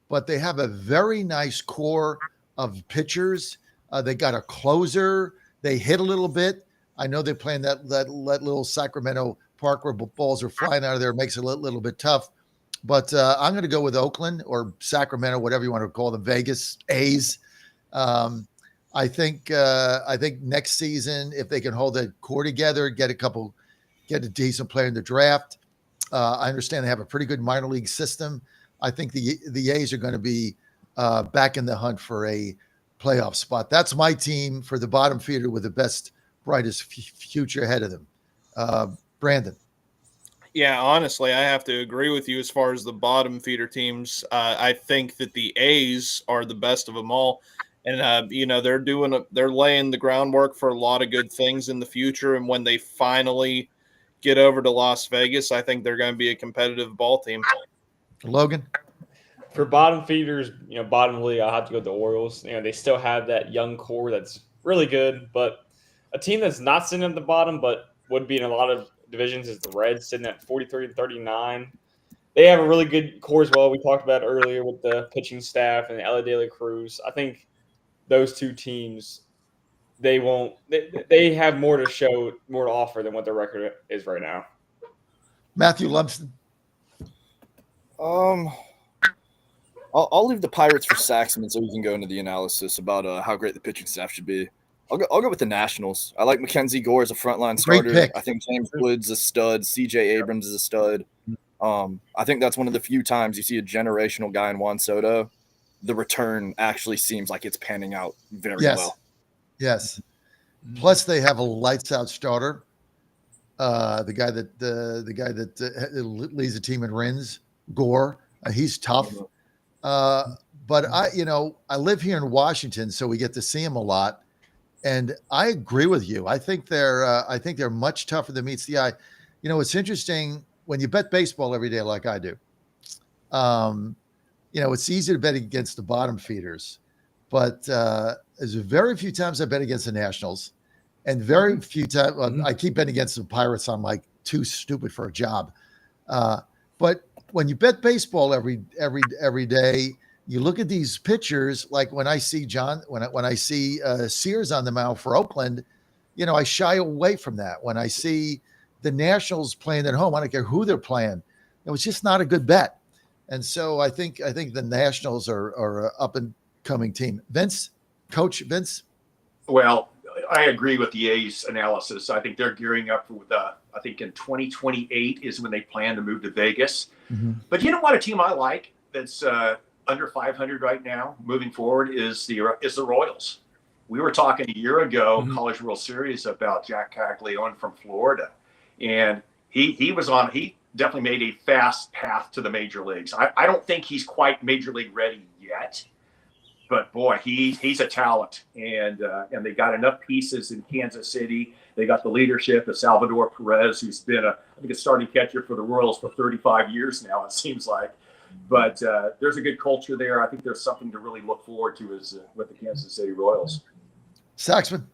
but they have a very nice core of pitchers. They got a closer. They hit a little bit. I know they're playing that little Sacramento park where balls are flying out of there. It makes it a little bit tough. But I'm going to go with Oakland or Sacramento, whatever you want to call them, Vegas A's. I think next season, if they can hold that core together, get a decent player in the draft. I understand they have a pretty good minor league system. I think the A's are going to be back in the hunt for a playoff spot. That's my team for the bottom feeder with the best, brightest future ahead of them. Brandon. Yeah, honestly, I have to agree with you as far as the bottom feeder teams. I think that the A's are the best of them all. And, they're laying the groundwork for a lot of good things in the future. And when they finally get over to Las Vegas, I think they're going to be a competitive ball team. Logan? For bottom feeders, bottom of the league, I'll have to go with the Orioles. They still have that young core that's really good. But a team that's not sitting at the bottom but would be in a lot of divisions is the Reds, sitting at 43-39. They have a really good core as well. We talked about earlier with the pitching staff and Ella De La Cruz. I think those two teams, they have more to show, more to offer than what their record is right now. Matthew Lumsden. I'll leave the Pirates for Saxman so we can go into the analysis about how great the pitching staff should be. I'll go with the Nationals. I like Mackenzie Gore as a frontline starter. I think James Wood's a stud. CJ Abrams is a stud. I think that's one of the few times you see a generational guy in Juan Soto. The return actually seems like it's panning out very well. Yes. Plus, they have a lights out starter. The guy that leads the team in wins, Gore. He's tough. But I live here in Washington, so we get to see him a lot. And I agree with you. I think they're much tougher than meets the eye. It's interesting when you bet baseball every day, like I do. It's easy to bet against the bottom feeders, but there's very few times I bet against the Nationals, and very few times I keep betting against the Pirates. I'm like too stupid for a job. But when you bet baseball every day, you look at these pitchers. Like when I see when I see Sears on the mound for Oakland, I shy away from that. When I see the Nationals playing at home, I don't care who they're playing. It's just not a good bet. And so I think the Nationals are an up and coming team. Coach Vince. Well, I agree with the A's analysis. I think they're gearing up for I think in 2028 is when they plan to move to Vegas. Mm-hmm. But you know what? A team I like that's under 500 right now, moving forward, is the Royals. We were talking a year ago, College World Series, about Jack Caglione from Florida, and he definitely made a fast path to the major leagues. I don't think he's quite major league ready yet, but boy, he's a talent, and they got enough pieces in Kansas City. They got the leadership of Salvador Perez, who's been a starting catcher for the Royals for 35 years now, it seems like. But there's a good culture there. I think there's something to really look forward to with the Kansas City Royals. Saxman.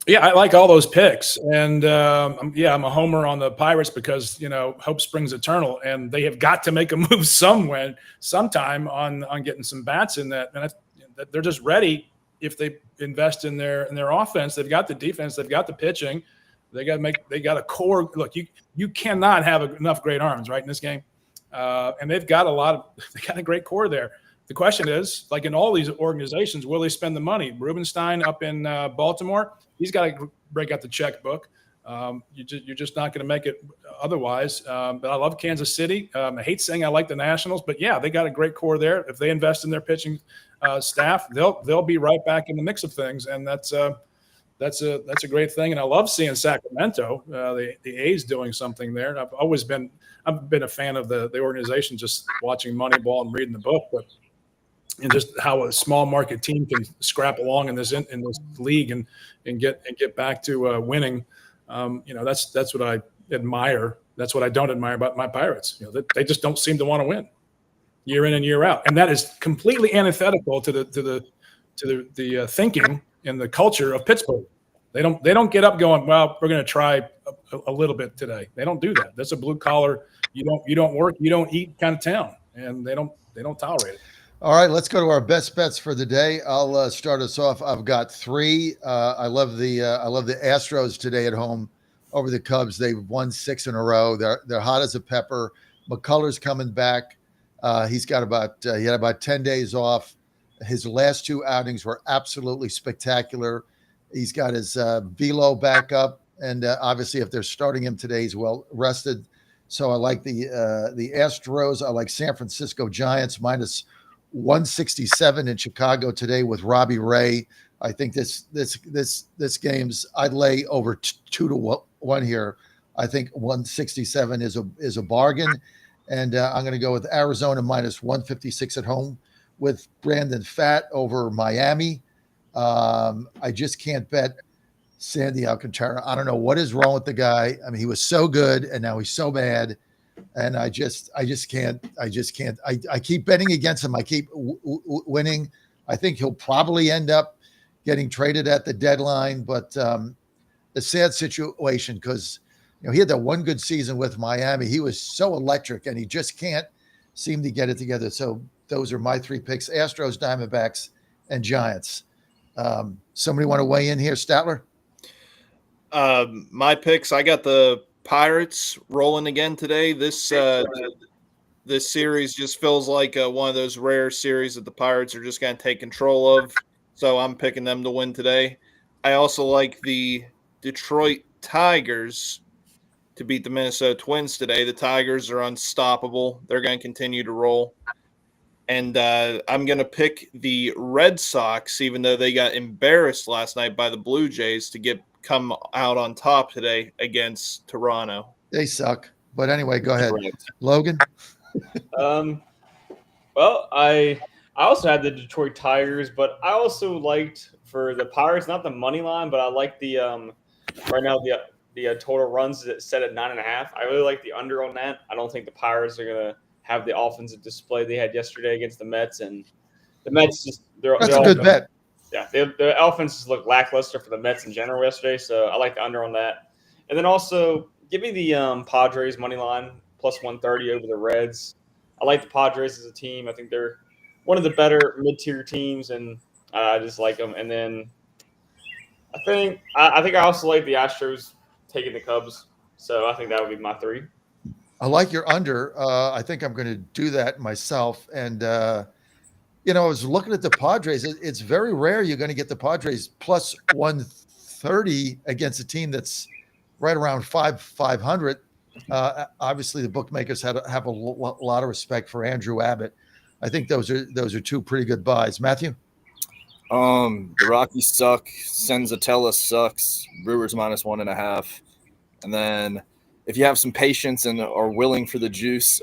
Yeah, I like all those picks. And, I'm a homer on the Pirates because, hope springs eternal. And they have got to make a move sometime on getting some bats in that. And they're just ready if they invest in their offense. They've got the defense. They've got the pitching. They got a core. Look, you cannot have enough great arms, right, in this game. And they got a great core there. The question is, like in all these organizations, will they spend the money? Rubenstein up in Baltimore, he's got to break out the checkbook. You're just not going to make it otherwise. But I love Kansas City. I hate saying I like the Nationals, but yeah, they got a great core there. If they invest in their pitching staff, they'll be right back in the mix of things, and that's a great thing. And I love seeing Sacramento, the A's doing something there. I've been a fan of the organization, just watching Moneyball and reading the book, and just how a small market team can scrap along in this league and get back to winning. That's what I admire. That's what I don't admire about my Pirates. They just don't seem to want to win year in and year out, and that is completely antithetical to the thinking and the culture of Pittsburgh. They don't get up going, well, we're going to try a little bit today. They don't do that. That's a blue collar. You don't work, you don't eat kind of town, and they don't tolerate it. All right, let's go to our best bets for the day. I'll start us off. I've got three. I love the Astros today at home over the Cubs. They've won 6 in a row. They're hot as a pepper. McCullers coming back. He had about 10 days off. His last 2 outings were absolutely spectacular. He's got his velo back up, and obviously, if they're starting him today, he's well rested. So I like the Astros. I like San Francisco Giants minus 167 in Chicago today with Robbie Ray. I think this game's, I'd lay over 2-1 here. I think 167 is a bargain, and I'm going to go with Arizona minus 156 at home with Brandon Pfaadt over Miami. I just can't bet Sandy Alcantara. I don't know what is wrong with the guy. I mean, he was so good, and now he's so bad. And I just can't. I keep betting against him. I keep winning. I think he'll probably end up getting traded at the deadline. But a sad situation because he had that one good season with Miami. He was so electric, and he just can't seem to get it together. So those are my 3 picks: Astros, Diamondbacks, and Giants. Somebody want to weigh in here, Statler? My picks. I got the Pirates rolling again today. This series just feels like one of those rare series that the Pirates are just going to take control of. So I'm picking them to win today. I also like the Detroit Tigers to beat the Minnesota Twins today. The Tigers are unstoppable. They're going to continue to roll. And I'm going to pick the Red Sox, even though they got embarrassed last night by the Blue Jays, to come out on top today against Toronto. They suck. But anyway, go ahead. Logan? Well, I also had the Detroit Tigers, but I also liked for the Pirates, not the money line, but I like the right now the total runs set at 9.5. I really like the under on that. I don't think the Pirates are going to have the offensive display they had yesterday against the Mets, and the Mets that's a good bet. Yeah, the offenses look lackluster for the Mets in general yesterday, so I like the under on that. And then also give me the Padres money line plus 130 over the Reds. I like the Padres as a team. I think they're one of the better mid-tier teams, and I just like them. And then I think I also like the Astros taking the Cubs, so I think that would be my 3. I like your under. I think I'm going to do that myself. And, I was looking at the Padres. It's very rare you're going to get the Padres plus 130 against a team that's right around 500. Obviously, the bookmakers have a lot of respect for Andrew Abbott. I think those are 2 pretty good buys. Matthew? The Rockies suck. Senzatella sucks. Brewers minus 1.5. And then if you have some patience and are willing for the juice,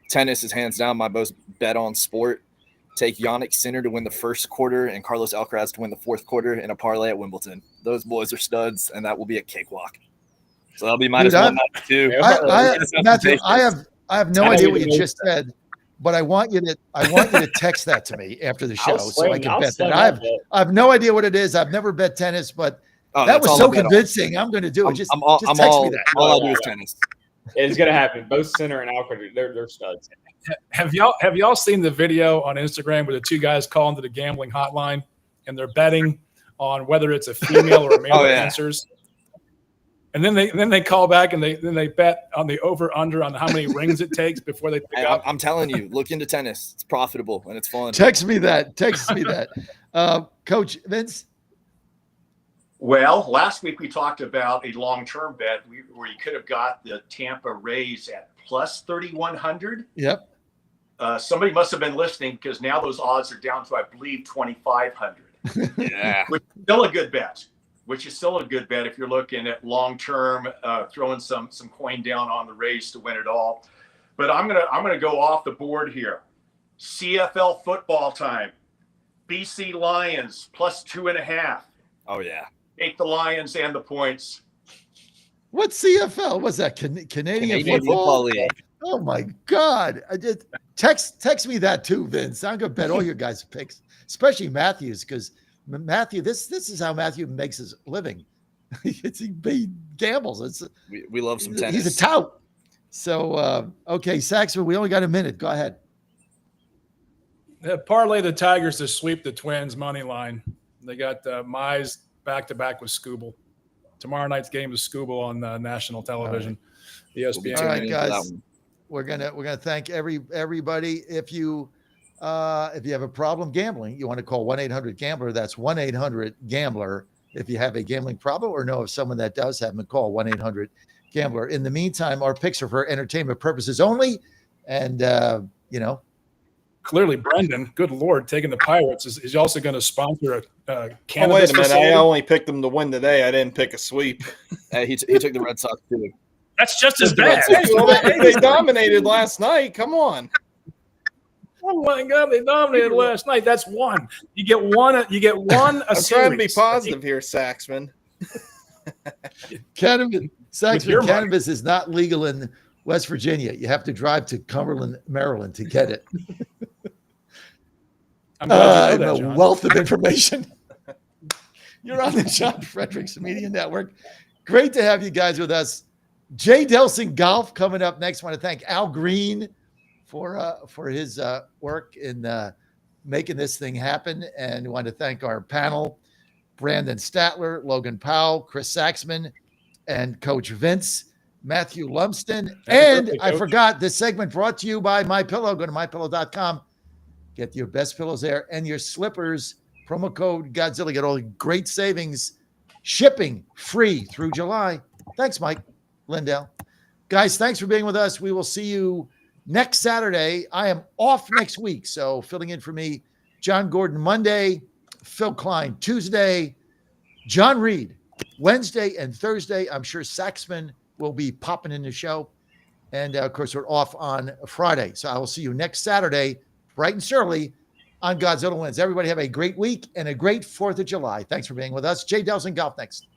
tennis is hands down my most bet on sport. Take Yannick Sinner to win the first quarter and Carlos Alcaraz to win the fourth quarter in a parlay at Wimbledon. Those boys are studs, and that will be a cakewalk. So that'll be minus 1.2. Matthew, I have no idea what you just said, but I want you to text that to me after the show so I can bet that. I have no idea what it is. I've never bet tennis, but that was so convincing. I'm going to do it. Just text me that. All I do is tennis. It's going to happen. Both Sinner and Alcaraz, they're studs. Have y'all seen the video on Instagram where the 2 guys call into the gambling hotline and they're betting on whether it's a female or a male that answers? And then they call back and they bet on the over under on how many rings it takes before they pick up. I'm telling you, look into tennis. It's profitable and it's fun. Text me that. Coach Vince? Well, last week we talked about a long-term bet where you could have got the Tampa Rays at plus 3,100. Yep. Somebody must have been listening because now those odds are down to, I believe, 2,500. Yeah. Which is still a good bet. If you're looking at long-term, throwing some coin down on the Rays to win it all. But I'm gonna go off the board here. CFL football time. BC Lions plus 2.5. Oh yeah. Take the Lions and the points. What CFL was that? Canadian Football League. Oh my God! I did text me that too, Vince. I'm gonna bet all your guys' picks, especially Matthew's, because Matthew, this is how Matthew makes his living. He gambles. We love some tennis. He's a tout. So, okay, Saxon, we only got a minute. Go ahead. Parlay the Tigers to sweep the Twins money line. They got Mize back-to-back with Scooble. Tomorrow night's game is Scooble on national television. ESPN. All right, guys. We're gonna thank everybody. If you have a problem gambling, you want to call 1-800-GAMBLER. That's 1-800-GAMBLER. If you have a gambling problem or know of someone that does have them, call 1-800-GAMBLER. In the meantime, our picks are for entertainment purposes only, and Clearly, Brendan, good Lord, taking the Pirates is also going to sponsor a cannabis wait a minute. facility. I only picked them to win today. I didn't pick a sweep. He took the Red Sox too. That's just as bad. They dominated last night. Come on. Oh my God, they dominated last night. That's one. You get one. You get one. I'm trying to be positive here, Saxman. Cannabis is not legal in West Virginia. You have to drive to Cumberland, Maryland to get it. I'm glad you know that, a John. wealth of information. You're on the John Fredericks Media Network. Great to have you guys with us. Jay Delson Golf coming up next. I want to thank Al Green for his work in making this thing happen. And I want to thank our panel, Brandon Statler, Logan Powell, Chris Saxman, and Coach Vince, Matthew Lumsden. And I forgot this segment brought to you by MyPillow. Go to mypillow.com. Get your best pillows there and your slippers. Promo code Godzilla. Get all the great savings. Shipping free through July. Thanks, Mike Lindell. Guys, thanks for being with us. We will see you next Saturday. I am off next week, so filling in for me, John Gordon Monday, Phil Klein Tuesday, John Reed Wednesday and Thursday. I'm sure Saxman will be popping in the show. And, of course, we're off on Friday. So I will see you next Saturday, bright and early, on Godzilla Wins. Everybody have a great week and a great 4th of July. Thanks for being with us. Jay Delson Golf next.